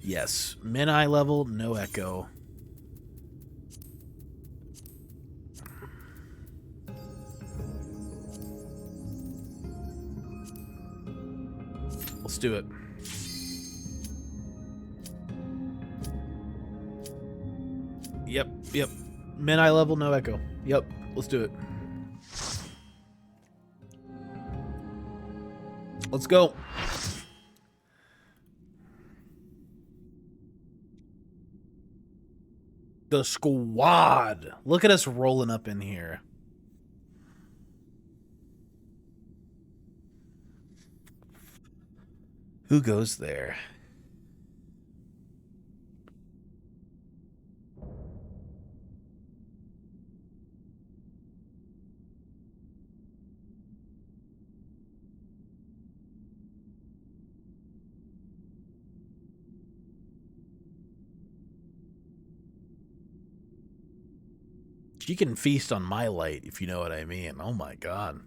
Yes, min eye level, no echo. Let's do it. Yep. Min eye level, no echo. Yep, let's do it. Let's go. The squad. Look at us rolling up in here. Who goes there? She can feast on my light, if you know what I mean. Oh my god.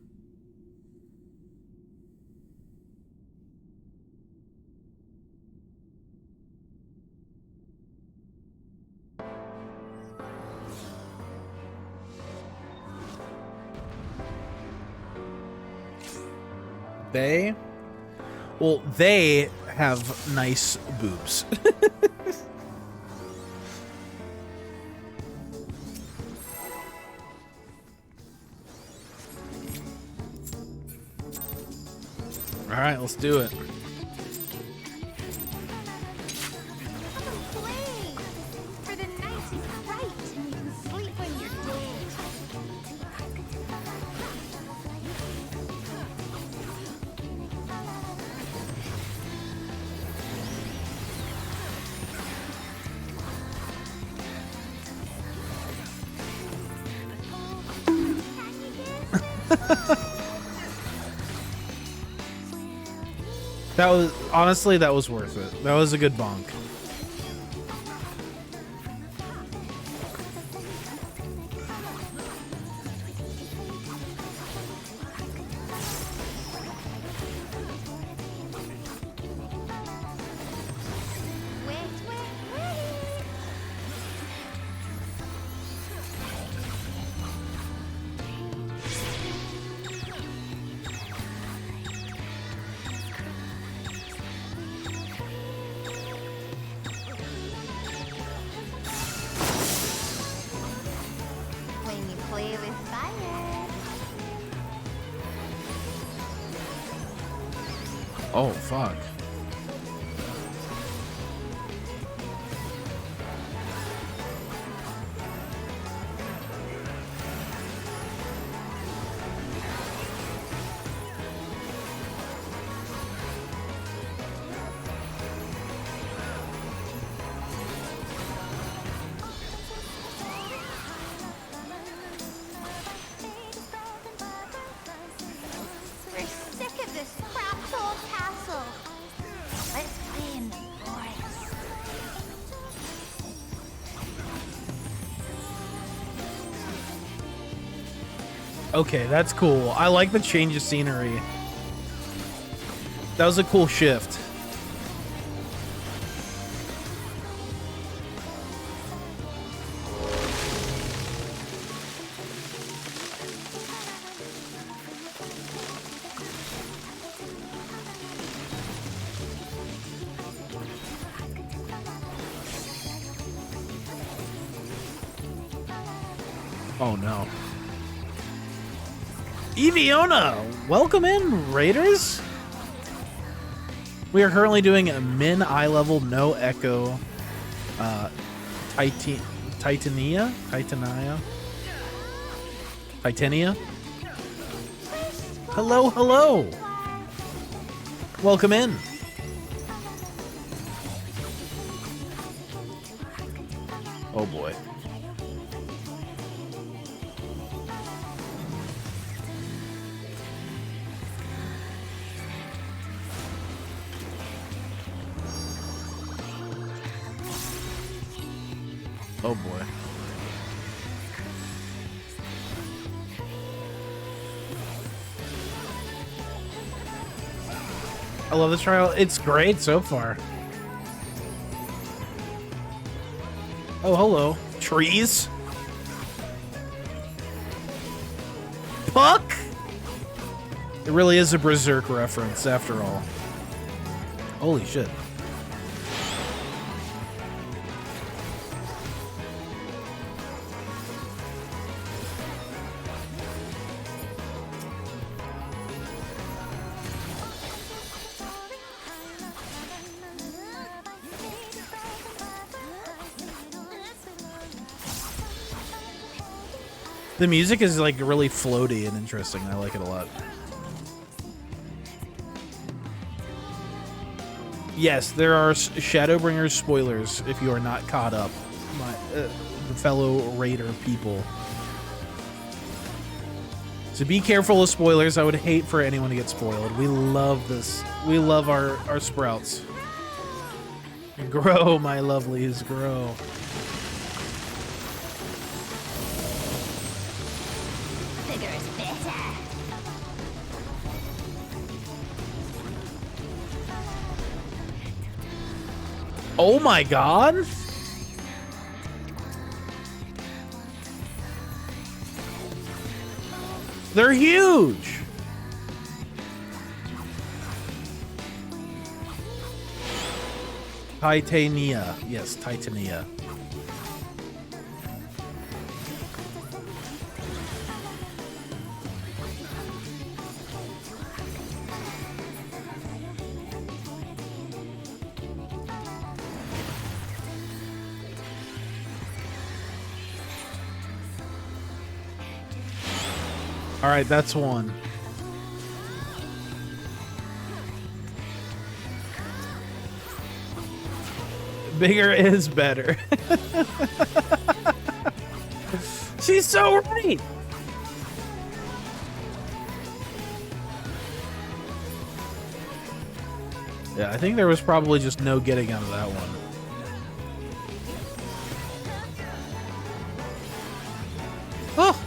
They? Well, they have nice boobs. All right, let's do it. For the night is bright and you can sleep when you're dead. That was, honestly, that was worth it. That was a good bonk. When you play with fire. Oh, fuck. We're sick of this cramped old castle. Let's play in the forest. Okay, that's cool. I like the change of scenery. That was a cool shift. Oh no. Eviona, welcome in, Raiders. We are currently doing a min eye level, no echo, Titania. Hello, hello. Welcome in. Oh boy. Oh boy. I love this trial. It's great so far. Oh, hello. Trees? Puck? It really is a Berserk reference, after all. Holy shit. The music is like really floaty and interesting. I like it a lot. Yes, there are Shadowbringers spoilers if you are not caught up, my fellow Raider people. So be careful of spoilers. I would hate for anyone to get spoiled. We love this. We love our sprouts. Grow, my lovelies, grow. Oh my god! They're huge! Titania. Yes, Titania. All right, that's one. Bigger is better. She's so right. Yeah, I think there was probably just no getting out of that one. Oh.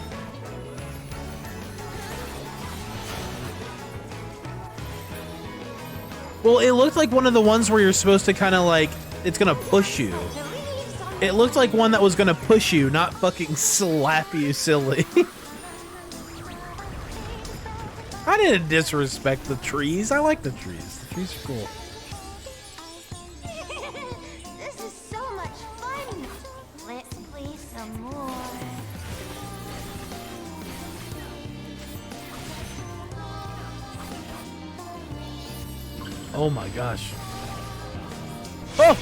Well, it looked like one of the ones where you're supposed to kind of like, it's gonna push you. It looked like one that was gonna push you, not fucking slap you silly. I didn't disrespect the trees. I like the trees. The trees are cool. This is so much fun. Let's play some more. Oh my gosh. Oh!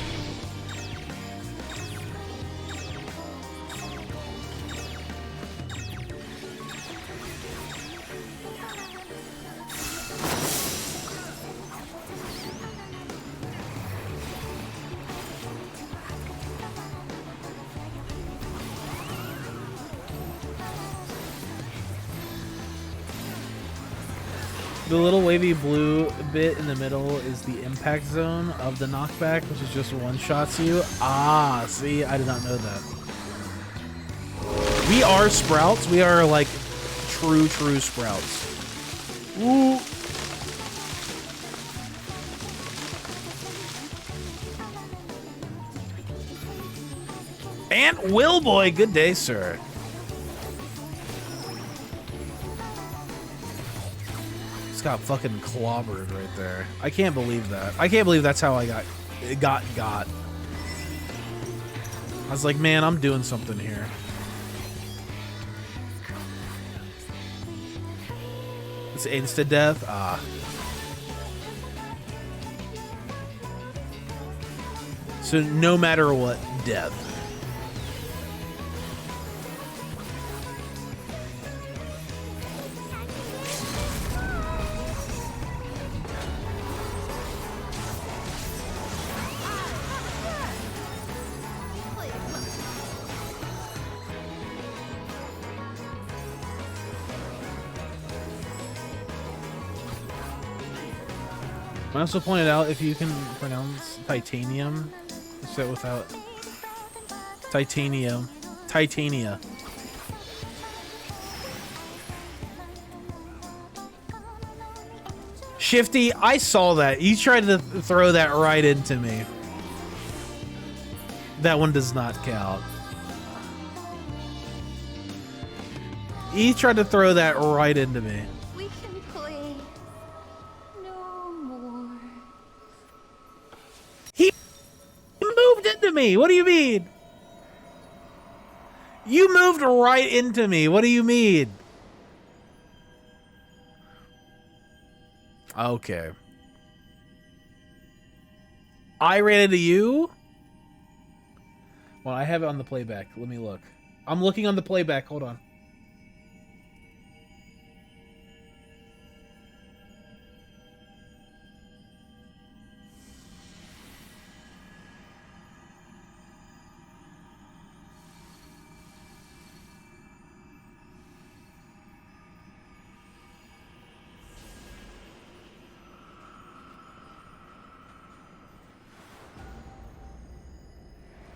The little wavy blue bit in the middle is the impact zone of the knockback, which is just one-shots you. Ah, see, I did not know that. We are sprouts. We are like true sprouts. Ooh. And Willboy, good day, sir. Got fucking clobbered right there. I can't believe that. I can't believe that's how I got. I was like, man, I'm doing something here. It's insta-death? Ah. So no matter what, death. I also pointed out if you can pronounce titanium, say it without titanium, titania. Shifty, I saw that. You tried to throw that right into me. That one does not count. He tried to throw that right into me. We can play no more. He moved into me. What do you mean? You moved right into me. What do you mean? Okay. I ran into you? Well, I have it on the playback. Let me look. I'm looking on the playback. Hold on.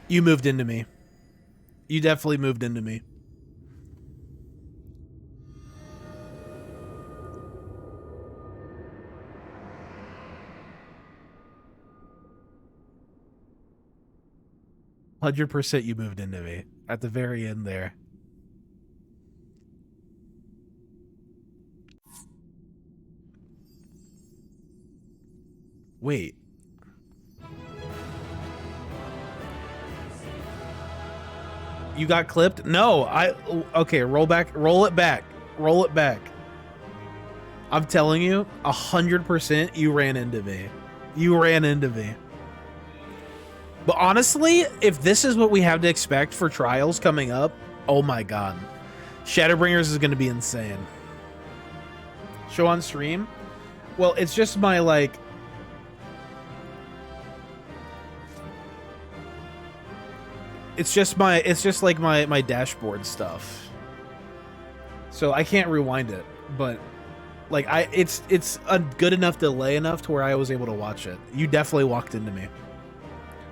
You moved into me. You definitely moved into me. %, you moved into me at the very end there. Wait. You got clipped? No, okay, roll it back. I'm telling you, 100% you ran into me. You ran into me. But honestly, if this is what we have to expect for trials coming up, oh my god. Shadowbringers is going to be insane. Show on stream? Well, it's just my, like... It's just like my dashboard stuff. So I can't rewind it, but like it's a good enough delay enough to where I was able to watch it. You definitely walked into me.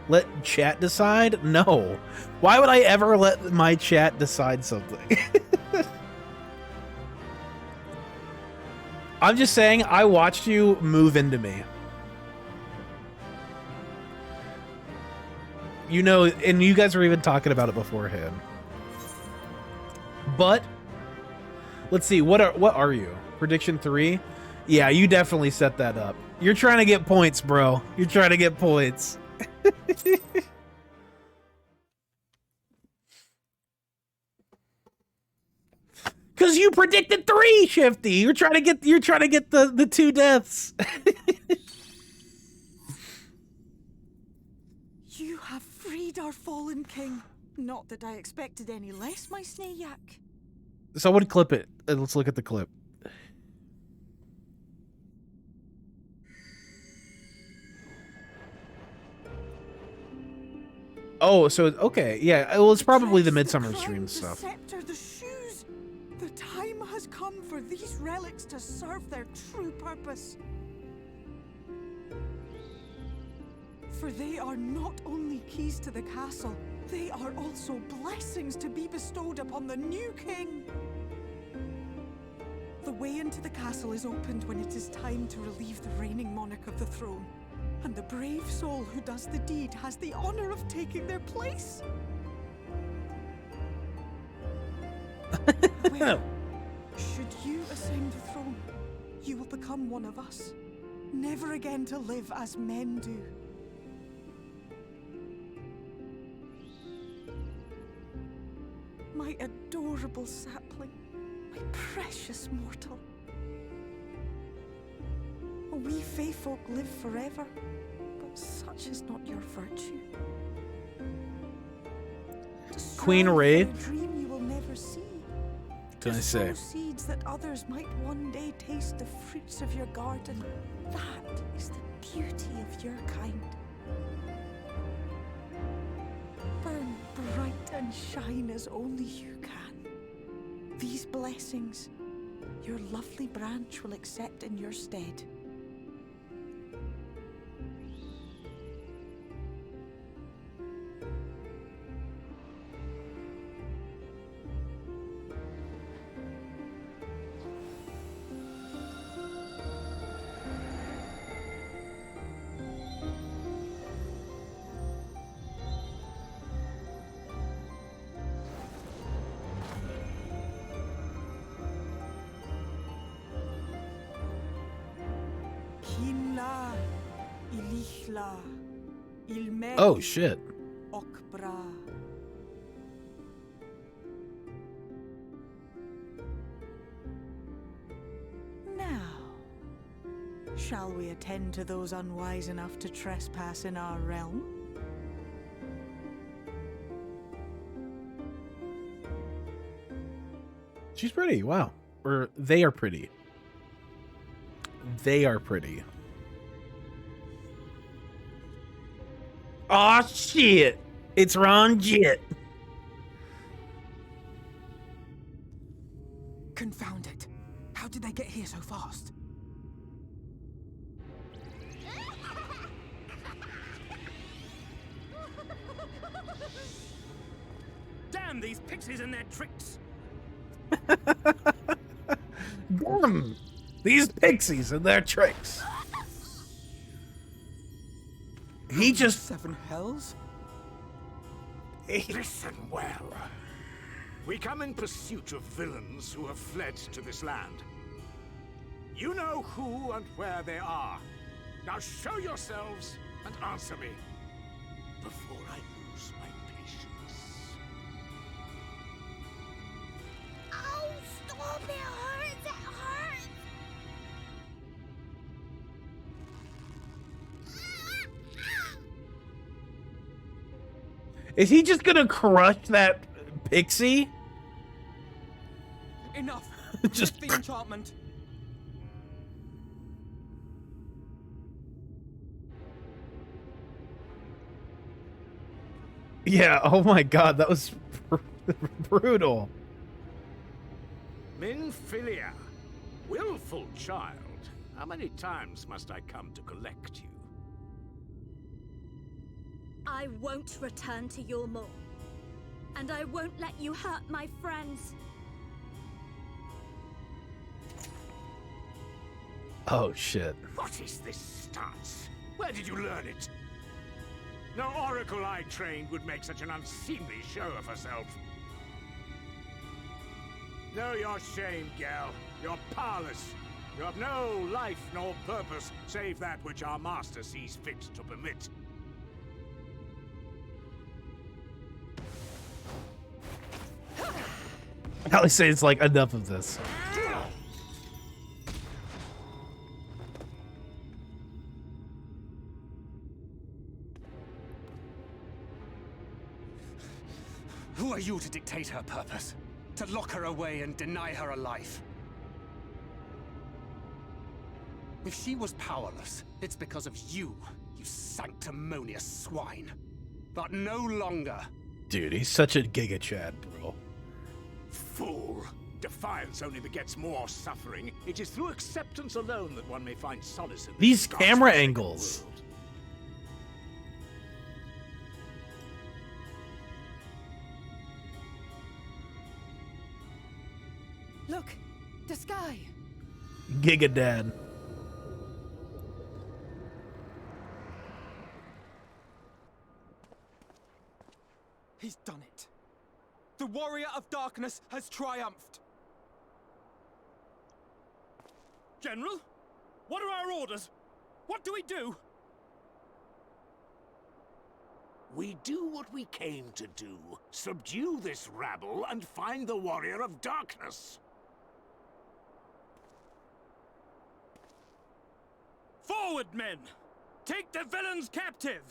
Let chat decide? No. Why would I ever let my chat decide something? I'm just saying I watched you move into me. You know, and you guys were even talking about it beforehand. But let's see, what are you? Prediction 3? Yeah, you definitely set that up. You're trying to get points, bro. You're trying to get points. Cause you predicted 3, Shifty. You're trying to get the 2 deaths. You have freed our fallen king. Not that I expected any less, my Snayak. Someone clip it. Let's look at the clip. Oh, so okay, yeah. Well, it's probably the Midsummer stream stuff. The scepter, the shoes. The time has come for these relics to serve their true purpose. For they are not only keys to the castle, they are also blessings to be bestowed upon the new king. The way into the castle is opened when it is time to relieve the reigning monarch of the throne. And the brave soul who does the deed has the honor of taking their place. Well, should you ascend the throne, you will become one of us, never again to live as men do. My adorable sapling, my precious mortal. We Fae folk live forever, but such is not your virtue. Queen Ray. A dream you will never see. Can I say? Seeds that others might one day taste the fruits of your garden. That is the beauty of your kind. Burn bright and shine as only you can. These blessings, your lovely branch will accept in your stead. Ihla. Il Oh shit. Okbra. Now, shall we attend to those unwise enough to trespass in our realm? She's pretty. Wow. Or they are pretty. They are pretty. Aw, shit. It's Ron Jit. Confound it. How did they get here so fast? Damn these pixies and their tricks! Damn. These pixies and their tricks. He just... Seven hells? Listen well. We come in pursuit of villains who have fled to this land. You know who and where they are. Now show yourselves and answer me before I lose my patience. Oh, stop! It hurts! It hurts! Is he just gonna crush that pixie? Enough. Just Lift the enchantment. Yeah, oh my god, that was brutal. Minfilia, willful child. How many times must I come to collect you? I won't return to your maw. And I won't let you hurt my friends. Oh shit. What is this stance? Where did you learn it? No oracle I trained would make such an unseemly show of herself. Know your shame, gal. You're powerless. You have no life nor purpose, save that which our master sees fit to permit. I always say it's like, enough of this. Who are you to dictate her purpose? To lock her away and deny her a life? If she was powerless, it's because of you, you sanctimonious swine. But no longer. Dude, he's such a Giga Chad, bro. Fool! Defiance only begets more suffering. It is through acceptance alone that one may find solace in These this camera godforsaken angles. world. Look, the sky. Giga Dad. He's done it. The warrior of darkness has triumphed. General? What are our orders? What do we do? We do what we came to do. Subdue this rabble and find the warrior of darkness. Forward, men! Take the villains captive!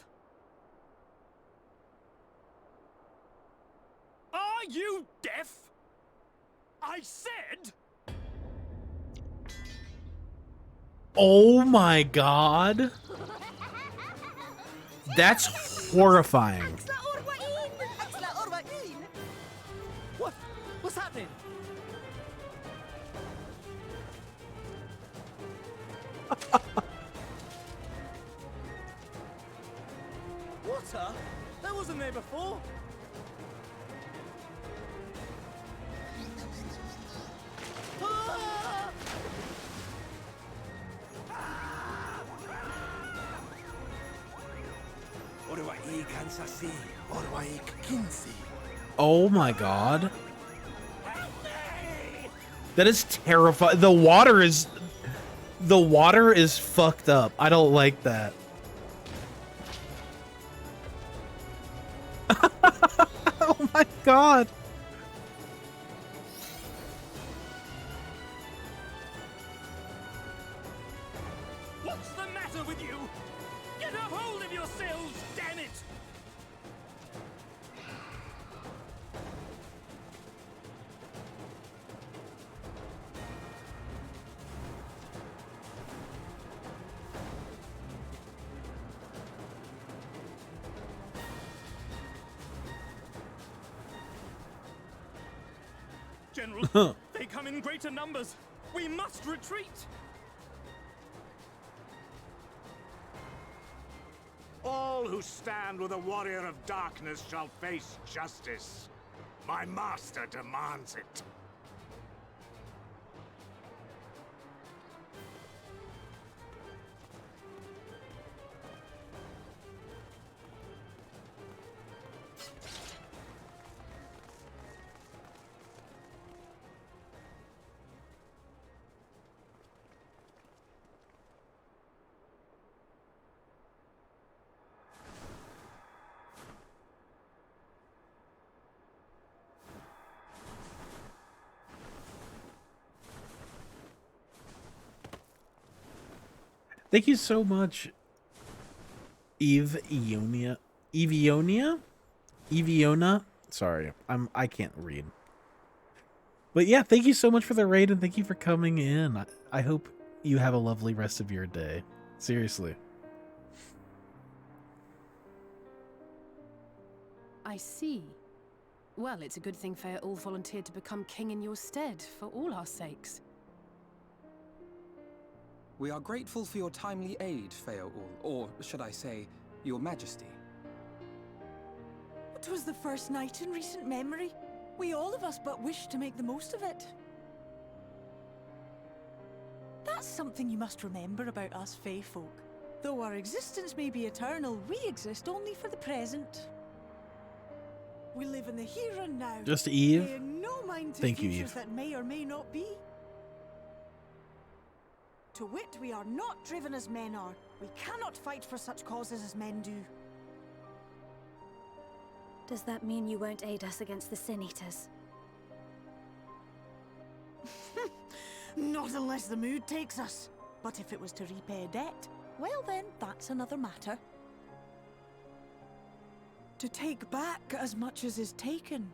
Are you deaf? I said... Oh my god. That's horrifying. What? What's happening? Water? That wasn't there before. Oh my god. That is terrifying. The water is fucked up. I don't like that. God. What's the matter with you? Get a hold of yourselves, damn it! General, they come in greater numbers. We must retreat. All who stand with a warrior of darkness shall face justice. My master demands it. Thank you so much, Evionia. Eviona? Sorry, I can't read. But yeah, thank you so much for the raid and thank you for coming in. I hope you have a lovely rest of your day. Seriously. I see. Well, it's a good thing Feaul volunteered to become king in your stead, for all our sakes. We are grateful for your timely aid, Feaul, or should I say, your majesty. It was the first night in recent memory. We all of us but wish to make the most of it. That's something you must remember about us Fae folk. Though our existence may be eternal, we exist only for the present. We live in the here and now. Just Eve. Paying no mind to Thank you, futures Eve. that may or may not be. To wit, we are not driven as men are. We cannot fight for such causes as men do. Does that mean you won't aid us against the Sin Eaters? Not unless the mood takes us. But if it was to repay a debt, well then, that's another matter. To take back as much as is taken.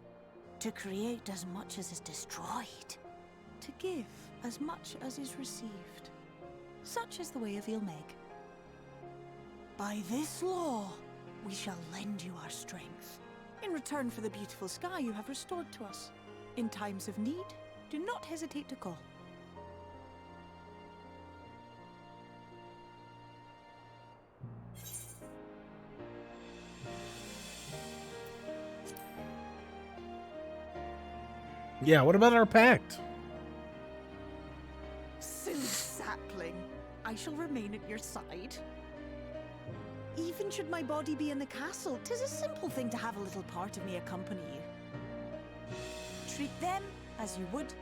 To create as much as is destroyed. To give as much as is received. Such is the way of Ilmeg. By this law, we shall lend you our strength. In return for the beautiful sky you have restored to us. In times of need, do not hesitate to call. Yeah, what about our pact? Silly sapling. I shall remain at your side. Even should my body be in the castle, 'tis a simple thing to have a little part of me accompany you. Treat them as you would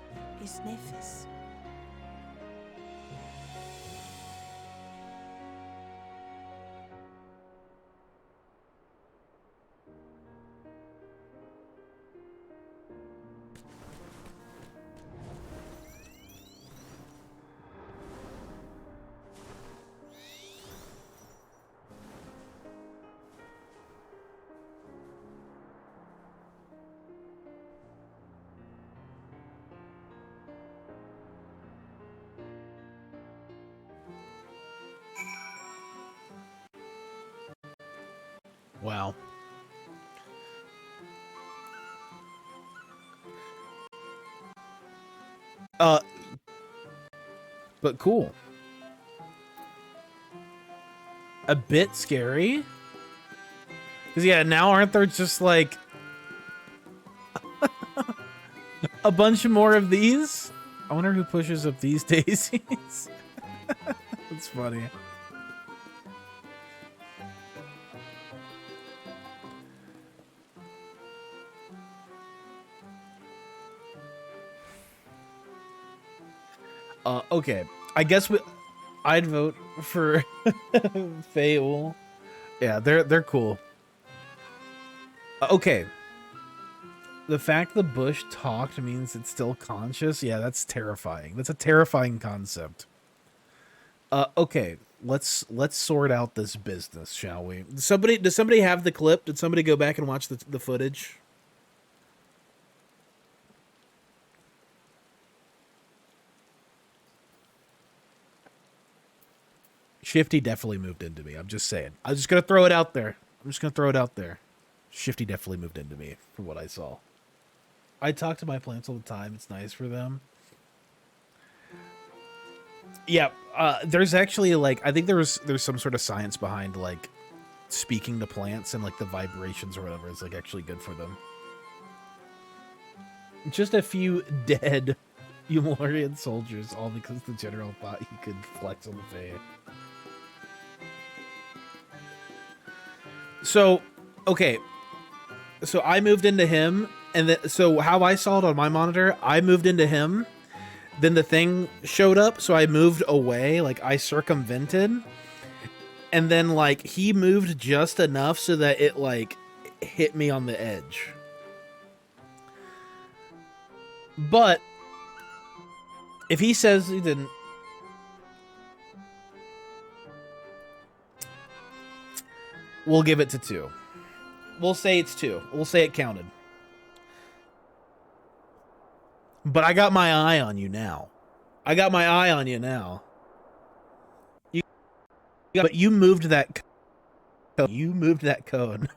Isnefis. Wow. But cool. A bit scary. Because, yeah, now aren't there just, like, a bunch more of these? I wonder who pushes up these daisies. That's funny. Okay. I guess I'd vote for Feaul. Yeah, they're cool. Okay. The fact the bush talked means it's still conscious. Yeah, that's terrifying. That's a terrifying concept. Okay, let's sort out this business, shall we? Does somebody have the clip? Did somebody go back and watch the footage? Shifty definitely moved into me. I'm just saying. I'm just gonna throw it out there. Shifty definitely moved into me from what I saw. I talk to my plants all the time. It's nice for them. Yeah, there's actually like I think there's some sort of science behind like speaking to plants and like the vibrations or whatever is like actually good for them. Just a few dead Umorian soldiers, all because the general thought he could flex on the Fae. So, okay. So I moved into him, and so how I saw it on my monitor, I moved into him, then the thing showed up, so I moved away, like I circumvented, and then like he moved just enough so that it like hit me on the edge. But if he says he didn't, we'll give it to 2. We'll say it's 2. We'll say it counted. But I got my eye on you now. But you moved that cone. You moved that cone.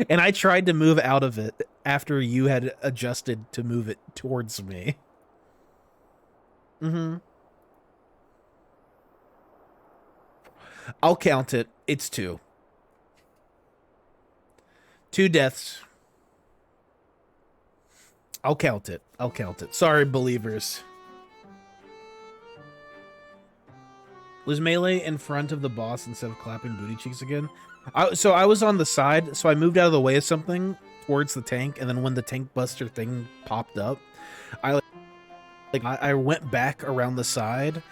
And I tried to move out of it after you had adjusted to move it towards me. Mm-hmm. I'll count it. It's 2. 2 deaths. I'll count it. Sorry, believers. Was Melee in front of the boss instead of clapping booty cheeks again? So I was on the side, so I moved out of the way of something towards the tank, and then when the tank buster thing popped up, I went back around the side,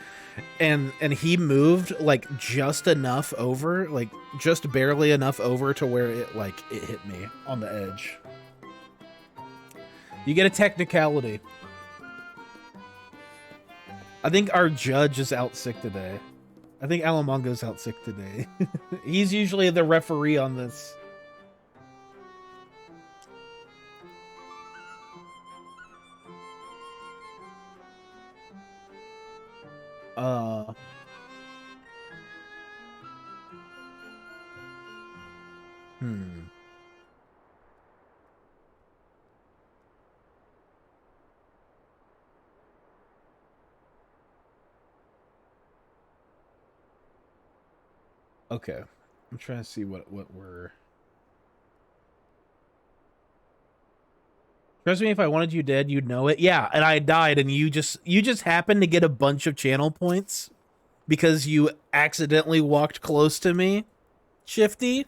and he moved like just enough over, like just barely enough over to where it hit me on the edge. You get a technicality. I think our judge is out sick today. I think Alamongo's out sick today. He's usually the referee on this. Okay. I'm trying to see what we're... Trust me, if I wanted you dead, you'd know it. Yeah, and I died, and you just happened to get a bunch of channel points because you accidentally walked close to me, Shifty.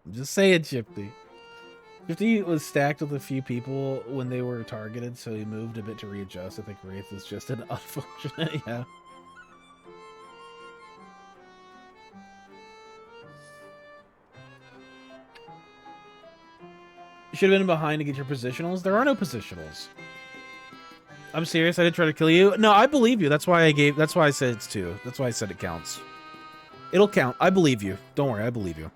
I'm just saying, Shifty. Shifty was stacked with a few people when they were targeted, so he moved a bit to readjust. I think Wraith is just an unfortunate, yeah. You should have been behind to get your positionals. There are no positionals. I'm serious. I didn't try to kill you. No, I believe you. That's why I said it's 2. That's why I said it counts. It'll count. I believe you. Don't worry. I believe you.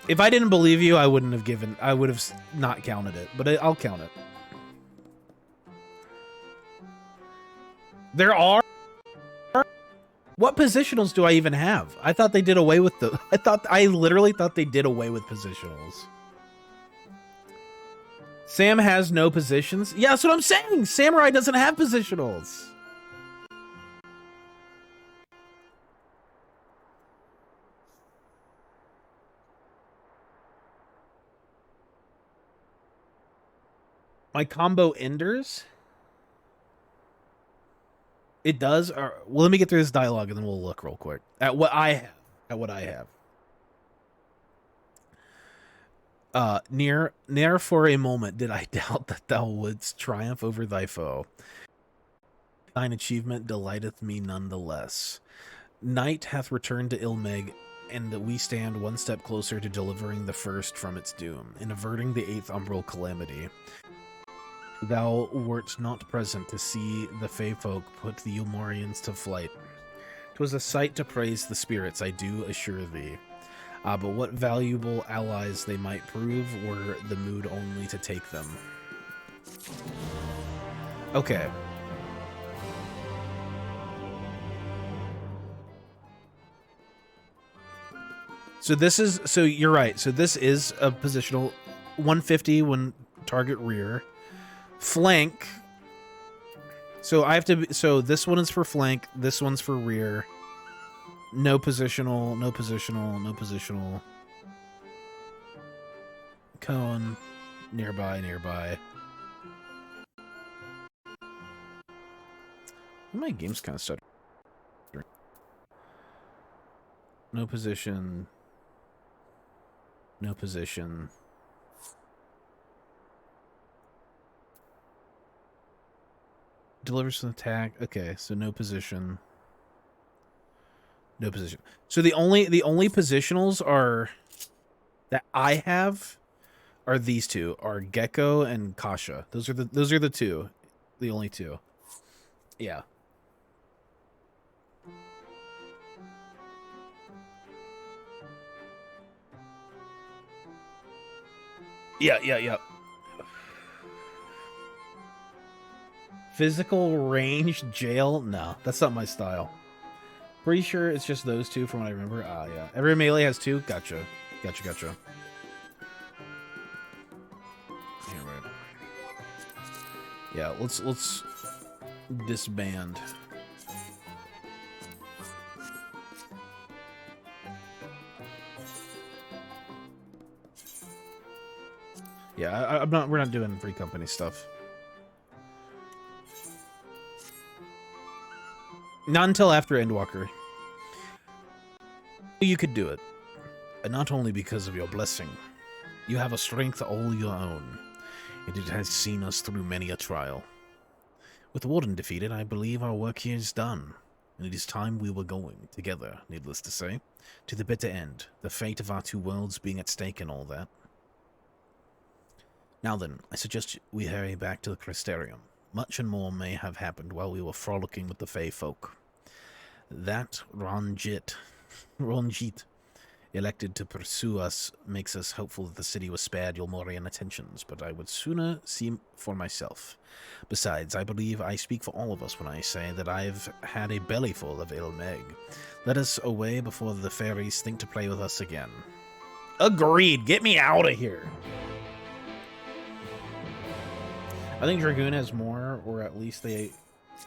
If I didn't believe you, I would have not counted it, but I'll count it. There are? What positionals do I even have? I thought they did away with I literally thought they did away with positionals. Sam has no positions? Yeah, that's what I'm saying! Samurai doesn't have positionals! My combo enders? It does? Well, let me get through this dialogue and then we'll look real quick at what I have. Ne'er for a moment did I doubt that thou wouldst triumph over thy foe. Thine achievement delighteth me none the less. Night hath returned to Ilmeg, and we stand one step closer to delivering the first from its doom, and averting the 8th umbral calamity. Thou wert not present to see the Fey folk put the Umorians to flight. 'Twas a sight to praise the spirits, I do assure thee. But what valuable allies they might prove were the mood only to take them. Okay. So this is, so you're right. So this is a positional 150 when target rear. Flank. So I have to, so this one is for flank, this one's for rear. No positional, no positional, no positional. Cone. Nearby, nearby. My game's kind of stuttering. No position. No position. Delivers an attack. Okay, so no position. No position. So the only positionals are that I have are these two, are Gecko and Kasha. Those are the two. The only two. Yeah. Yeah. Physical range jail? No, that's not my style. Pretty sure it's just those two from what I remember. Ah, yeah. Every melee has two? Gotcha. Gotcha. Yeah, right. Yeah, let's disband. Yeah, we're not doing free company stuff. Not until after Endwalker. You could do it. And not only because of your blessing. You have a strength all your own. And it has seen us through many a trial. With the Warden defeated, I believe our work here is done. And it is time we were going, together, needless to say, to the bitter end, the fate of our two worlds being at stake and all that. Now then, I suggest we hurry back to the Crystarium. Much and more may have happened while we were frolicking with the Fey folk. That Ranjit elected to pursue us makes us hopeful that the city was spared Yulmorian attentions, but I would sooner see for myself. Besides, I believe I speak for all of us when I say that I've had a bellyful of Ilmeg. Let us away before the fairies think to play with us again. Agreed! Get me out of here! I think Dragoon has more, or at least they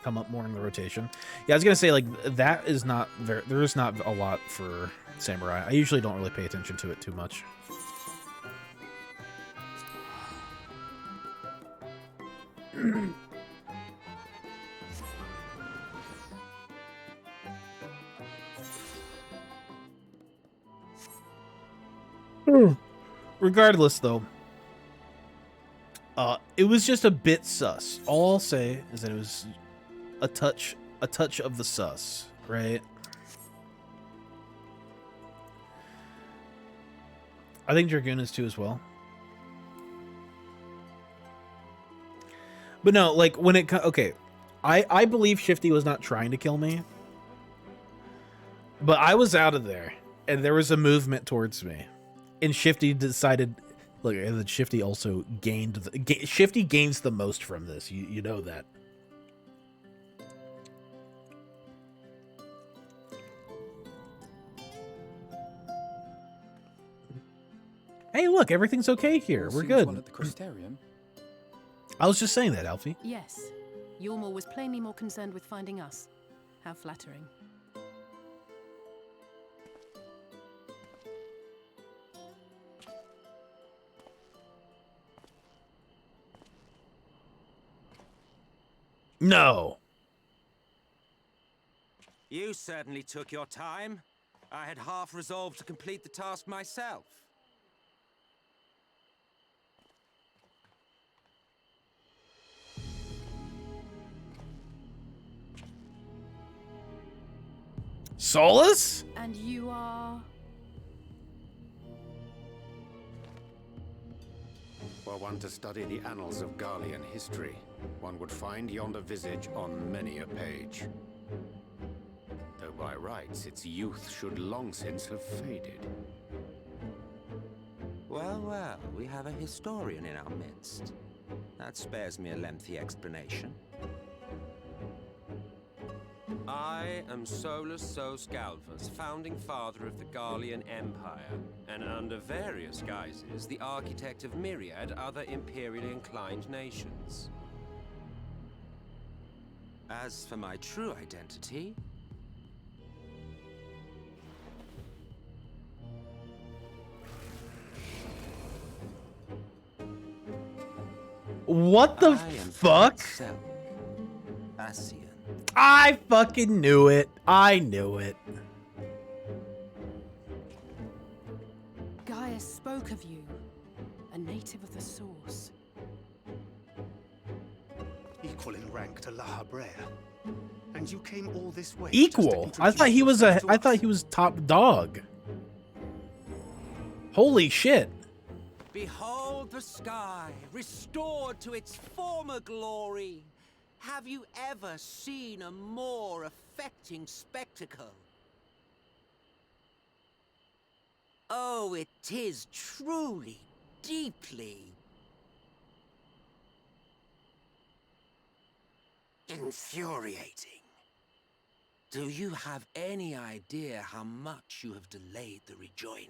come up more in the rotation. Yeah, I was gonna say, like, that is not very, there is not a lot for Samurai. I usually don't really pay attention to it too much. Regardless, though, it was just a bit sus. All I'll say is that it was a touch of the sus, right? I think Dragoon is too as well. But no, like, when it okay, I believe Shifty was not trying to kill me, but I was out of there, and there was a movement towards me, and Shifty decided. Look, and then Shifty also gained. Shifty gains the most from this. You know that. Hey, look, everything's okay here. We're good. Well at the Crystarium. I was just saying that, Alfie. Yes. Yulmor was plainly more concerned with finding us. How flattering. No. You certainly took your time. I had half resolved to complete the task myself. Solus? And you are? Were one to study the annals of Garlean history, one would find yonder visage on many a page. Though by rights its youth should long since have faded. Well, well, we have a historian in our midst. That spares me a lengthy explanation. I am Solus Sos Galvus, founding father of the Garlean Empire, and under various guises, the architect of myriad other imperially inclined nations. As for my true identity... What the fuck? I fucking knew it. I knew it. Gaia spoke of you, a native of the Source. Equal in rank to La Habrea. And you came all this way. Equal. I thought he was top dog. Holy shit. Behold the sky, restored to its former glory. Have you ever seen a more affecting spectacle? Oh, it is truly, deeply... infuriating. Do you have any idea how much you have delayed the rejoining?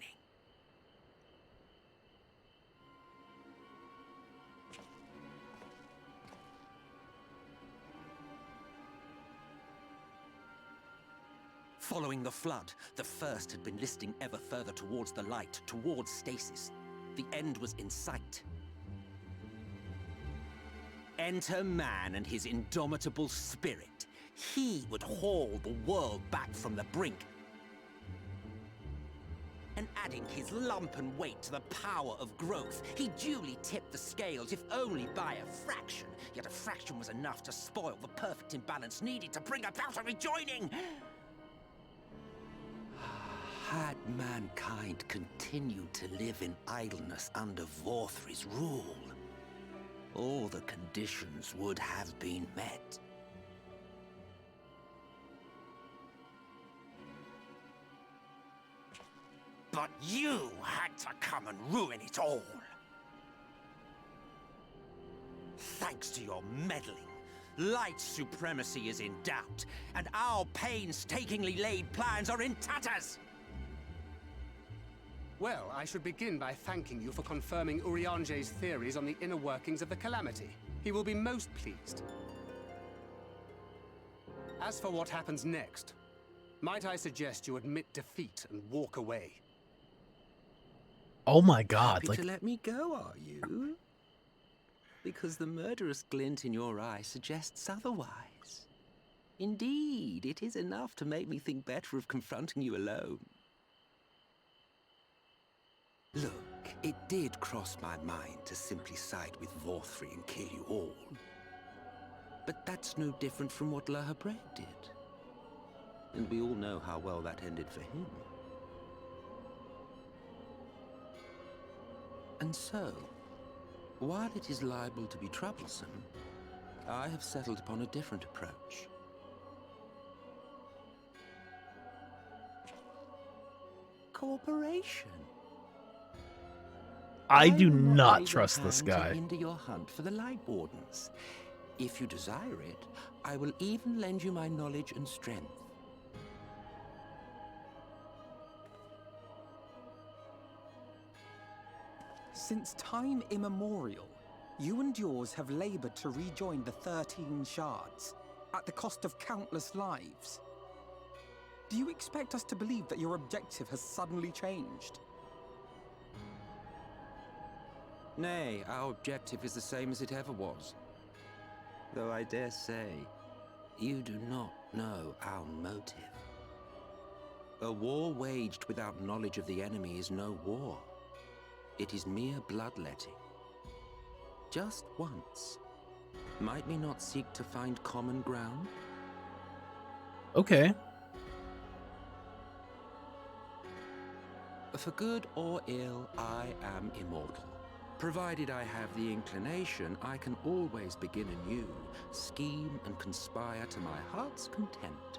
Following the flood, the First had been listing ever further towards the light, towards stasis. The end was in sight. Enter man and his indomitable spirit. He would haul the world back from the brink. And adding his lumpen weight to the power of growth, he duly tipped the scales, if only by a fraction. Yet a fraction was enough to spoil the perfect imbalance needed to bring about a rejoining. Had mankind continued to live in idleness under Vorthri's rule, all the conditions would have been met. But you had to come and ruin it all. Thanks to your meddling, light supremacy is in doubt, and our painstakingly laid plans are in tatters. Well, I should begin by thanking you for confirming Urianger's theories on the inner workings of the Calamity. He will be most pleased. As for what happens next, might I suggest you admit defeat and walk away? Oh my god, Happy to let me go, are you? Because the murderous glint in your eye suggests otherwise. Indeed, it is enough to make me think better of confronting you alone. Look, it did cross my mind to simply side with Vorthri and kill you all. But that's no different from what La Habrea did. And we all know how well that ended for him. And so, while it is liable to be troublesome, I have settled upon a different approach. Cooperation. I do not trust this guy. To hinder your hunt for the Light Wardens. If you desire it, I will even lend you my knowledge and strength. Since time immemorial, you and yours have labored to rejoin the 13 shards, at the cost of countless lives. Do you expect us to believe that your objective has suddenly changed? Nay, our objective is the same as it ever was. Though I dare say, you do not know our motive. A war waged without knowledge of the enemy is no war. It is mere bloodletting. Just once. Might we not seek to find common ground? Okay. For good or ill, I am immortal. Provided I have the inclination, I can always begin anew, scheme and conspire to my heart's content.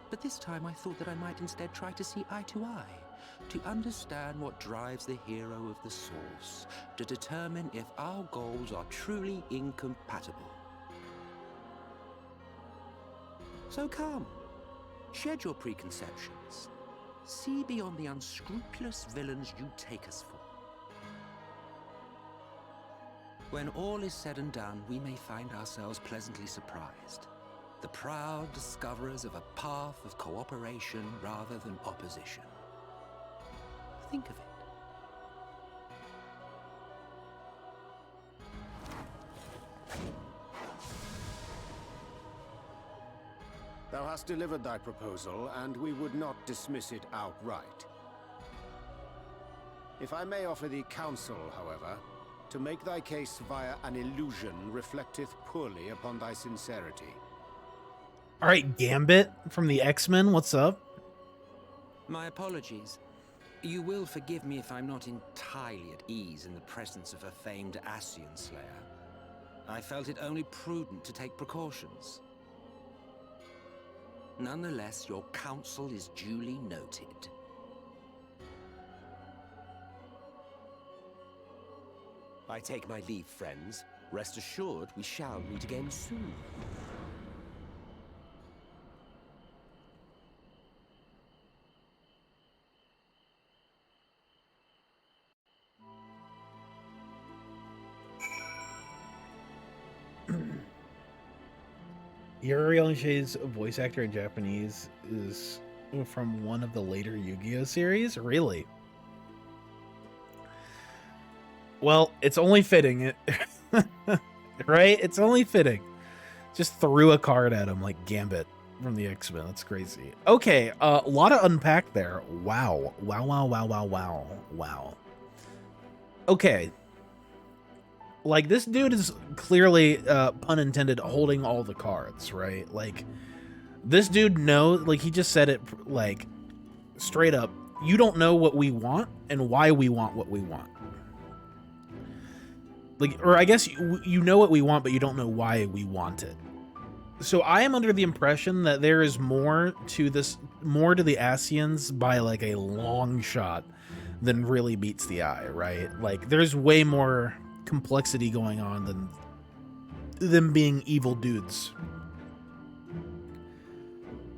But this time I thought that I might instead try to see eye to eye, to understand what drives the hero of the Source, to determine if our goals are truly incompatible. So come, shed your preconceptions. See beyond the unscrupulous villains you take us for. When all is said and done, we may find ourselves pleasantly surprised. The proud discoverers of a path of cooperation rather than opposition. Think of it. Thou hast delivered thy proposal, and we would not dismiss it outright. If I may offer thee counsel, however, to make thy case via an illusion reflecteth poorly upon thy sincerity. All right, Gambit from the X-Men, what's up? My apologies. You will forgive me if I'm not entirely at ease in the presence of a famed Ascian Slayer. I felt it only prudent to take precautions. Nonetheless, your counsel is duly noted. I take my leave, friends. Rest assured, we shall meet again soon. Uriel Onishay's voice actor in Japanese is from one of the later Yu-Gi-Oh series? Really? Well, it's only fitting. Right? It's only fitting. Just threw a card at him like Gambit from the X-Men. That's crazy. Okay, a lot of unpack there. Wow. Wow. Okay. Like, this dude is clearly, pun intended, holding all the cards, right? Like, this dude knows, like, he just said it, like, straight up, you don't know what we want and why we want what we want. Like, or I guess you know what we want, but you don't know why we want it. So I am under the impression that there is more to this, more to the Ascians by, like, a long shot than really meets the eye, right? Like, there's way more complexity going on than them being evil dudes.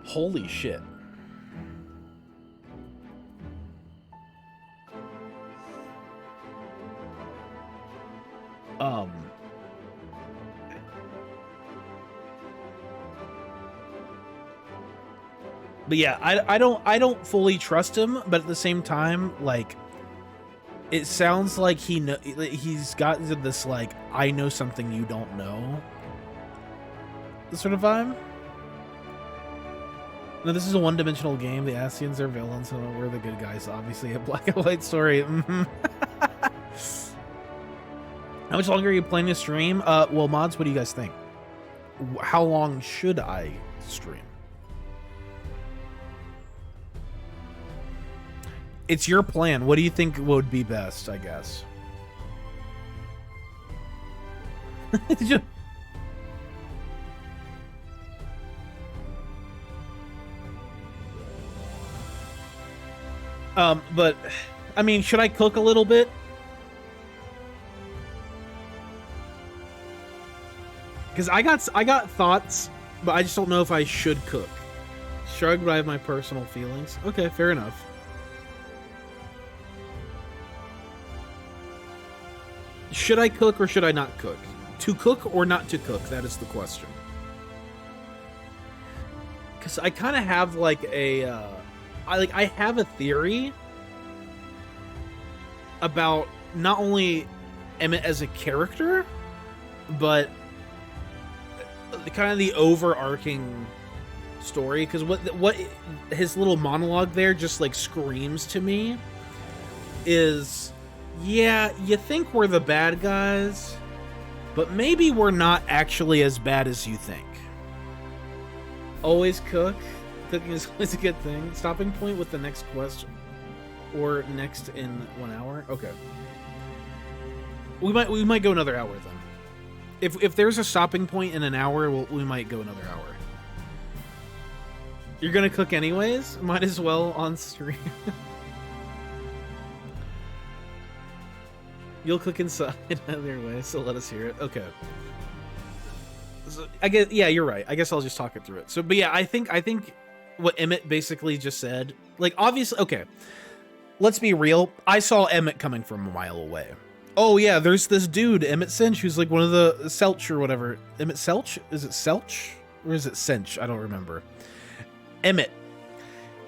Holy shit. But yeah, I don't fully trust him, but at the same time, like, it sounds like he's got this, like, I know something you don't know sort of vibe. No, this is a one-dimensional game. The Ascians are villains, and we're the good guys. Obviously, a black and white story. How much longer are you planning to stream? Well, mods, what do you guys think? How long should I stream? It's your plan. What do you think would be best, I guess? But, I mean, should I cook a little bit? Because I got thoughts, but I just don't know if I should cook. Shrug, but I have my personal feelings. Okay, fair enough. Should I cook or should I not cook? To cook or not to cook? That is the question. Because I kind of have like a, I have a theory about not only Emmett as a character, but kind of the overarching story. Because what his little monologue there just like screams to me is, yeah, you think we're the bad guys, but maybe we're not actually as bad as you think. Always cook. Cooking is always a good thing. Stopping point with the next question. or next in 1 hour. Okay. We might go another hour then. If there's a stopping point in an hour, we might go another hour. You're gonna cook anyways? Might as well on stream. You'll cook inside either way, so let us hear it. Okay. So, I guess, yeah, you're right. I guess I'll just talk it through it. So, but yeah, I think what Emmett basically just said, like, obviously, okay, let's be real. I saw Emmett coming from a mile away. Oh yeah, there's this dude, Emmett Cinch, who's like one of the Selch or whatever. Emmett Selch? Is it Selch? Or is it Cinch? I don't remember. Emmett.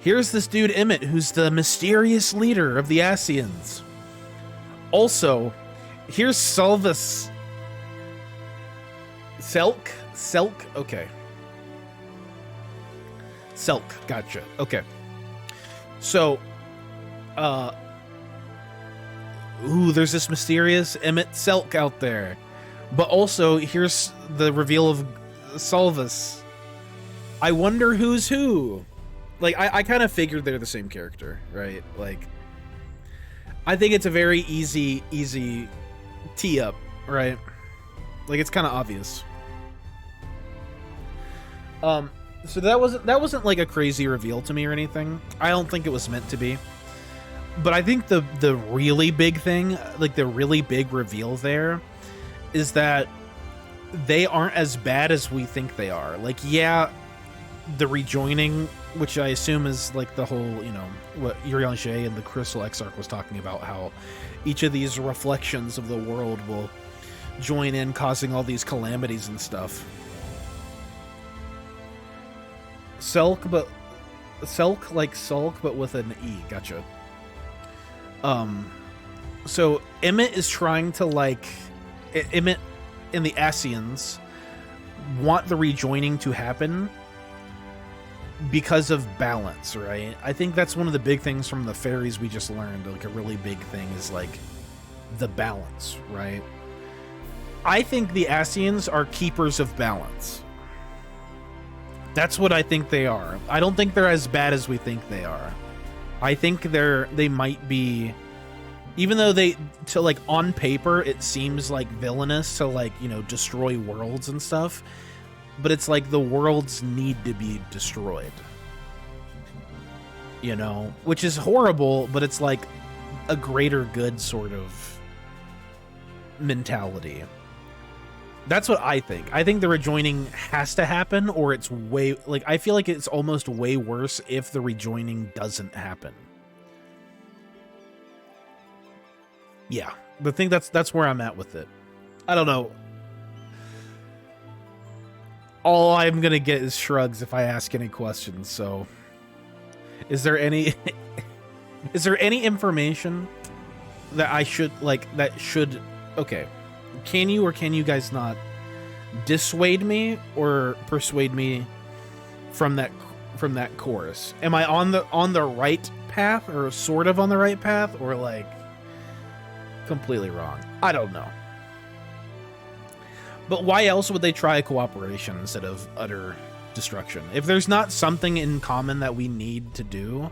Here's this dude, Emmett, who's the mysterious leader of the Asians. Also, here's Salvus. Selk? Okay. Selk, gotcha. Okay. So, there's this mysterious Emmett Selk out there. But also, here's the reveal of Salvus. I wonder who's who. Like, I kind of figured they're the same character, right? Like, I think it's a very easy tee up, right? Like, it's kind of obvious. So that wasn't like a crazy reveal to me or anything. I don't think it was meant to be. But I think the really big thing, like the really big reveal there, is that they aren't as bad as we think they are. Like, yeah, the rejoining, which I assume is like the whole, you know, what Urianger and the Crystal Exarch was talking about, how each of these reflections of the world will join in, causing all these calamities and stuff. Selk like Sulk, but with an E. Gotcha. So Emmett is trying to, like, Emmett and the Asians want the rejoining to happen because of balance, right? I think that's one of the big things from the fairies we just learned. Like, a really big thing is, like, the balance, right? I think the Asians are keepers of balance. That's what I think they are. I don't think they're as bad as we think they are. I think they might be, even though like on paper it seems like villainous to, like, you know, destroy worlds and stuff, but it's like the worlds need to be destroyed, you know, which is horrible, but it's like a greater good sort of mentality. That's what I think. I think the rejoining has to happen, or it's way, like, I feel like it's almost way worse if the rejoining doesn't happen. Yeah, I think that's where I'm at with it. I don't know. All I'm gonna get is shrugs if I ask any questions. So, is there any information that I should, like, that should, okay? Can you or can you guys not dissuade me or persuade me from that chorus? Am I on the right path, or sort of on the right path, or like completely wrong? I don't know. But why else would they try cooperation instead of utter destruction? If there's not something in common that we need to do,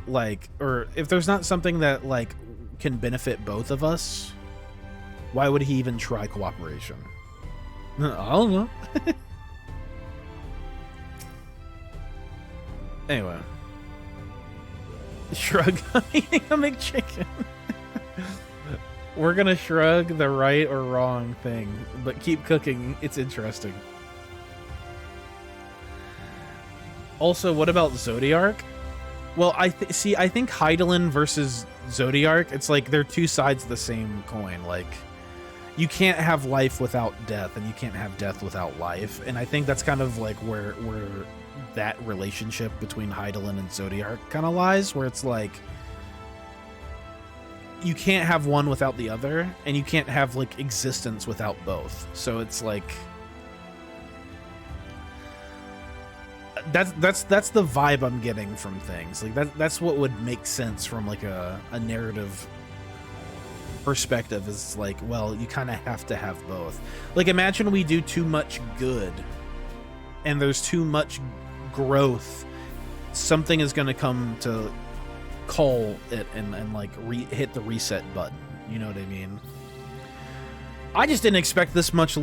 like, or if there's not something that, like, can benefit both of us, why would he even try cooperation? I don't know. Anyway. Shrug. I'm eating a McChicken. We're gonna shrug the right or wrong thing, but keep cooking. It's interesting. Also, what about Zodiark? Well, I think Hydaelyn versus Zodiark, it's like they're two sides of the same coin. Like, you can't have life without death, and you can't have death without life. And I think that's kind of like where that relationship between Hydaelyn and Zodiark kind of lies, where it's like you can't have one without the other, and you can't have, like, existence without both. So it's like that's the vibe I'm getting from things. Like, that's what would make sense from, like, a narrative perspective, is like, well, you kind of have to have both. Like, imagine we do too much good and there's too much growth. Something is going to come to call it and like hit the reset button. You know what I mean? I just didn't expect this much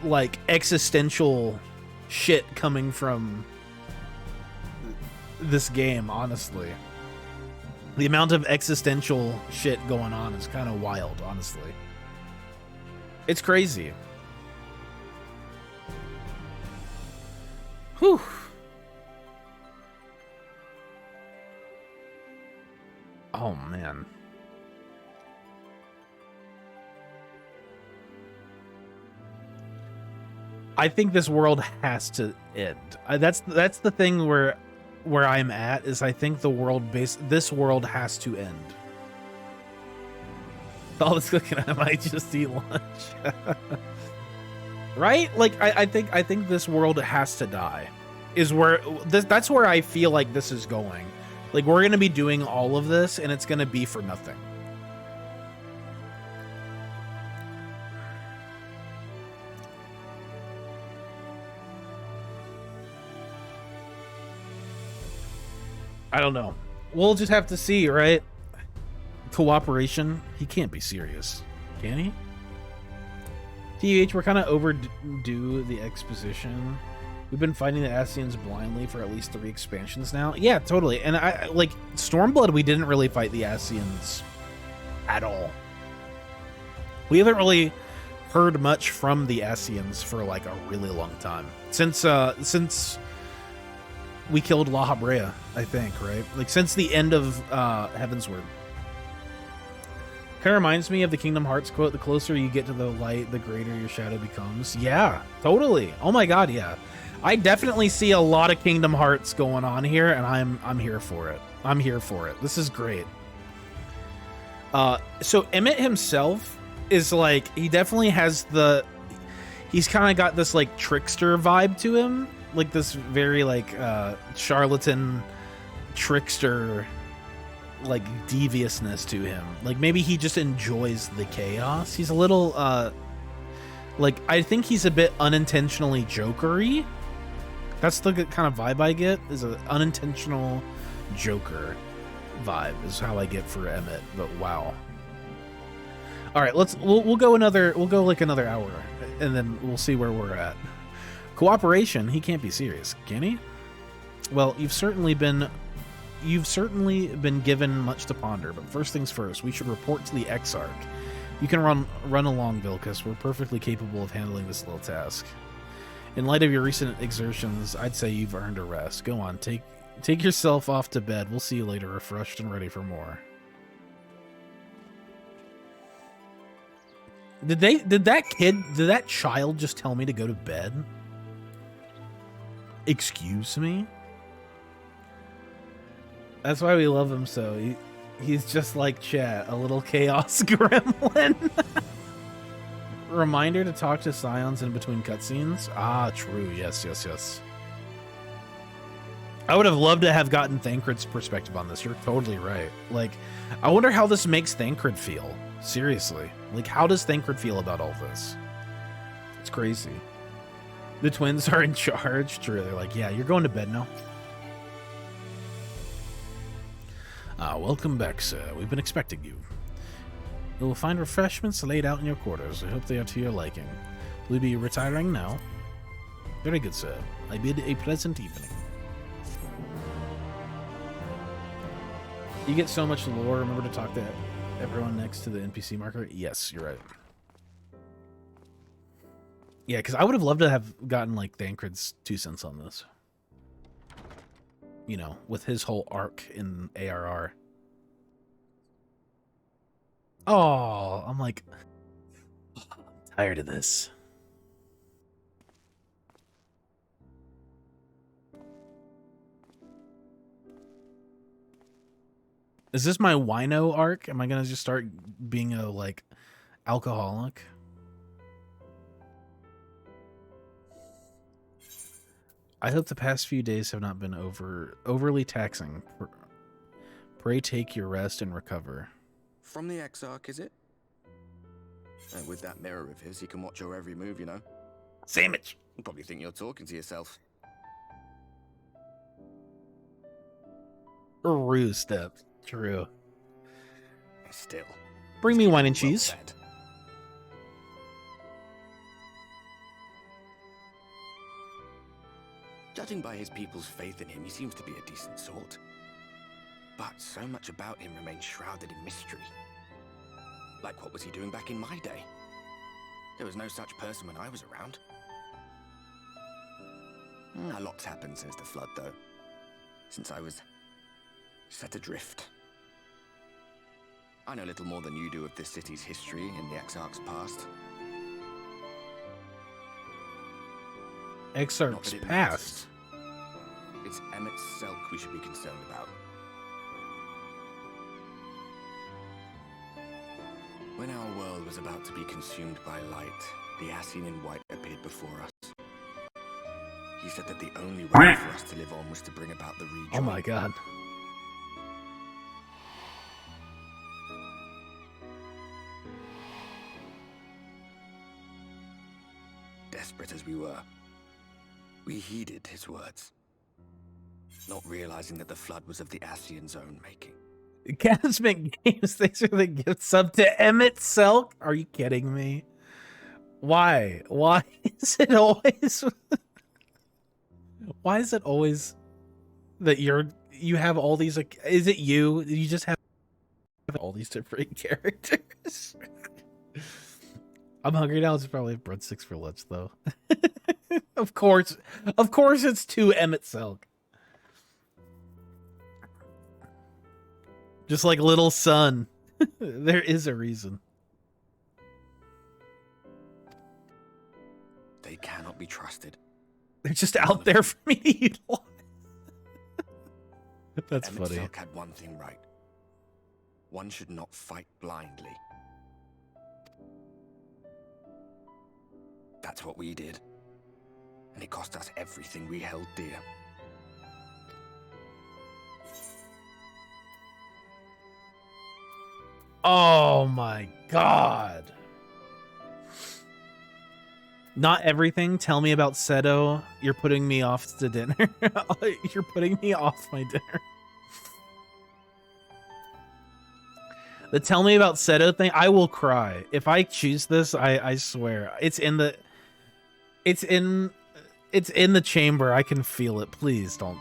like existential shit coming from this game, honestly. The amount of existential shit going on is kind of wild, honestly. It's crazy. Whew. Oh, man. I think this world has to end. That's the thing where I'm at, is I think this world has to end. All this cooking, I might just eat lunch. Right? Like I think this world has to die. That's where I feel like this is going. Like we're gonna be doing all of this and it's gonna be for nothing. I don't know. We'll just have to see, right? Cooperation? He can't be serious, can he? TH, we're kind of overdue the exposition. We've been fighting the Ascians blindly for at least 3 expansions now. Yeah, totally. And I like Stormblood, we didn't really fight the Ascians at all. We haven't really heard much from the Ascians for like a really long time. Since we killed La Habrea, I think, right? Like since the end of Heavensward. Kind of reminds me of the Kingdom Hearts quote, the closer you get to the light, the greater your shadow becomes. Yeah, totally. Oh my god, yeah. I definitely see a lot of Kingdom Hearts going on here, and I'm here for it. I'm here for it. This is great. So Emmett himself is like, he definitely has he's kind of got this like trickster vibe to him. Like this very like charlatan trickster like deviousness to him. Like maybe he just enjoys the chaos. He's a little like I think he's a bit unintentionally jokery. That's the kind of vibe I get, is an unintentional Joker vibe is how I get for Emmett. But wow. All right, we'll go like another hour and then we'll see where we're at. Cooperation, he can't be serious, can he? Well, you've certainly been given much to ponder, but first things first, we should report to the Exarch. You can run along, Vilcus. We're perfectly capable of handling this little task. In light of your recent exertions, I'd say you've earned a rest. Go on, take yourself off to bed. We'll see you later, refreshed and ready for more. Did that child just tell me to go to bed? Excuse me? That's why we love him so. He's just like chat, a little chaos gremlin. Reminder to talk to Scions in between cutscenes. Ah, true. Yes. I would have loved to have gotten Thancred's perspective on this. You're totally right. Like, I wonder how this makes Thancred feel. Seriously. Like, how does Thancred feel about all this? It's crazy. The twins are in charge. True. They're like, yeah, you're going to bed now. Welcome back, sir. We've been expecting you. You will find refreshments laid out in your quarters. I hope they are to your liking. Will you be retiring now? Very good, sir. I bid a pleasant evening. You get so much lore. Remember to talk to everyone next to the NPC marker? Yes, you're right. Yeah, because I would have loved to have gotten, like, Thancred's 2 cents on this. You know, with his whole arc in ARR. Oh, I'm like, I'm tired of this. Is this my wino arc? Am I gonna just start being a, like, alcoholic? I hope the past few days have not been overly taxing. Pray take your rest and recover. From the Exarch, is it? And with that mirror of his, he can watch your every move, you know? Sandwich! You probably think you're talking to yourself. Ruse step. True. Still. Bring me wine and cheese. Said. Judging by his people's faith in him, he seems to be a decent sort. But so much about him remains shrouded in mystery. Like, what was he doing back in my day? There was no such person when I was around. A lot's happened since the flood, though. Since I was set adrift. I know little more than you do of this city's history and the Exarch's past. Exarch's past? It's Emmett Selk we should be concerned about. When our world was about to be consumed by light, the Ascian in white appeared before us. He said that the only way for us to live on was to bring about the rejoin. Oh my god. Desperate as we were, we heeded his words, not realizing that the flood was of the Ascian's own making. Casmic Games, thanks for the gift sub to Emmett Selk. Are you kidding me? Why? Why is it always... Why is it always that you have all these, like, is it you? You just have all these different characters. I'm hungry now. It's probably breadsticks for lunch, though. Of course it's to Emmett Selk. Just like little son. There is a reason. They cannot be trusted. They're just out there for me to utilize. That's Emmett funny. Selk had one thing right. One should not fight blindly. That's what we did. And it cost us everything we held dear. Oh my god. Not everything. Tell me about Seto. You're putting me off to dinner. You're putting me off my dinner. The tell me about Seto thing, I will cry. If I choose this, I swear. It's in the chamber. I can feel it. Please don't.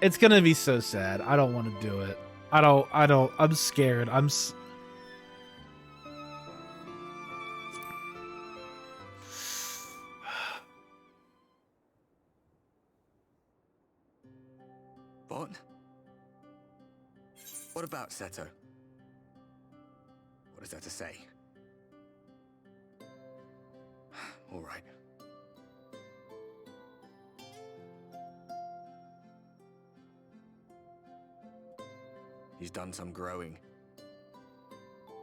It's gonna be so sad. I don't want to do it. I'm scared. What? What about Seto? What is there to say? All right. He's done some growing.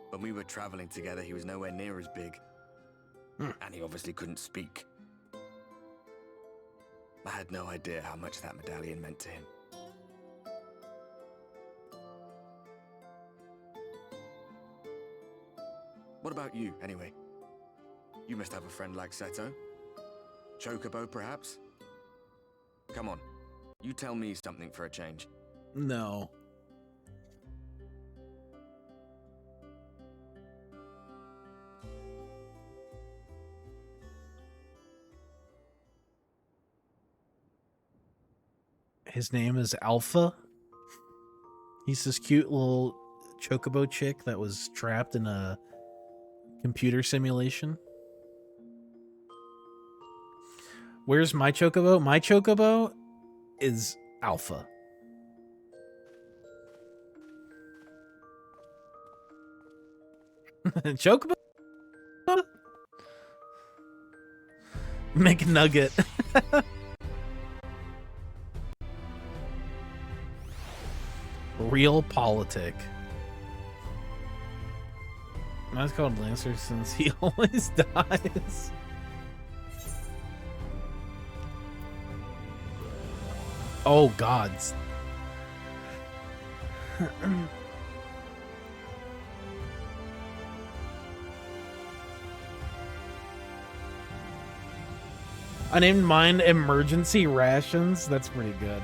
When we were traveling together, he was nowhere near as big. And he obviously couldn't speak. I had no idea how much that medallion meant to him. What about you, anyway? You must have a friend like Seto. Chocobo, perhaps? Come on, you tell me something for a change. No. His name is Alpha. He's this cute little chocobo chick that was trapped in a computer simulation. Where's my chocobo? My chocobo is Alpha. Chocobo? McNugget. Real politic. That's called Lancer since he always dies. Oh gods. I named mine Emergency Rations. That's pretty good.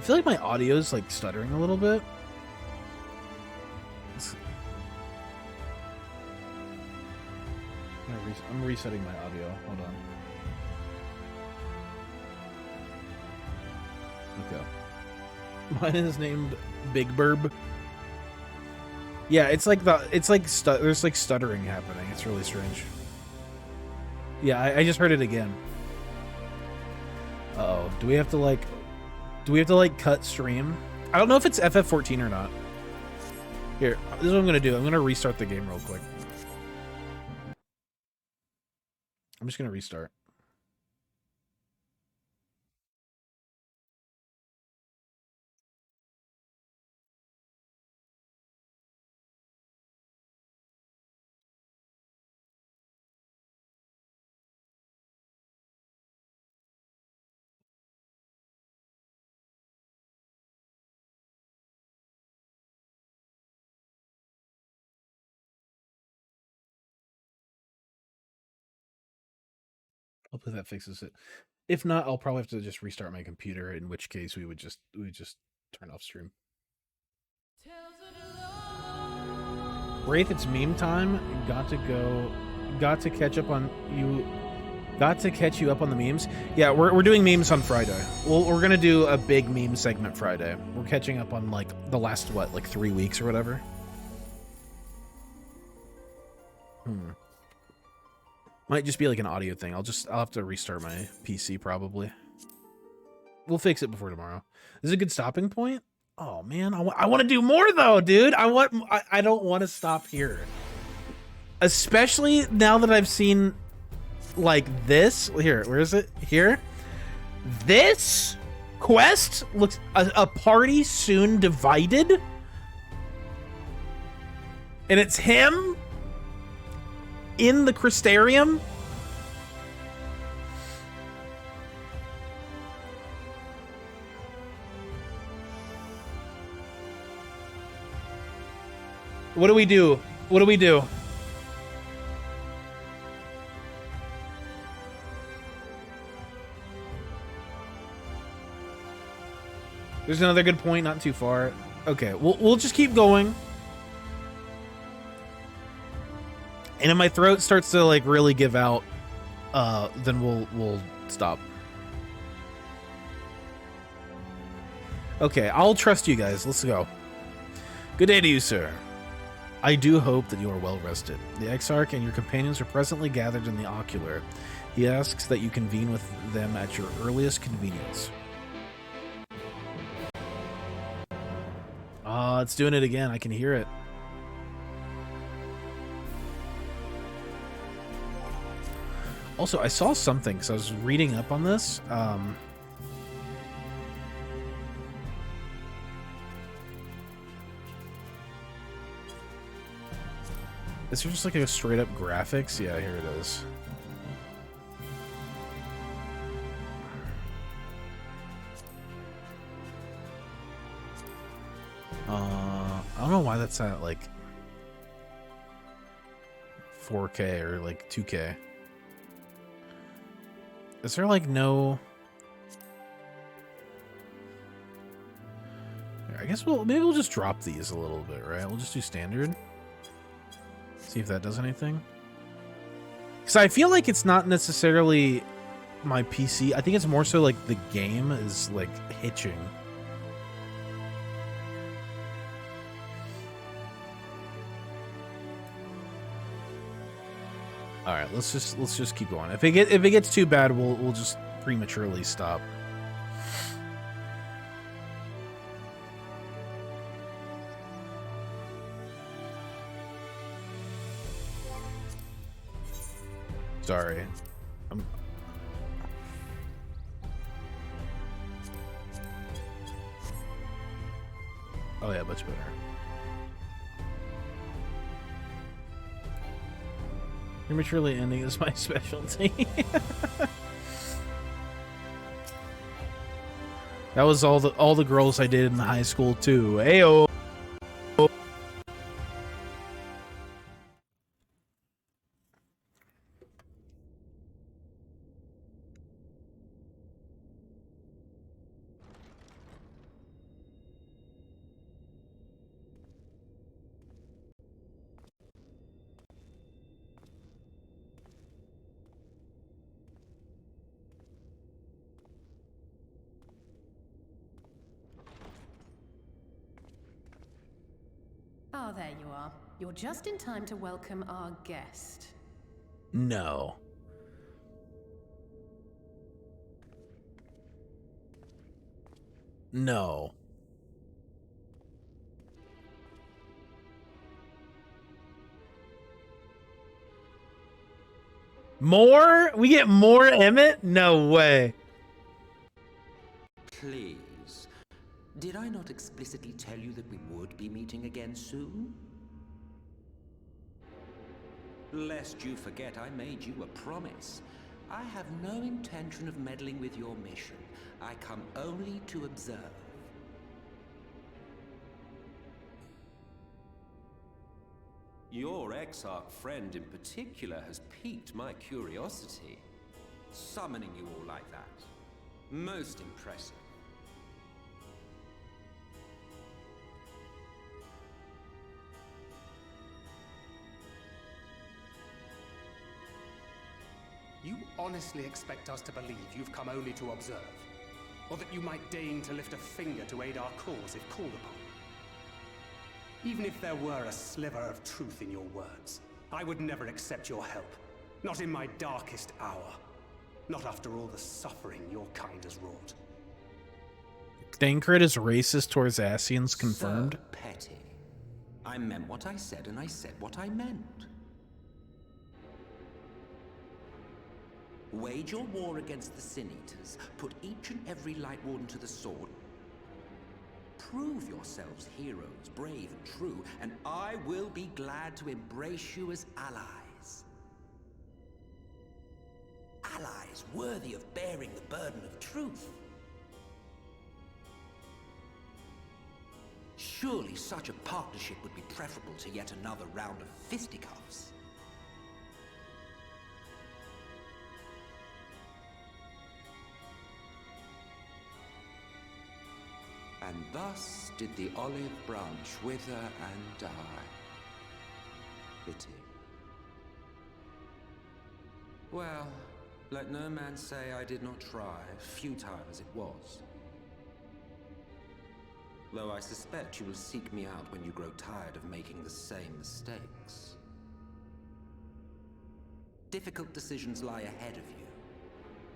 I feel like my audio's like stuttering a little bit. I'm resetting my audio. Hold on. Okay. Mine is named Big Burb. Yeah, it's like there's like stuttering happening. It's really strange. Yeah, I just heard it again. Uh-oh. Do we have to like cut stream? I don't know if it's FF14 or not. Here, this is what I'm gonna do. I'm gonna restart the game real quick. I'm just gonna restart. Hopefully that fixes it. If not, I'll probably have to just restart my computer, in which case we would just turn off stream. Wraith, it's meme time. Got to catch you up on the memes. Yeah, we're doing memes on Friday. We're gonna do a big meme segment Friday. We're catching up on like the last like 3 weeks or whatever. Might just be like an audio thing. I'll have to restart my PC probably. We'll fix it before tomorrow. This is a good stopping point. Oh man, I want to do more though, dude. I don't want to stop here. Especially now that I've seen like this. Here, where is it? Here. This quest looks a party soon divided. And it's him in the Crystarium. What do we do? What do we do? There's another good point, not too far. Okay, we'll just keep going. And if my throat starts to like really give out, then we'll stop. Okay, I'll trust you guys. Let's go. Good day to you, sir. I do hope that you are well rested. The Exarch and your companions are presently gathered in the Ocular. He asks that you convene with them at your earliest convenience. It's doing it again. I can hear it. Also, I saw something because I was reading up on this. Is there just like a straight up graphics? Yeah, here it is. I don't know why that's at like 4K or like 2K. Is there like no... I guess maybe we'll just drop these a little bit, right? We'll just do standard. See if that does anything. Because I feel like it's not necessarily my PC. I think it's more so like the game is like hitching. All right, let's just keep going. If it gets too bad, we'll just prematurely stop. Sorry. Oh yeah, much better. Prematurely ending is my specialty. That was all the girls I dated in high school too. Ayo. there you are. You're just in time to welcome our guest. No. No. More? We get more Emmett? No way. Please. Did I not explicitly tell you that we would be meeting again soon? Lest you forget, I made you a promise. I have no intention of meddling with your mission. I come only to observe. Your Exarch friend in particular has piqued my curiosity. Summoning you all like that. Most impressive. You honestly expect us to believe you've come only to observe? Or that you might deign to lift a finger to aid our cause if called upon? Even if there were a sliver of truth in your words, I would never accept your help. Not in my darkest hour. Not after all the suffering your kind has wrought. Thancred is racist towards Ascians, confirmed. So petty. I meant what I said, and I said what I meant. Wage your war against the Sin Eaters. Put each and every Light Warden to the sword. Prove yourselves heroes, brave and true, and I will be glad to embrace you as allies. Allies worthy of bearing the burden of truth. Surely such a partnership would be preferable to yet another round of fisticuffs. And thus did the olive branch wither and die. Pity. Well, let no man say I did not try, futile as it was. Though I suspect you will seek me out when you grow tired of making the same mistakes. Difficult decisions lie ahead of you.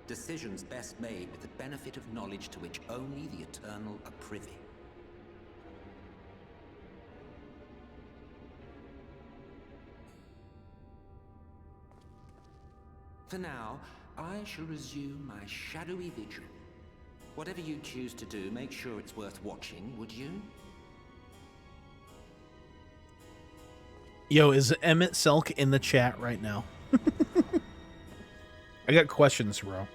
Decisions best made with the benefit of knowledge to which only the Eternal are privy. For now, I shall resume my shadowy vigil. Whatever you choose to do, make sure it's worth watching, would you? Yo, is Emmett Selk in the chat right now? I got questions, bro.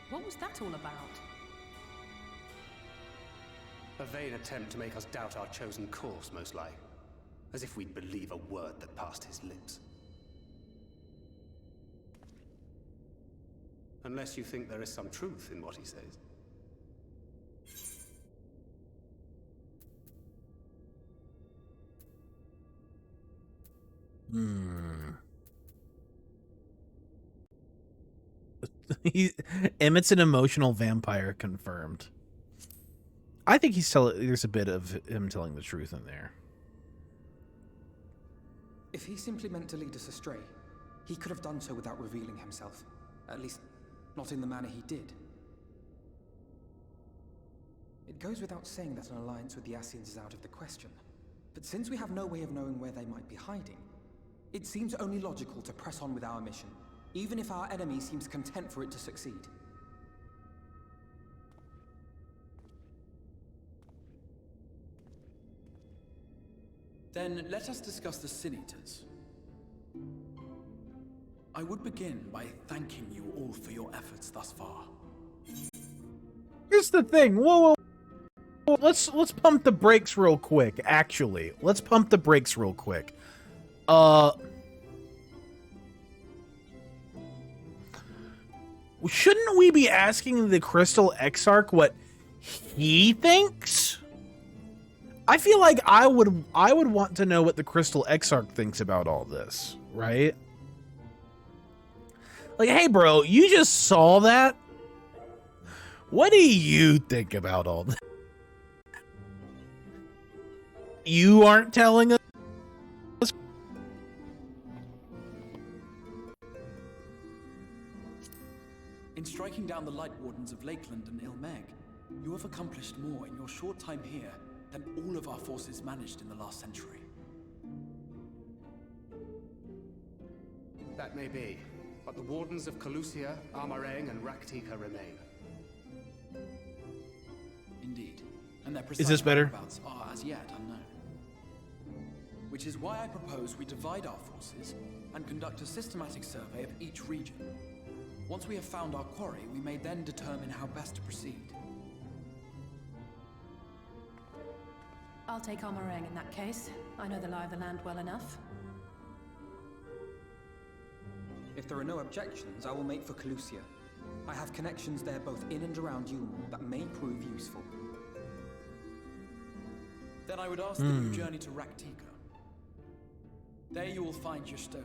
What was that all about? A vain attempt to make us doubt our chosen course, most like. As if we'd believe a word that passed his lips. Unless you think there is some truth in what he says. Emmett's an emotional vampire, confirmed. I think he's there's a bit of him telling the truth in there. If he simply meant to lead us astray, he could have done so without revealing himself. At least, not in the manner he did. It goes without saying that an alliance with the Ascians is out of the question. But since we have no way of knowing where they might be hiding, it seems only logical to press on with our mission, even if our enemy seems content for it to succeed. Then let us discuss the Sin Eaters. I would begin by thanking you all for your efforts thus far. Here's the thing. Whoa. Let's pump the brakes real quick. Actually, let's pump the brakes real quick. Shouldn't we be asking the Crystal Exarch what he thinks? I feel like I would want to know what the Crystal Exarch thinks about all this, right? Like, hey, bro, you just saw that? What do you think about all this? You aren't telling us? In striking down the Light Wardens of Lakeland and Ilmeg, you have accomplished more in your short time here than all of our forces managed in the last century. That may be, but the Wardens of Calusia, Armarang, and Raktika remain. Indeed, and their Is precise this better? whereabouts are as yet unknown. Which is why I propose we divide our forces and conduct a systematic survey of each region. Once we have found our quarry, we may then determine how best to proceed. I'll take Armarang in that case. I know the lie of the land well enough. If there are no objections, I will make for Calusia. I have connections there both in and around Yulmore that may prove useful. Then I would ask that you journey to Raktika. There you will find Y'shtola.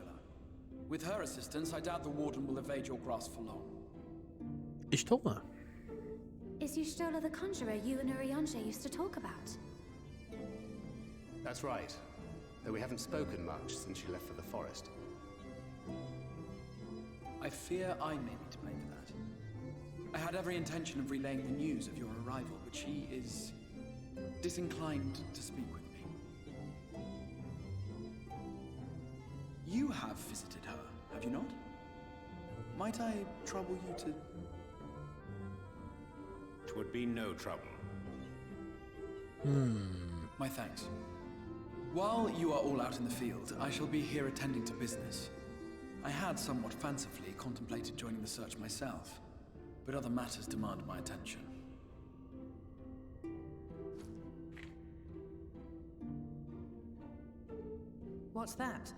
With her assistance, I doubt the Warden will evade your grasp for long. Y'shtola. Is Y'shtola the conjurer you and Urianger used to talk about? That's right, though we haven't spoken much since she left for the forest. I fear I may be to blame for that. I had every intention of relaying the news of your arrival, but she is disinclined to speak with me. You have visited her, have you not? Might I trouble you to... Twould be no trouble. My thanks. While you are all out in the field, I shall be here attending to business. I had somewhat fancifully contemplated joining the search myself, but other matters demand my attention. What's that?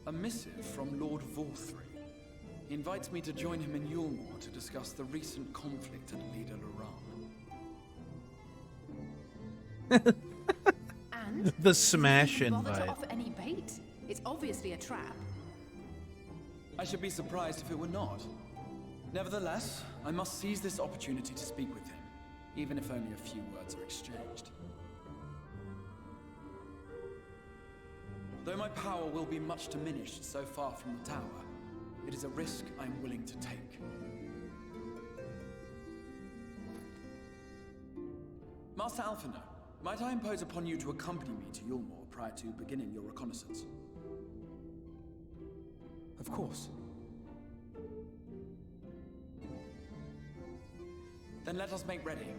A missive from Lord Vorthry. He invites me to join him in Yulmore to discuss the recent conflict at Lida Luran. And? The smash Did you bother invite. to offer any bait? It's obviously a trap. I should be surprised if it were not. Nevertheless, I must seize this opportunity to speak with him, even if only a few words are exchanged. Though my power will be much diminished so far from the tower, it is a risk I am willing to take. Master Alphinaud, might I impose upon you to accompany me to Yulmore prior to beginning your reconnaissance? Of course. Then let us make ready.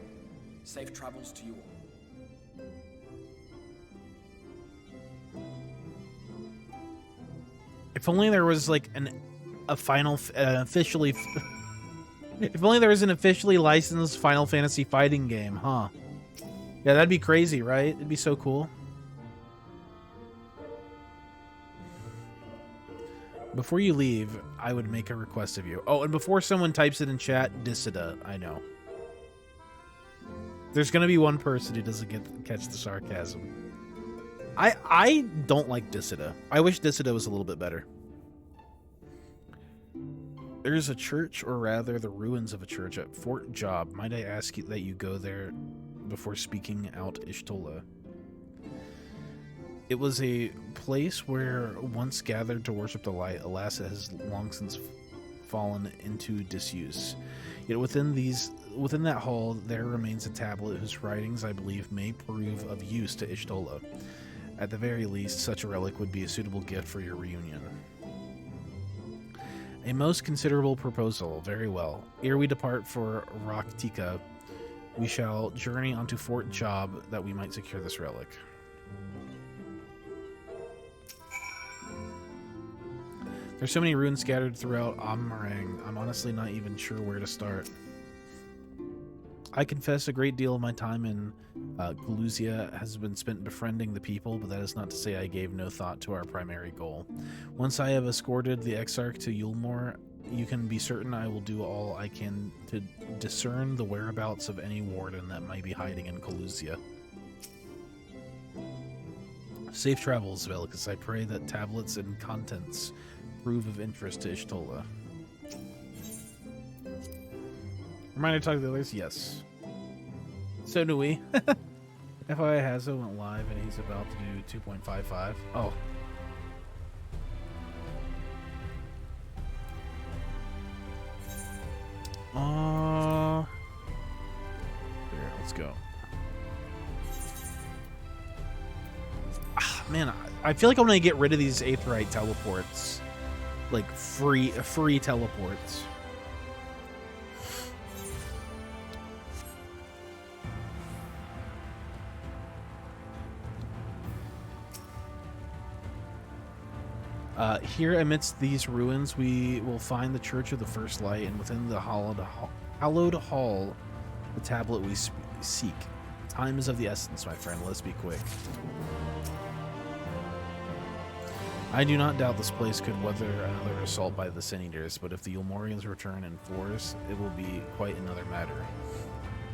Safe travels to you all. If only there was like officially if only there was an officially licensed Final Fantasy fighting game, huh? Yeah, that'd be crazy, right? It'd be so cool. Before you leave, I would make a request of you. Oh, and before someone types it in chat, Dissida, I know. There's gonna be one person who doesn't catch the sarcasm. I don't like Dissida. I wish Dissida was a little bit better. There's a church, or rather the ruins of a church at Fort Job. Might I ask you that you go there before speaking out Y'shtola? It was a place where once gathered to worship the light. Alas, it has long since fallen into disuse. Yet within that hall there remains a tablet whose writings, I believe, may prove of use to Y'shtola. At the very least, such a relic would be a suitable gift for your reunion. A most considerable proposal. Very well. Ere we depart for Raktika, we shall journey onto Fort Job that we might secure this relic. There's so many ruins scattered throughout Amarang, I'm honestly not even sure where to start. I confess a great deal of my time in Calusia has been spent befriending the people, but that is not to say I gave no thought to our primary goal. Once I have escorted the Exarch to Yulmore, you can be certain I will do all I can to discern the whereabouts of any warden that might be hiding in Calusia. Safe travels, Velicus. I pray that tablets and contents prove of interest to Y'shtola. Reminder to talk to the others? Yes. So do we. FYI, Hazo went live and he's about to do 2.55. Oh. Here, let's go. Ah, man, I feel like I'm gonna get rid of these Aetheryte teleports. Like free teleports. Here amidst these ruins, we will find the Church of the First Light, and within the hallowed hall, the tablet we seek. Time is of the essence, my friend. Let's be quick. I do not doubt this place could weather another assault by the Sin Eaters, but if the Ulmorians return in force, it will be quite another matter.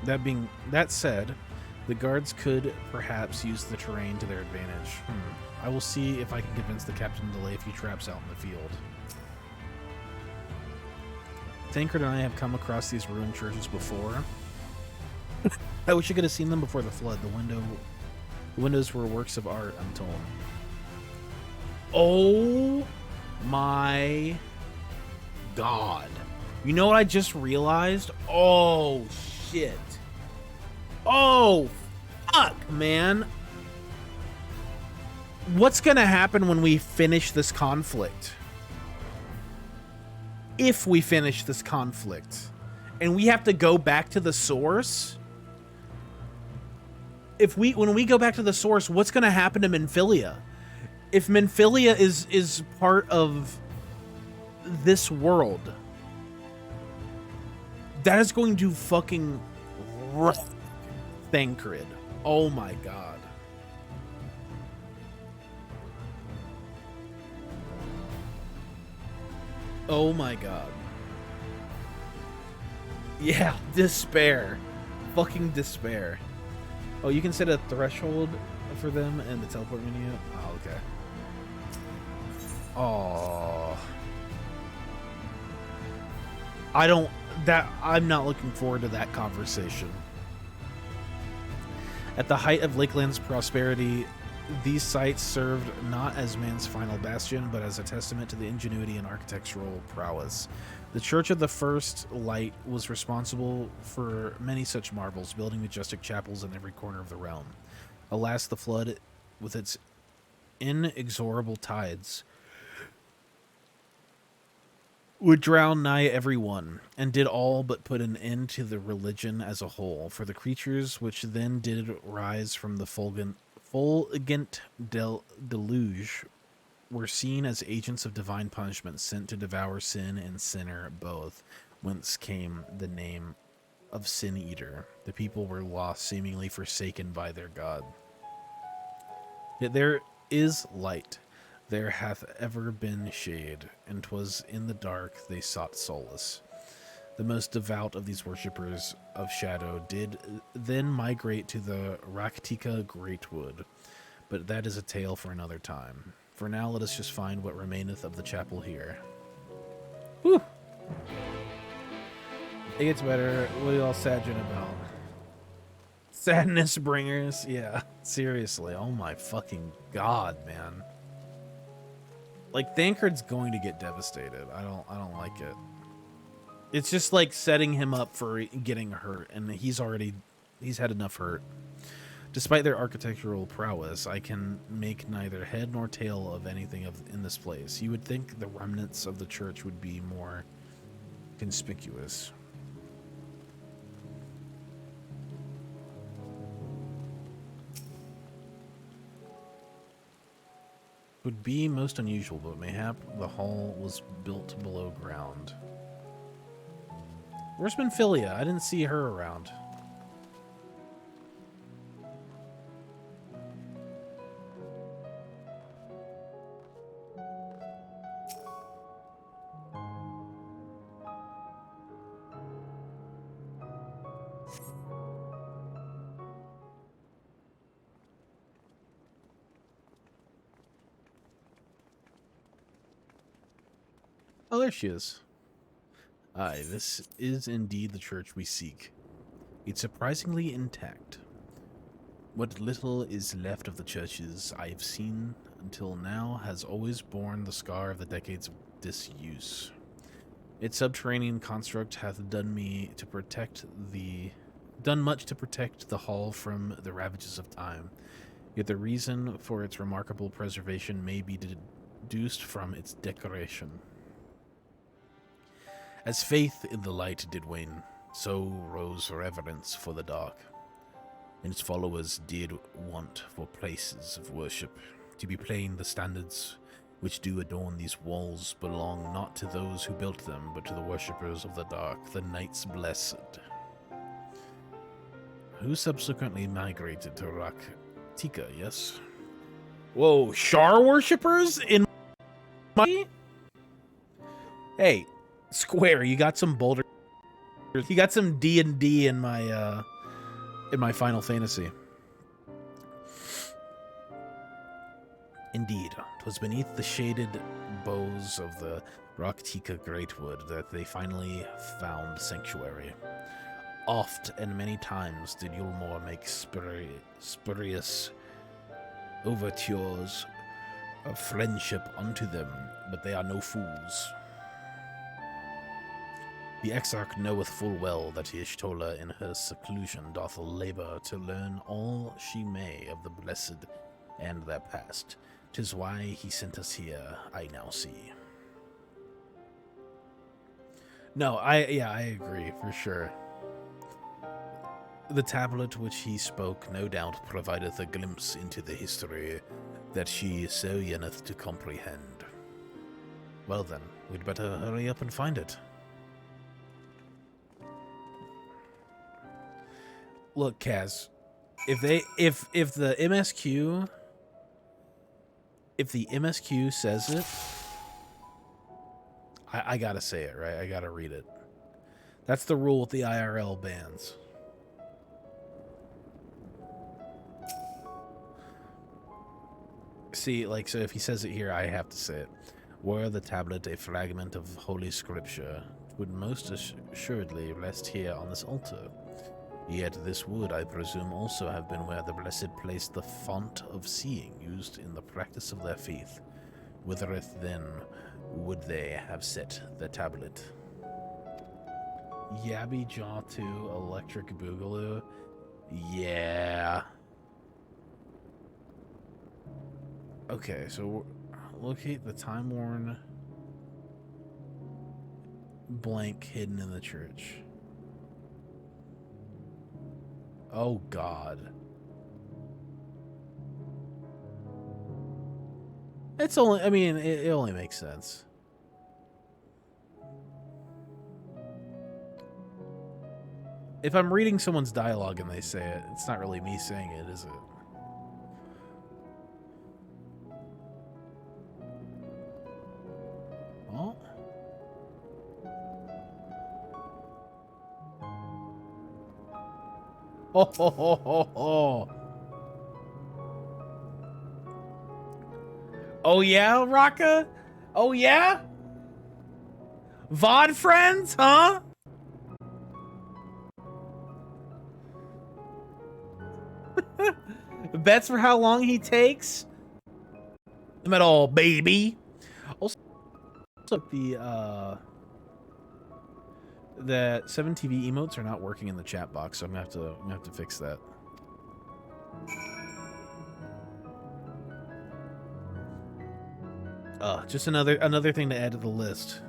That said, the guards could perhaps use the terrain to their advantage. I will see if I can convince the captain to lay a few traps out in the field. Tancred and I have come across these ruined churches before. I wish I could have seen them before the flood. The windows were works of art, I'm told. Oh my god. You know what I just realized? Oh shit. Oh fuck, man. What's gonna happen when we finish this conflict? If we finish this conflict and we have to go back to the source, when we go back to the source, what's gonna happen to Menphilia? If Menphilia is part of this world, that is going to fucking wreck Thancred. Oh my god. Oh my god. Yeah, despair. Fucking despair. Oh, you can set a threshold for them and the teleport menu. Oh, okay. Oh. I'm not looking forward to that conversation. At the height of Lakeland's prosperity, these sites served not as man's final bastion, but as a testament to the ingenuity and architectural prowess. The Church of the First Light was responsible for many such marvels, building majestic chapels in every corner of the realm. Alas, the flood, with its inexorable tides, would drown nigh everyone, and did all but put an end to the religion as a whole. For the creatures which then did rise from the fulgent deluge were seen as agents of divine punishment sent to devour sin and sinner both, whence came the name of Sin Eater. The people were lost, seemingly forsaken by their god. Yet there is light. There hath ever been shade, and 'twas in the dark they sought solace. The most devout of these worshippers of shadow did then migrate to the Raktika Greatwood, but that is a tale for another time. For now, let us just find what remaineth of the chapel here. Whew! It gets better. What are y'all sadging about? Sadness bringers? Yeah, seriously. Oh my fucking god, man. Like, Thancred's going to get devastated. I don't like it. It's just like setting him up for getting hurt, and he's had enough hurt. Despite their architectural prowess, I can make neither head nor tail of anything in this place. You would think the remnants of the church would be more conspicuous. Would be most unusual, but mayhap the hall was built below ground. Where's Menphilia? I didn't see her around. Oh, there she is. Aye, this is indeed the church we seek. It's surprisingly intact. What little is left of the churches I have seen until now has always borne the scar of the decades of disuse. Its subterranean construct hath done much to protect the hall from the ravages of time. Yet the reason for its remarkable preservation may be deduced from its decoration. As faith in the light did wane, so rose reverence for the dark, and its followers did want for places of worship. To be plain, the standards which do adorn these walls belong not to those who built them, but to the worshippers of the dark, the Knights Blessed, who subsequently migrated to Raktika, yes? Whoa, Shar worshippers in my... Hey, Square, you got some Boulder... You got some D&D in my Final Fantasy. Indeed, 'twas beneath the shaded boughs of the Raktika Greatwood that they finally found sanctuary. Oft and many times did Yulmore make spurious overtures of friendship unto them, but they are no fools. The Exarch knoweth full well that Y'shtola in her seclusion doth labor to learn all she may of the Blessed and their past. 'Tis why he sent us here, I now see. No, I agree, for sure. The tablet which he spoke no doubt provideth a glimpse into the history that she so yearneth to comprehend. Well then, we'd better hurry up and find it. Look, Kaz, if the MSQ says it, I gotta say it, right? I gotta read it. That's the rule with the IRL bans. See, like, so if he says it here, I have to say it. Were the tablet a fragment of holy scripture, it would most assuredly rest here on this altar. Yet this would, I presume, also have been where the Blessed placed the font of seeing used in the practice of their faith. Whithereth then would they have set the tablet? Yabby Jaw 2 Electric Boogaloo? Yeah. Okay, so locate the time-worn blank hidden in the church. Oh, God. It's only, I mean, it only makes sense. If I'm reading someone's dialogue and they say it, it's not really me saying it, is it? Oh. Ho ho ho ho ho. Oh yeah, Raka? Oh yeah? VOD friends, huh? Bets for how long he takes? Them at all, baby. Also, the 7TV emotes are not working in the chat box, so I'm gonna have to fix that. Just another thing to add to the list.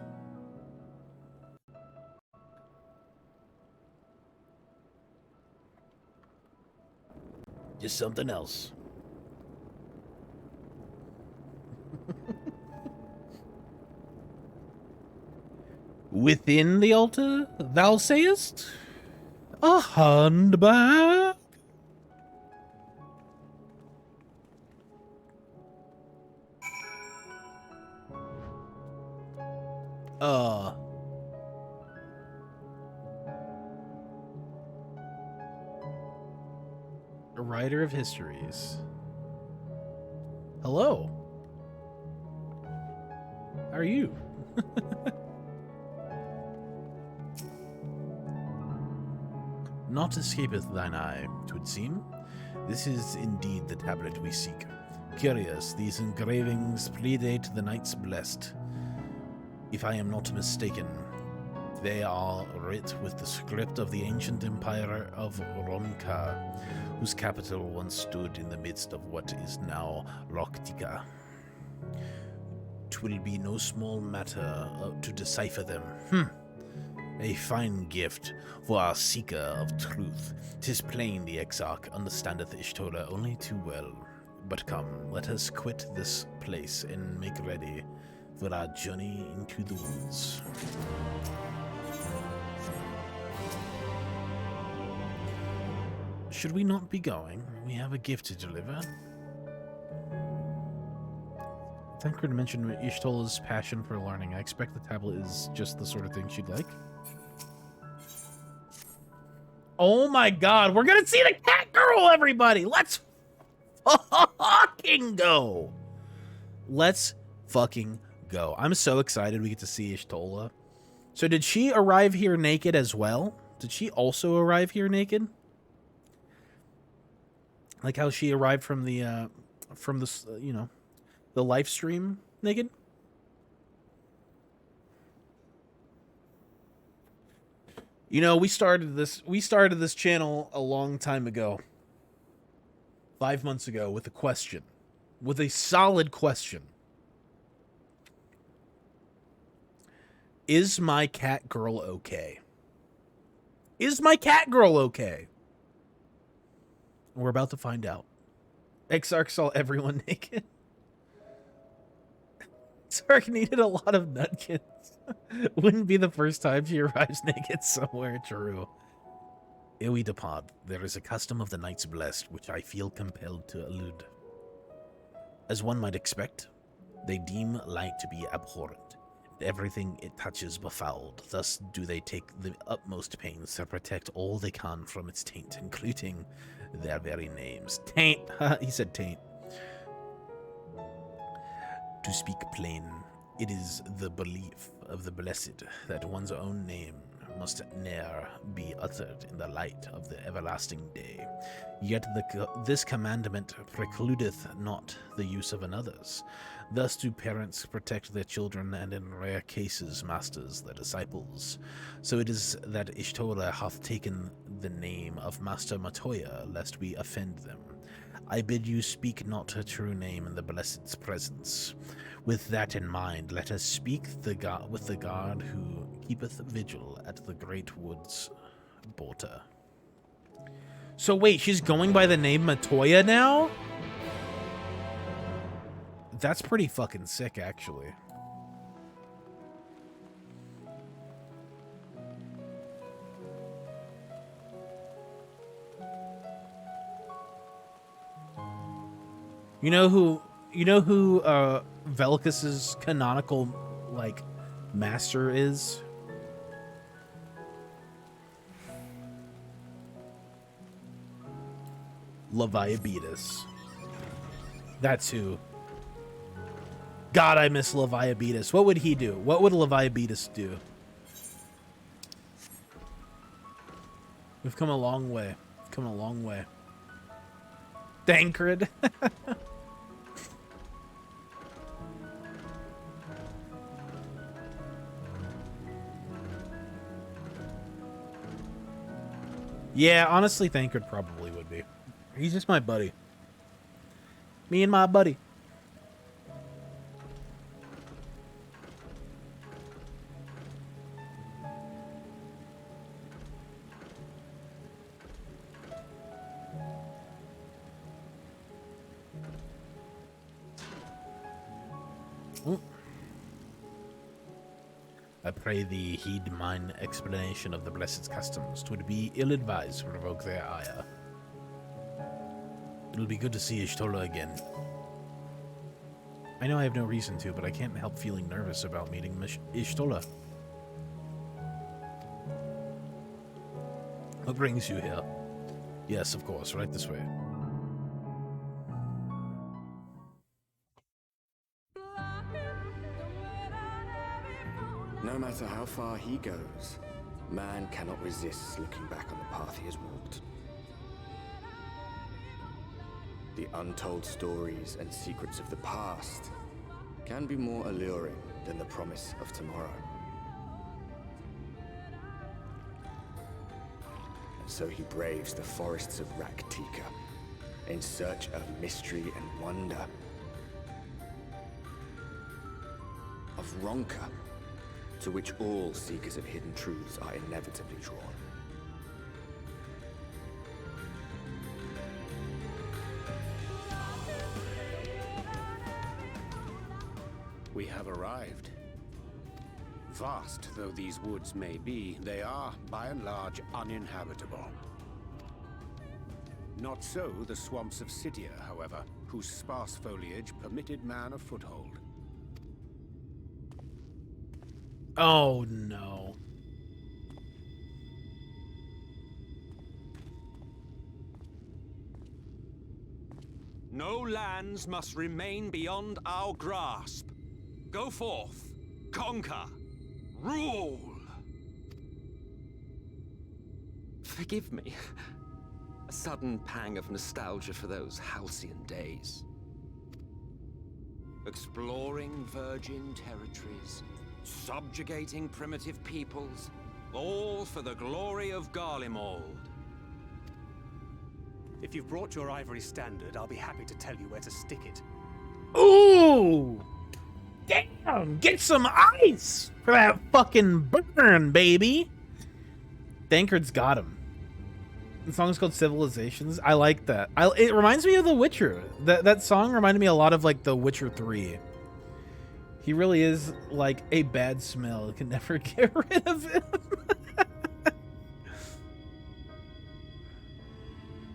Just something else. Within the altar, thou sayest? A handbag? A writer of histories. Hello. How are you? Naught escapeth thine eye, 'twould seem. This is indeed the tablet we seek. Curious, these engravings predate the Knights Blessed. If I am not mistaken, they are writ with the script of the ancient empire of Ronka, whose capital once stood in the midst of what is now Roktika. 'Twill be no small matter to decipher them. A fine gift for our seeker of truth. 'Tis plain the Exarch understandeth Ishtola only too well. But come, let us quit this place and make ready for our journey into the woods. Should we not be going? We have a gift to deliver. Tancred mentioned Ishtola's passion for learning. I expect the tablet is just the sort of thing she'd like. Oh my god, we're gonna see the cat girl, everybody! Let's fucking go! Let's fucking go. I'm so excited we get to see Ishtola. So did she arrive here naked as well? Did she also arrive here naked? Like how she arrived from the, you know, the live stream naked? You know, we started this channel a long time ago. 5 months ago with a question. With a solid question. Is my cat girl okay? Is my cat girl okay? We're about to find out. Exarch saw everyone naked. Exarch needed a lot of nutkins. Wouldn't be the first time she arrives naked somewhere. True. Ere we depart, there is a custom of the Knights Blessed which I feel compelled to elude. As one might expect, they deem light to be abhorrent, and everything it touches befouled. Thus do they take the utmost pains to protect all they can from its taint, including their very names. Taint! He said taint. To speak plain, it is the belief of the blessed that one's own name must ne'er be uttered in the light of the everlasting day. Yet this commandment precludeth not the use of another's. Thus do parents protect their children, and in rare cases masters their disciples. So it is that Ishtola hath taken the name of Master Matoya, lest we offend them. I bid you speak not her true name in the Blessed's presence. With that in mind, let us speak with the guard who keepeth vigil at the great woods border. So wait, she's going by the name Matoya now? That's pretty fucking sick, actually. You know who Velkus's canonical, like, master is? Leviabetus. That's who. God, I miss Leviabetus. What would he do? What would Leviabetus do? We've come a long way. We've come a long way. Dankred. Yeah, honestly, Thancred probably would be. He's just my buddy. Me and my buddy. I pray thee heed mine explanation of the Blessed's customs. 'Twould be ill-advised to provoke their ire. It'll be good to see Ishtola again. I know I have no reason to, but I can't help feeling nervous about meeting Ishtola. What brings you here? Yes, of course, right this way. No matter how far he goes, man cannot resist looking back on the path he has walked. The untold stories and secrets of the past can be more alluring than the promise of tomorrow. And so he braves the forests of Raktika in search of mystery and wonder. Of Ronka, to which all seekers of hidden truths are inevitably drawn. We have arrived. Vast though these woods may be, they are, by and large, uninhabitable. Not so the swamps of Cydia, however, whose sparse foliage permitted man a foothold. Oh no. No lands must remain beyond our grasp. Go forth, conquer, rule! Forgive me. A sudden pang of nostalgia for those halcyon days. Exploring virgin territories, subjugating primitive peoples, all for the glory of Garlemald. If you've brought your ivory standard, I'll be happy to tell you where to stick it. Ooh! Damn! Get some ice for that fucking burn, baby! Dankard's got him. The song's called Civilizations. I like that. It reminds me of The Witcher. That song reminded me a lot of like The Witcher 3. He really is like a bad smell. Can never get rid of him.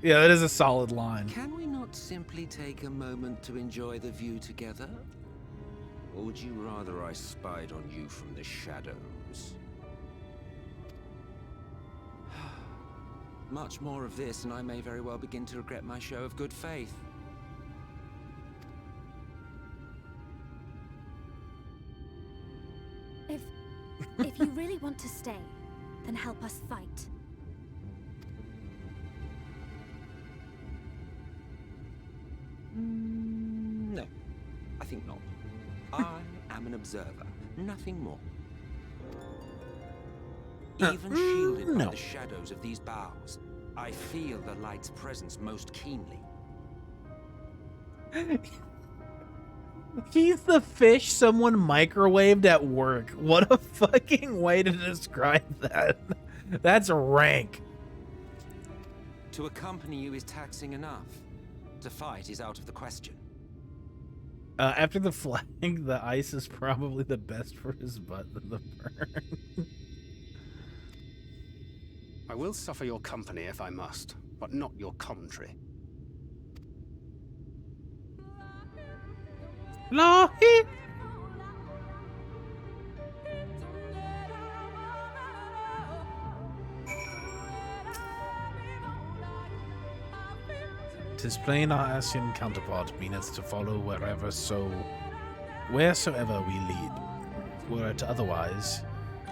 Yeah, that is a solid line. Can we not simply take a moment to enjoy the view together? Or would you rather I spied on you from the shadows? Much more of this, and I may very well begin to regret my show of good faith. If you really want to stay, then help us fight. No, I think not. I am an observer, nothing more. Even shielded by the shadows of these boughs, I feel the light's presence most keenly. He's the fish someone microwaved at work. What a fucking way to describe that. That's rank. To accompany you is taxing enough. To fight is out of the question. After the flag, the ice is probably the best for his butt than the burn. I will suffer your company if I must, but not your commentary. Lahi. Tis plain our Asian counterpart meaneth to follow wheresoever we lead. Were it otherwise,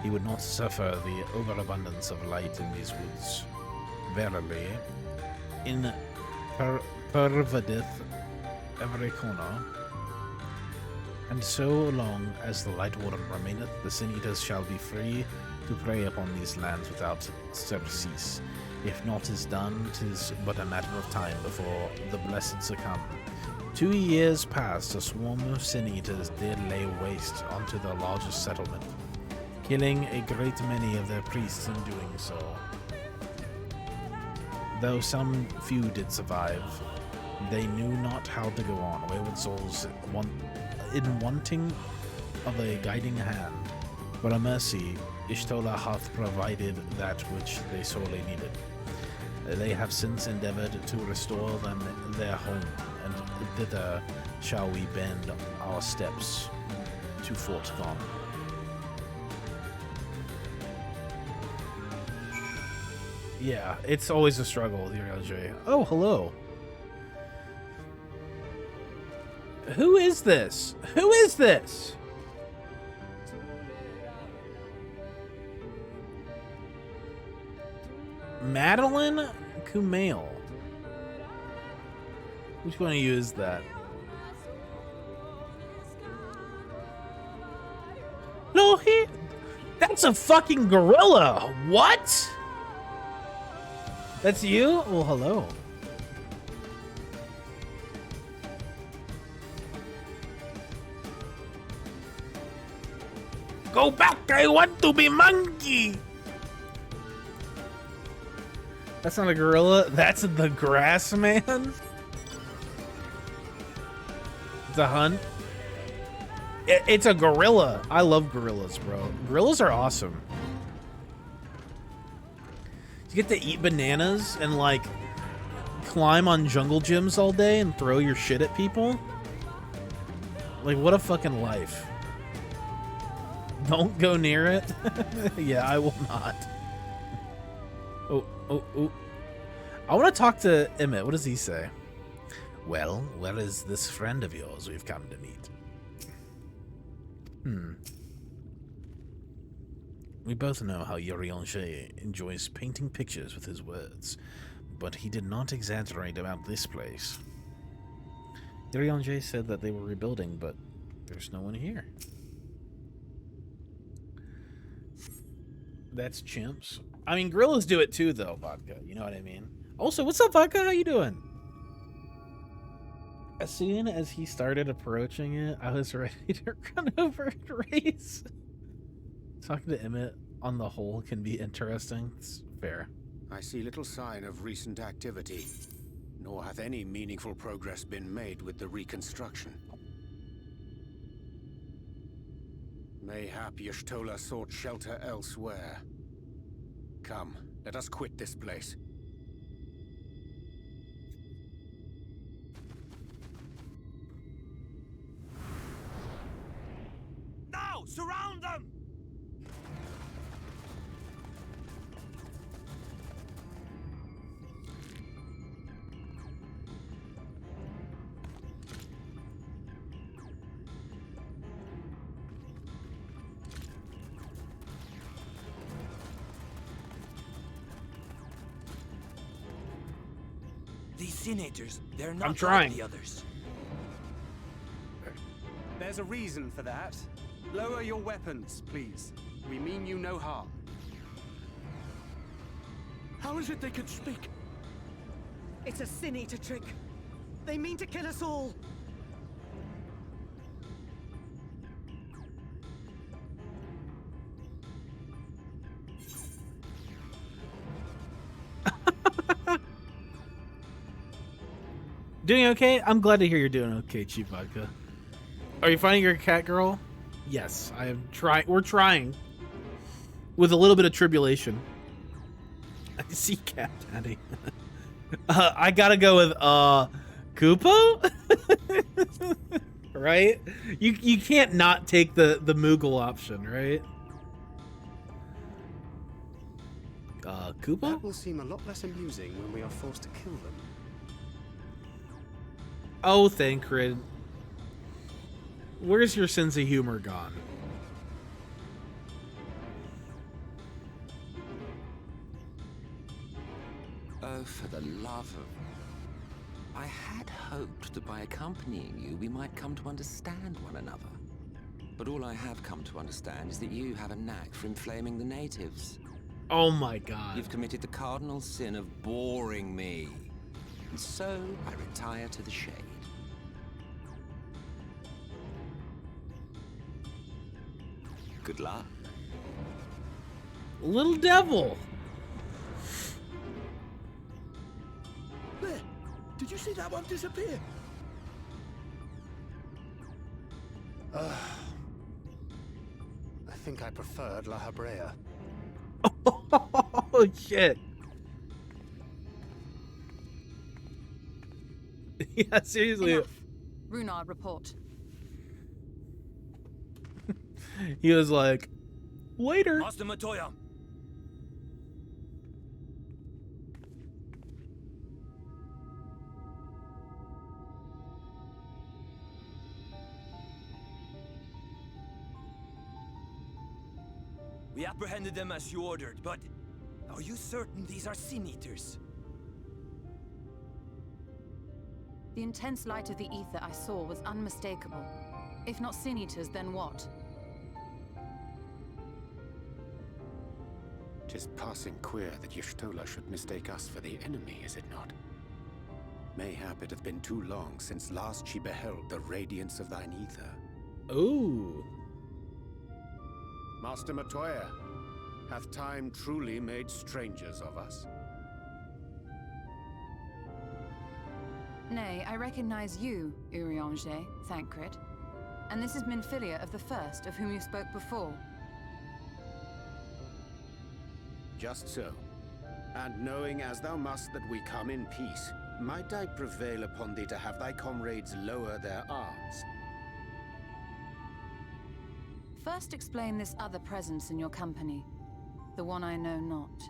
he would not suffer the overabundance of light in these woods. Verily, in pervadeth every corner, and so long as the light warden remaineth, the sin eaters shall be free to prey upon these lands without surcease. If naught is done, 'tis but a matter of time before the blessed succumb. 2 years past, a swarm of sin eaters did lay waste unto the largest settlement, killing a great many of their priests in doing so. Though some few did survive, they knew not how to go on, wayward souls in wanting of a guiding hand. For a mercy, Ishtola hath provided that which they sorely needed. They have since endeavored to restore them their home, and thither shall we bend our steps to Fort Gone. Yeah, it's always a struggle with your LJ. Oh, hello. Who is this? Who is this? Madeline Kumail. Which one of you is that? No, that's a fucking gorilla. What? That's you? Well, hello. Go back, I want to be monkey. That's not a gorilla, that's the grass man. It's a hunt. It's a gorilla. I love gorillas, bro. Gorillas are awesome. You get to eat bananas and like climb on jungle gyms all day and throw your shit at people. Like, what a fucking life. Don't go near it. Yeah, I will not. Oh. I want to talk to Emmett. What does he say? Well, where is this friend of yours we've come to meet? We both know how Yoriange enjoys painting pictures with his words, but he did not exaggerate about this place. Yoriange said that they were rebuilding, but there's no one here. That's chimps. I mean, gorillas do it too, though, Vodka. You know what I mean? Also, what's up, Vodka? How you doing? As soon as he started approaching it, I was ready to run over and race. Talking to Emmett on the whole can be interesting. It's fair. I see little sign of recent activity, nor hath any meaningful progress been made with the reconstruction. Mayhap Y'shtola sought shelter elsewhere. Come, let us quit this place. Now, surround them! These senators, they're not I'm trying. like the others. There's a reason for that. Lower your weapons, please. We mean you no harm. How is it they can speak? It's a Sin Eater trick. They mean to kill us all. Doing okay? I'm glad to hear you're doing okay, Chief Vodka. Are you finding your cat girl? Yes, I am trying. We're trying. With a little bit of tribulation. I see Cat Daddy. I gotta go with, Kupo? Right? You can't not take the Moogle option, right? Kupo? That will seem a lot less amusing when we are forced to kill them. Oh, Thancred. Where's your sense of humor gone? Oh, for the love of... I had hoped that by accompanying you, we might come to understand one another. But all I have come to understand is that you have a knack for inflaming the natives. Oh my god. You've committed the cardinal sin of boring me. And so, I retire to the shade. Good luck. Little devil. There! Did you see that one disappear? I think I preferred La Habrea. Oh, shit. Yeah, seriously. Enough. Runard, report. He was like, later. Master Matoya. We apprehended them as you ordered, but are you certain these are Sin Eaters? The intense light of the ether I saw was unmistakable. If not Sin Eaters, then what? 'Tis passing queer that Y'shtola should mistake us for the enemy, is it not? Mayhap it hath been too long since last she beheld the radiance of thine ether. Ooh. Master Matoya, hath time truly made strangers of us? Nay, I recognize you, Urianger, Thancred. And this is Minfilia of the First, of whom you spoke before. Just so. And knowing as thou must that we come in peace, might I prevail upon thee to have thy comrades lower their arms? First explain this other presence in your company. The one I know not.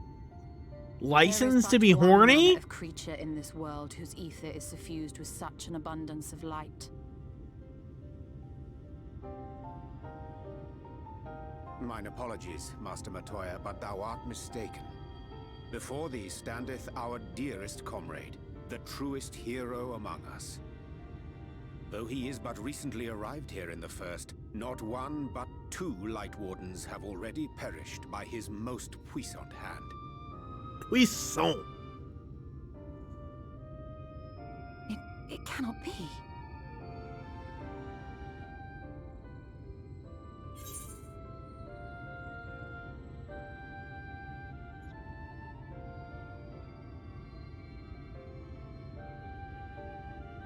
License There to is be but one horny? manner of creature in this world whose ether is suffused with such an abundance of light. Mine apologies, Master Matoya, but thou art mistaken. Before thee standeth our dearest comrade, the truest hero among us. Though he is but recently arrived here in the First, not one but 2 Light Wardens have already perished by his most puissant hand. Puissant. It cannot be.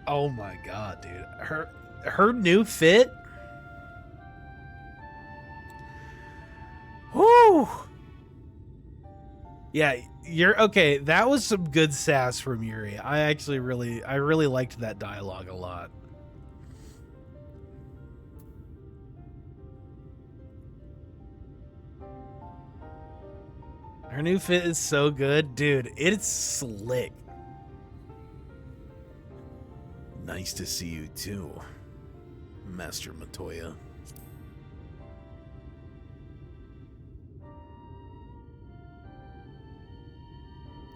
Oh my god, dude. Her new fit? Whoo! Yeah, you're okay. That was some good sass from Yuri. I really liked that dialogue a lot. Her new fit is so good, dude. It's slick. Nice to see you too, Master Matoya.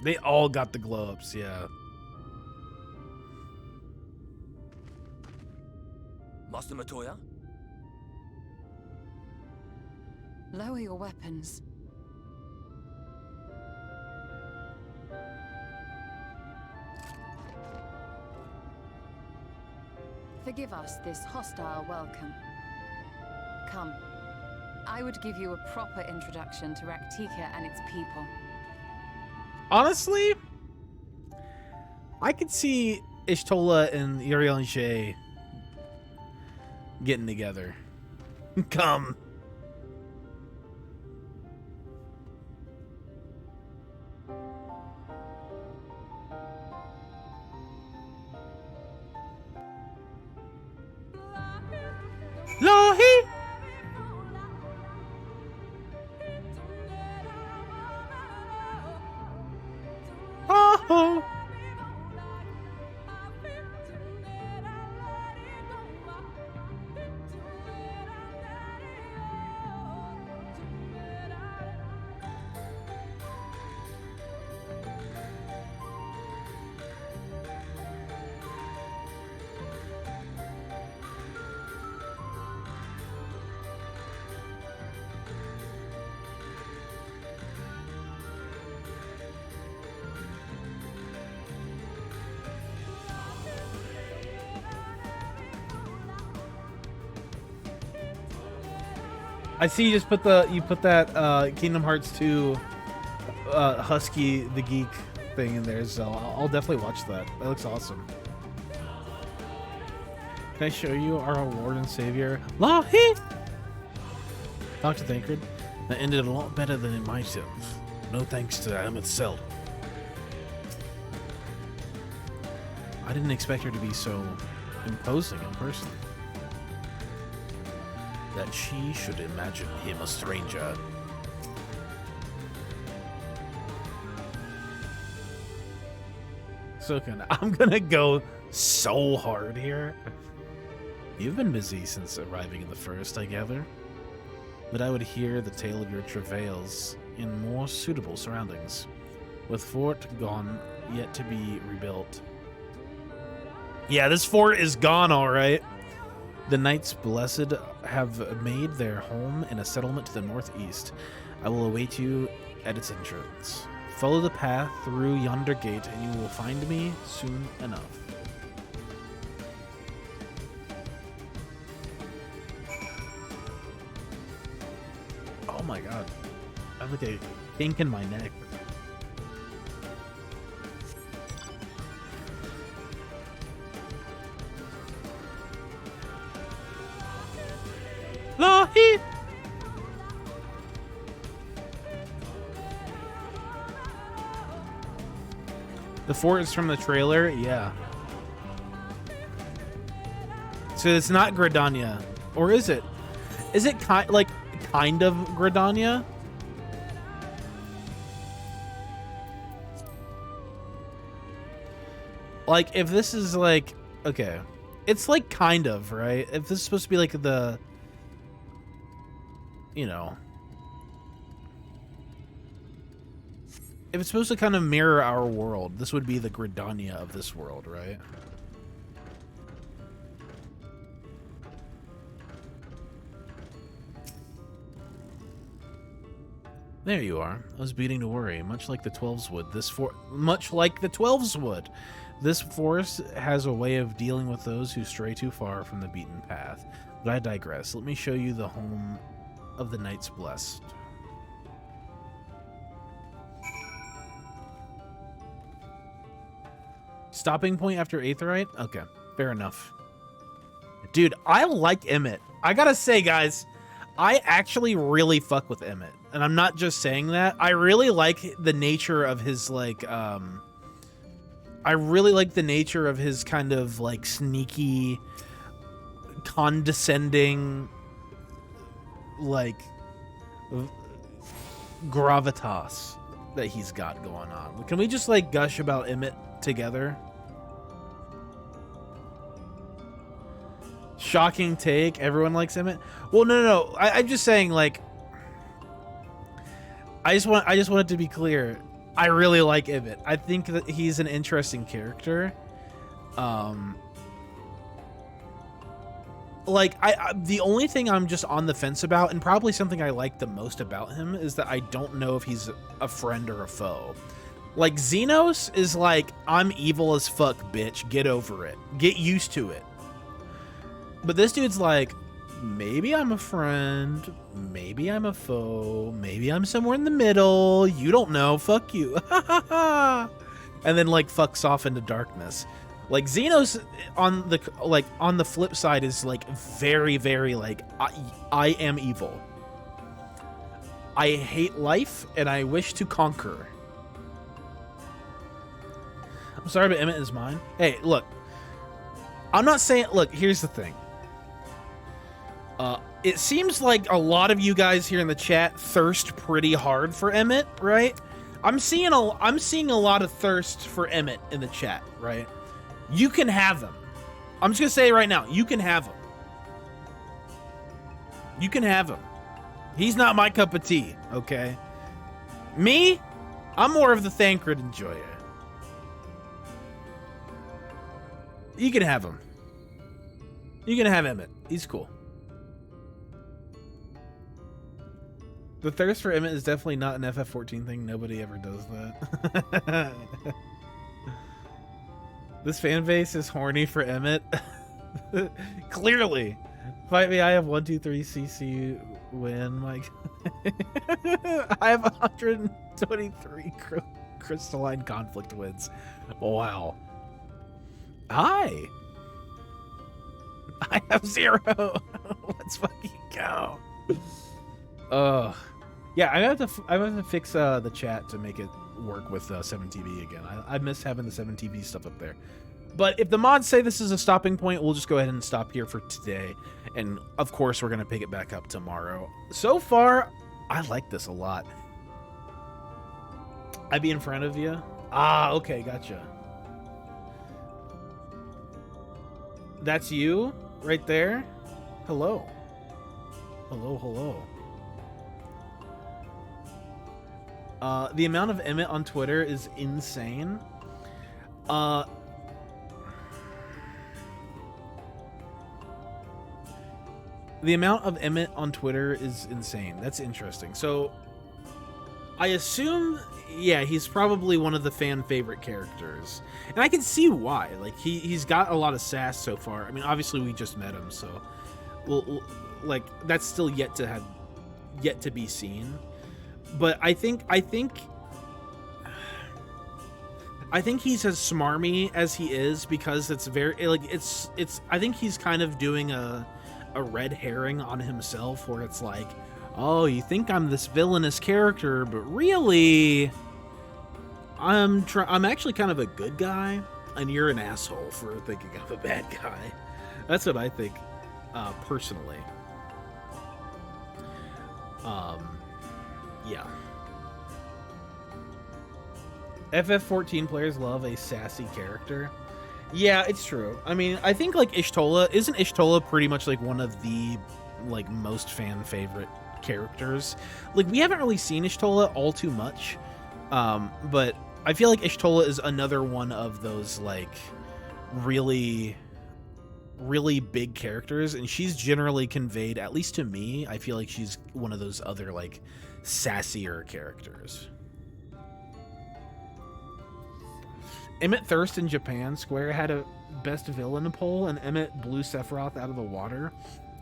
They all got the glow ups, yeah. Master Matoya? Lower your weapons. Forgive us this hostile welcome. Come. I would give you a proper introduction to Raktika and its people. Honestly, I could see Y'shtola and Urianger getting together. Come. Lohi! Oh! I see you just put that Kingdom Hearts 2 Husky the Geek thing in there, so I'll definitely watch that. That looks awesome. Can I show you our Lord and Savior? Lahi! Dr. Thancred, that ended a lot better than it might have. No thanks to Ameth Sel. I didn't expect her to be so imposing in person. That she should imagine him a stranger. So I'm gonna go so hard here. You've been busy since arriving in the First, I gather. But I would hear the tale of your travails in more suitable surroundings. With fort gone, yet to be rebuilt. Yeah, this fort is gone, all right. The Knights Blessed have made their home in a settlement to the northeast. I will await you at its entrance. Follow the path through yonder gate, and you will find me soon enough. Oh my god. I have like a kink in my neck. Lahi! The fort is from the trailer? Yeah. So it's not Gridania. Or is it? Is it kind of Gridania? Like, if this is like... Okay. It's like kind of, right? If this is supposed to be like the... You know... If it's supposed to kind of mirror our world, this would be the Gridania of this world, right? There you are. I was beginning to worry. Much like the Twelves would, this forest has a way of dealing with those who stray too far from the beaten path. But I digress. Let me show you the home of the Knights Blessed. Stopping point after Aetheryte? Okay, fair enough. Dude, I like Emmett. I gotta say, guys, I actually really fuck with Emmett. And I'm not just saying that. I really like the nature of his, like, I really like the nature of his kind of, like, sneaky, condescending, like, gravitas that he's got going on. Can we just, like, gush about Emmett together? Shocking take. Everyone likes Emmett. Well, no. I'm just saying, like, I just want it to be clear. I really like Emmett. I think that he's an interesting character. Like, the only thing I'm just on the fence about, and probably something I like the most about him, is that I don't know if he's a friend or a foe. Like, Xenos is like, I'm evil as fuck, bitch. Get over it. Get used to it. But this dude's like, maybe I'm a friend, maybe I'm a foe, maybe I'm somewhere in the middle. You don't know. Fuck you. And then, like, fucks off into darkness. Like, Xenos on the flip side is like very, very like, I am evil. I hate life and I wish to conquer. I'm sorry, but Emmett is mine. Hey, look. I'm not saying... Look, here's the thing. It seems like a lot of you guys here in the chat thirst pretty hard for Emmett, right? I'm seeing a lot of thirst for Emmett in the chat, right? You can have him. I'm just gonna say it right now. You can have him. You can have him. He's not my cup of tea, okay? Me? I'm more of the Thancred enjoyer. You can have him. You can have Emmett. He's cool. The thirst for Emmett is definitely not an FF14 thing. Nobody ever does that. This fan base is horny for Emmett. Clearly. Fight me, I have 1, 2, 3 CC win, Mike. I have 123 crystalline conflict wins. Wow. Hi. I have 0. Let's fucking go. Yeah, I have to fix the chat to make it work with 7TV again. I miss having the 7TV stuff up there. But if the mods say this is a stopping point, we'll just go ahead and stop here for today. And of course, we're gonna pick it back up tomorrow. So far, I like this a lot. I be in front of you? Ah, okay, gotcha. That's you right there? Hello. Hello, hello. The amount of Emmett on Twitter is insane. The amount of Emmett on Twitter is insane. That's interesting. So, I assume, yeah, he's probably one of the fan favorite characters. And I can see why. Like, he's got a lot of sass so far. I mean, obviously we just met him, so... Well, like, that's still yet to be seen. But I think he's as smarmy as he is because it's very, like, it's I think he's kind of doing a red herring on himself where it's like, oh, you think I'm this villainous character, but really I'm actually kind of a good guy and you're an asshole for thinking I'm a bad guy. That's what I think, personally. Yeah. FF14 players love a sassy character. Yeah, it's true. I mean, I think, like, isn't Ishtola pretty much, like, one of the, like, most fan favorite characters? Like, we haven't really seen Ishtola all too much, but I feel like Ishtola is another one of those, like, really, really big characters, and she's generally conveyed, at least to me, I feel like she's one of those other, like, sassier characters. Emmett Thirst in Japan, Square had a best villain poll, and Emmett blew Sephiroth out of the water.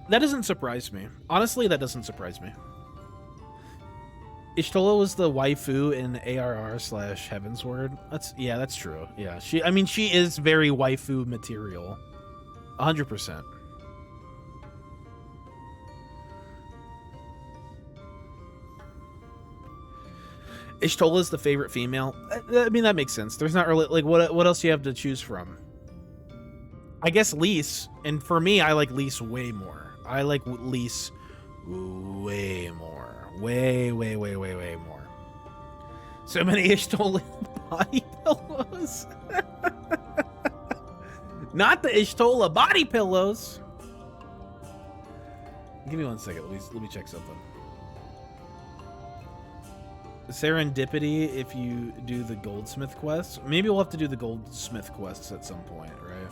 That doesn't surprise me. Honestly, that doesn't surprise me. Ishtola was the waifu in ARR/Heavensward. That's true. Yeah, she is very waifu material. 100%. Ishtola's the favorite female. I mean, that makes sense. There's not really, like, what else do you have to choose from? I guess Lise, and for me, I like Lise way more. I like Lise way more. Way more. So many Ishtola body pillows. Not the Ishtola body pillows. Give me 1 second. Let me check something. Serendipity if you do the goldsmith quests. Maybe we'll have to do the goldsmith quests at some point, right?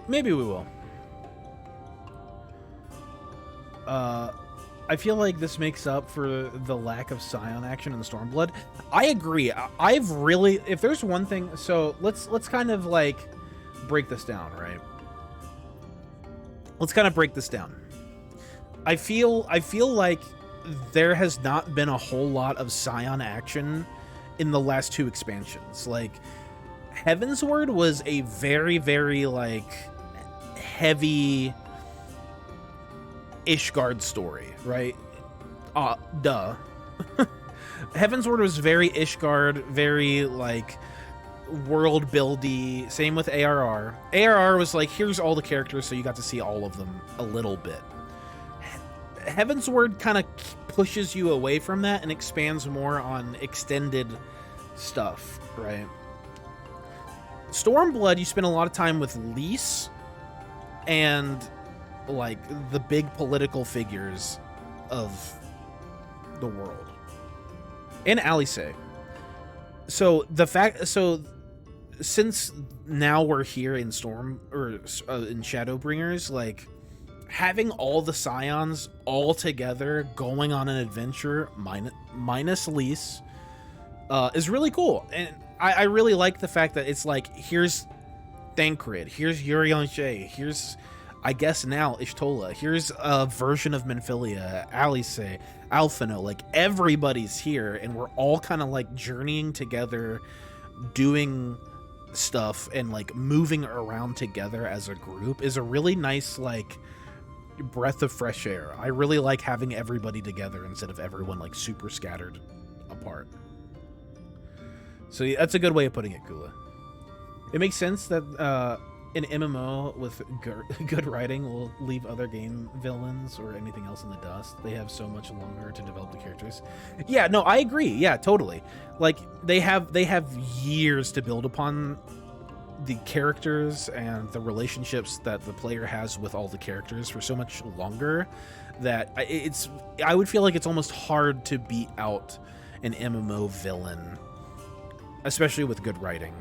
Maybe we will. I feel like this makes up for the lack of Scion action in the Stormblood. I agree. I've really, if there's one thing, so let's kind of like break this down, right? Let's kind of break this down. I feel like there has not been a whole lot of Scion action in the last 2 expansions. Like, Heavensward was a very, very, like, heavy Ishgard story, right? Duh. Heavensward was very Ishgard, very, like, world-buildy. Same with ARR. ARR was like, here's all the characters, so you got to see all of them a little bit. Heavensward kind of pushes you away from that and expands more on extended stuff, right? Stormblood, you spend a lot of time with Lise and, like, the big political figures of the world. And Alice. So since now we're here in in Shadowbringers, like, having all the Scions all together going on an adventure minus Lise is really cool. And I really like the fact that it's like, here's Thancred, here's Urianger, here's, I guess now, Ishtola, here's a version of Menphilia, Alice, Alphino, like, everybody's here, and we're all kind of, like, journeying together, doing stuff, and, like, moving around together as a group is a really nice, like, breath of fresh air. I really like having everybody together instead of everyone, like, super scattered apart. So yeah, that's a good way of putting it, Kula. It makes sense that an MMO with good writing will leave other game villains or anything else in the dust. They have so much longer to develop the characters. Yeah, no, I agree. Yeah, totally. Like, they have years to build upon the characters and the relationships that the player has with all the characters for so much longer that I would feel like it's almost hard to beat out an MMO villain, especially with good writing.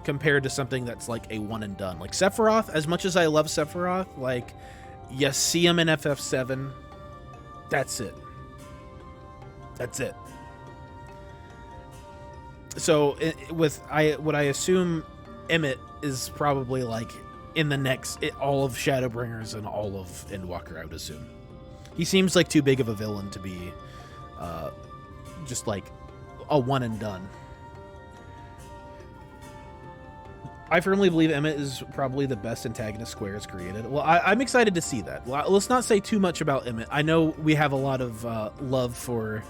compared to something that's like a one and done. Like Sephiroth, as much as I love Sephiroth, like you see him in FF7, that's it. That's it. So what I assume Emmett is probably like in the next all of Shadowbringers and all of Endwalker, I would assume. He seems like too big of a villain to be just like a one and done. I firmly believe Emmett is probably the best antagonist Square has created. Well, I'm excited to see that. Let's not say too much about Emmett. I know we have a lot of love for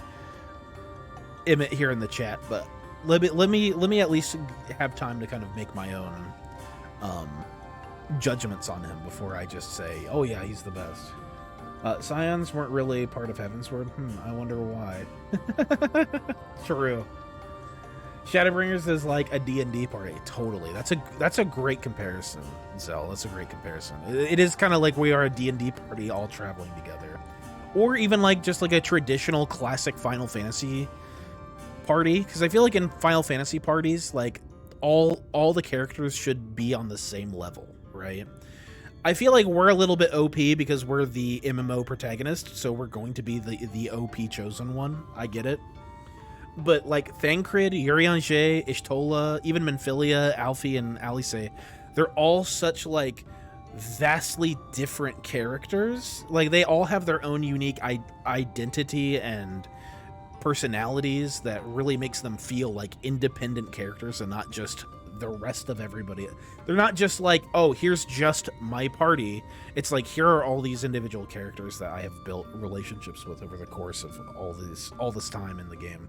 Emmett here in the chat, but let me at least have time to kind of make my own judgments on him before I just say, oh yeah, he's the best. Scions weren't really part of Heavensward. I wonder why. True. Shadowbringers is like a D&D party. Totally. That's a great comparison, Zell. That's a great comparison. It is kind of like we are a D&D party all traveling together. Or even like just like a traditional classic Final Fantasy party, because I feel like in Final Fantasy parties, like all the characters should be on the same level, right? I feel like we're a little bit OP because we're the MMO protagonist, so we're going to be the OP chosen one. I get it. But like Thancred, Urianger, Ishtola, even Menphilia, Alfie, and Alice, they're all such like vastly different characters. Like they all have their own unique identity and personalities that really makes them feel like independent characters and not just the rest of everybody. They're not just like, oh, here's just my party. It's like, here are all these individual characters that I have built relationships with over the course of all this time in the game.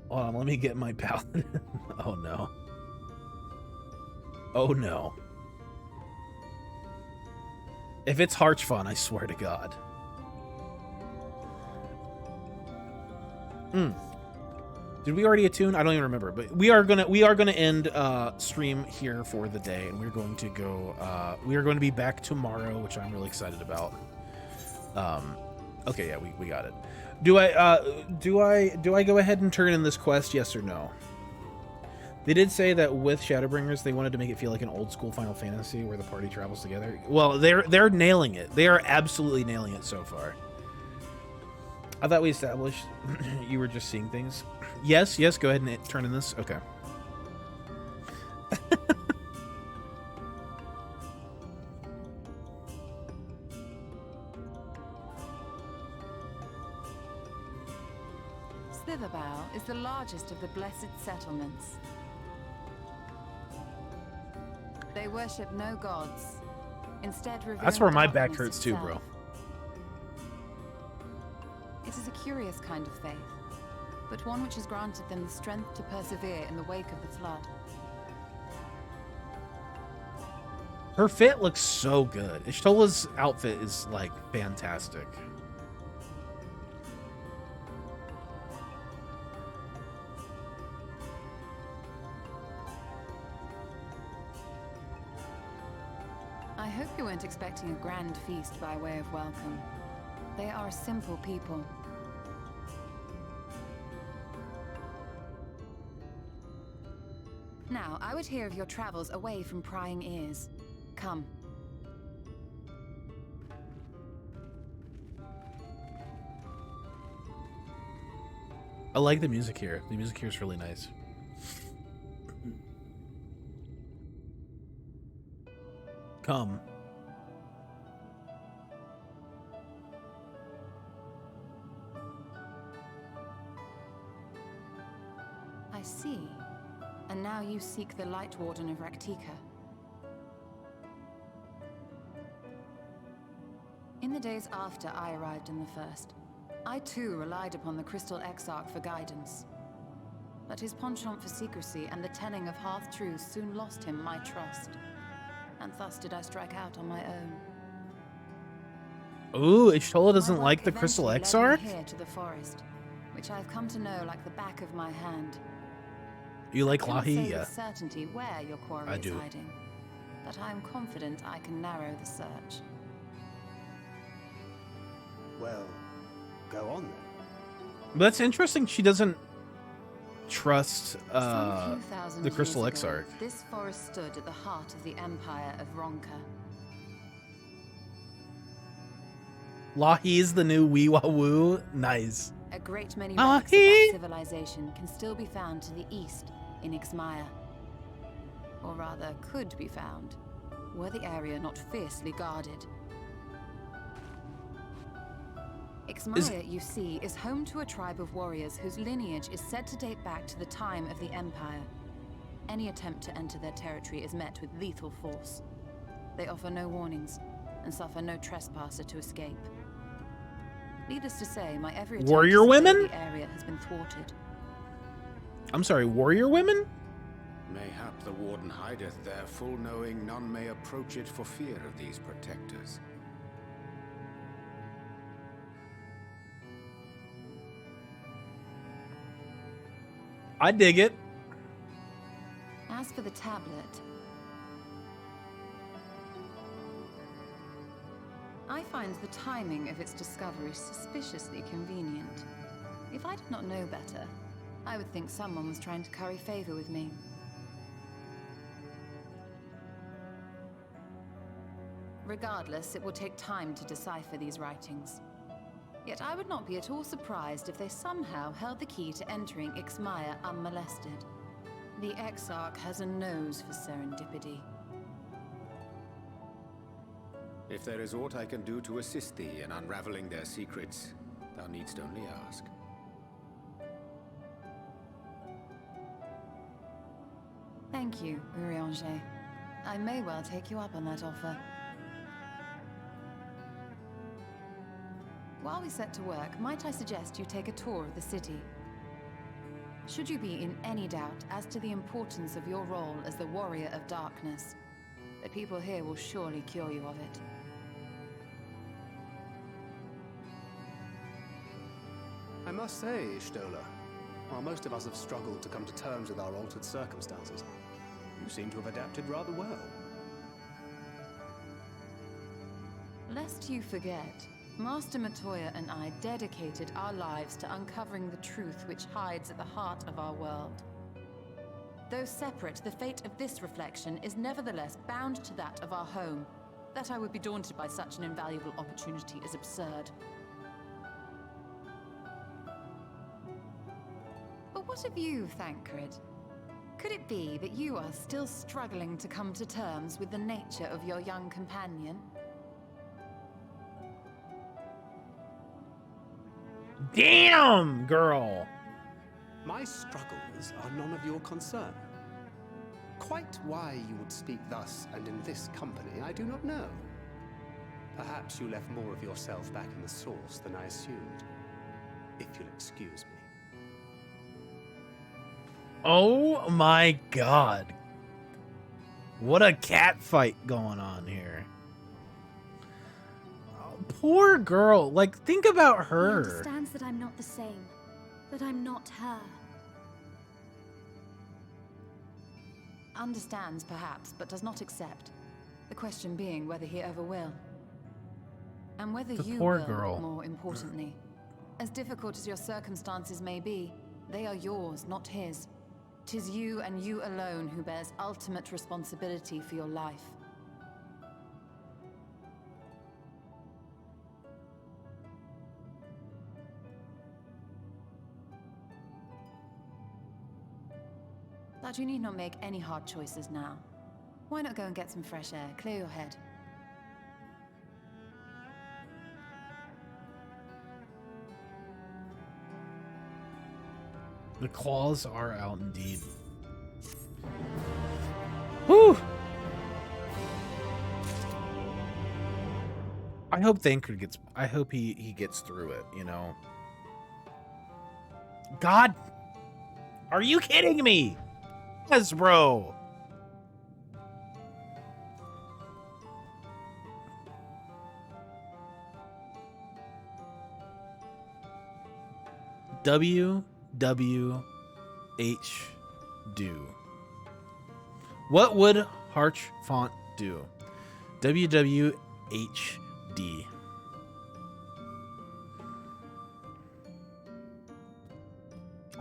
Hold on, let me get my paladin. Oh no. Oh no. If it's Harchfon, I swear to God. Did we already attune? I don't even remember, but we are gonna end stream here for the day, and we're going to go. We are going to be back tomorrow, which I'm really excited about. Okay, yeah, we got it. Do I go ahead and turn in this quest? Yes or no? They did say that with Shadowbringers, they wanted to make it feel like an old school Final Fantasy where the party travels together. Well, they're nailing it. They are absolutely nailing it so far. I thought we established you were just seeing things. Yes, go ahead and turn in this. Okay. Slitherbow is the largest of the blessed settlements. They worship no gods, instead revealing That's where my the back darkness hurts too, itself. bro. It is a curious kind of faith, but one which has granted them the strength to persevere in the wake of the flood. Her fit looks so good. Ishtola's outfit is like fantastic. I hope you weren't expecting a grand feast by way of welcome. They are a simple people. Now, I would hear of your travels away from prying ears. Come. I like the music here. The music here is really nice. Come. I see. And now you seek the Light Warden of Raktika. In the days after I arrived in the First, I too relied upon the Crystal Exarch for guidance. But his penchant for secrecy and the telling of half-truths soon lost him my trust. And thus did I strike out on my own. Ooh, Ishtola doesn't like the Crystal Exarch? Led me here to the forest, which I have come to know like the back of my hand. You like I cannot Lahi? say Yeah. with certainty where your quarry I is do. hiding, but I am confident I can narrow the search. Well, go on then. But that's interesting. She trust Some few thousand the Crystal years ago, Exarch. this forest stood at the heart of the empire of Ronka. Lahi's the new wee wah woo. Nice. A great many relics of that civilization can still be found to the east in Ixmaya. Or rather, could be found, were the area not fiercely guarded. Ixmaya, you see, is home to a tribe of warriors whose lineage is said to date back to the time of the Empire. Any attempt to enter their territory is met with lethal force. They offer no warnings, and suffer no trespasser to escape. Needless to say, my every attempt Warrior to secure women? the area has been thwarted. I'm sorry, warrior women? Mayhap the Warden hideth there, full knowing none may approach it for fear of these protectors. I dig it. As for the tablet, I find the timing of its discovery suspiciously convenient. If I did not know better, I would think someone was trying to curry favor with me. Regardless, it will take time to decipher these writings. Yet I would not be at all surprised if they somehow held the key to entering Ixmaya unmolested. The Exarch has a nose for serendipity. If there is aught I can do to assist thee in unraveling their secrets, thou needst only ask. Thank you, Urianger. I may well take you up on that offer. While we set to work, might I suggest you take a tour of the city? Should you be in any doubt as to the importance of your role as the Warrior of Darkness, the people here will surely cure you of it. I must say, Stola, while most of us have struggled to come to terms with our altered circumstances, you seem to have adapted rather well. Lest you forget, Master Matoya and I dedicated our lives to uncovering the truth which hides at the heart of our world. Though separate, the fate of this reflection is nevertheless bound to that of our home. That I would be daunted by such an invaluable opportunity is absurd. But what of you, Thancred? Could it be that you are still struggling to come to terms with the nature of your young companion? Damn, girl. My struggles are none of your concern. Quite why you would speak thus and in this company, I do not know. Perhaps you left more of yourself back in the source than I assumed. If you'll excuse me. Oh my god. What a cat fight going on here. Oh, poor girl. Like, think about He her. understands that I'm not the same. That I'm not her. Understands, perhaps, but does not accept. The question being whether he ever will. And whether The you poor will, girl. more importantly. As difficult as your circumstances may be, they are yours, not his. 'Tis you and you alone who bears ultimate responsibility for your life. But you need not make any hard choices now. Why not go and get some fresh air, clear your head? The claws are out indeed. Whew. I hope Thancred gets. I hope he gets through it. You know. God, are you kidding me? Yes, bro. WWH do. What would Harchfont do? WWHD.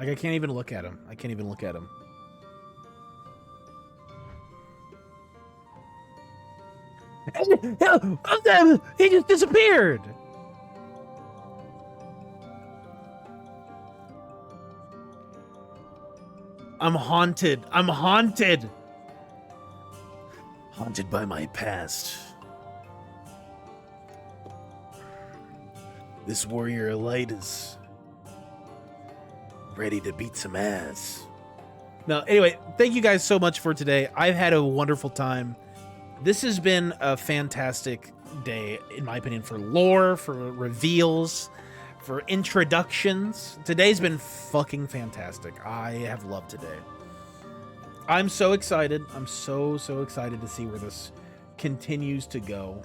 Like, I can't even look at him. I can't even look at him. He just disappeared. I'm haunted. I'm haunted. Haunted by my past. This warrior of light is ready to beat some ass. No, anyway, thank you guys so much for today. I've had a wonderful time. This has been a fantastic day, in my opinion, for lore, for reveals, for introductions. Today's been fucking fantastic. I have loved today. I'm so excited. I'm so excited to see where this continues to go.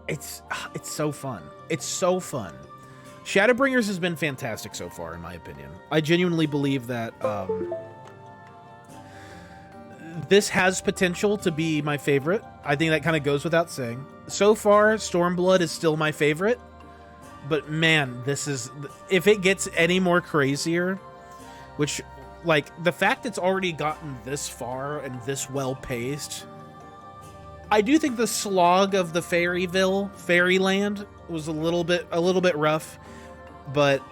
It's so fun. It's so fun. Shadowbringers has been fantastic so far, in my opinion. I genuinely believe that this has potential to be my favorite. I think that kind of goes without saying. So far, Stormblood is still my favorite. But man, this is... If it gets any more crazier, which, like, the fact it's already gotten this far and this well-paced... I do think the slog of the Fairyland was a little bit rough, but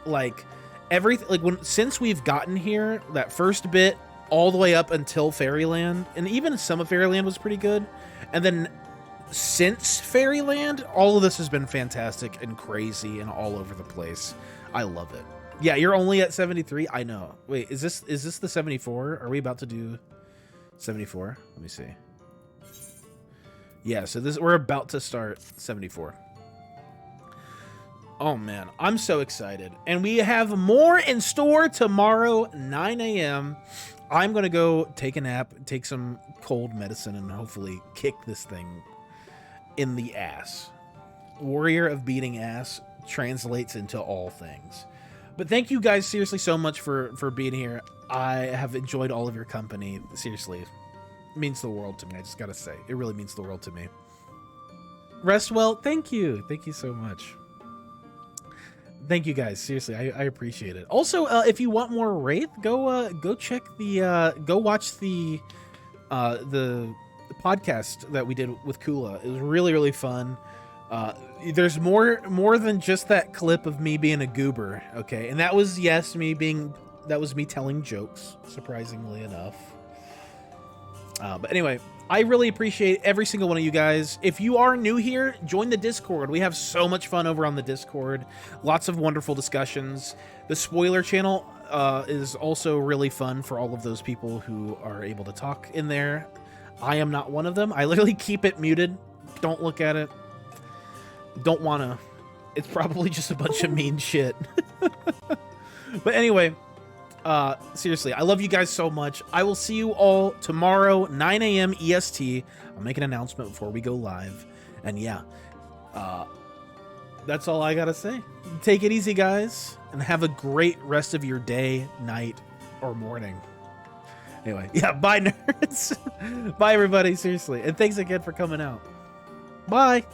like everything, like since we've gotten here, that first bit all the way up until Fairyland, and even some of Fairyland was pretty good, and then since Fairyland, all of this has been fantastic and crazy and all over the place. I love it. Yeah, you're only at 73. I know. Wait, is this the 74? Are we about to do 74? Let me see. Yeah, so we're about to start 74. Oh man, I'm so excited. And we have more in store tomorrow, 9 a.m. I'm going to go take a nap, take some cold medicine, and hopefully kick this thing in the ass. Warrior of beating ass translates into all things. But thank you guys seriously so much for being here. I have enjoyed all of your company. Seriously. Means the world to me. I just gotta say, it really means the world to me. Rest well. Thank you so much. Thank you guys, seriously, I appreciate it. Also, if you want more Wraith, go check the go watch the podcast that we did with Kula. It was really fun. There's more than just that clip of me being a goober, okay? And that was that was me telling jokes, surprisingly enough. But anyway, I really appreciate every single one of you guys. If you are new here, join the Discord. We have so much fun over on the Discord. Lots of wonderful discussions. The spoiler channel is also really fun for all of those people who are able to talk in there. I am not one of them. I literally keep it muted. Don't look at it. Don't want to. It's probably just a bunch of mean shit. But anyway... seriously, I love you guys so much. I will see you all tomorrow, 9 a.m. EST. I'll make an announcement before we go live. And yeah, that's all I gotta say. Take it easy, guys, and have a great rest of your day, night, or morning. Anyway, yeah, bye, nerds. Bye, everybody, seriously. And thanks again for coming out. Bye.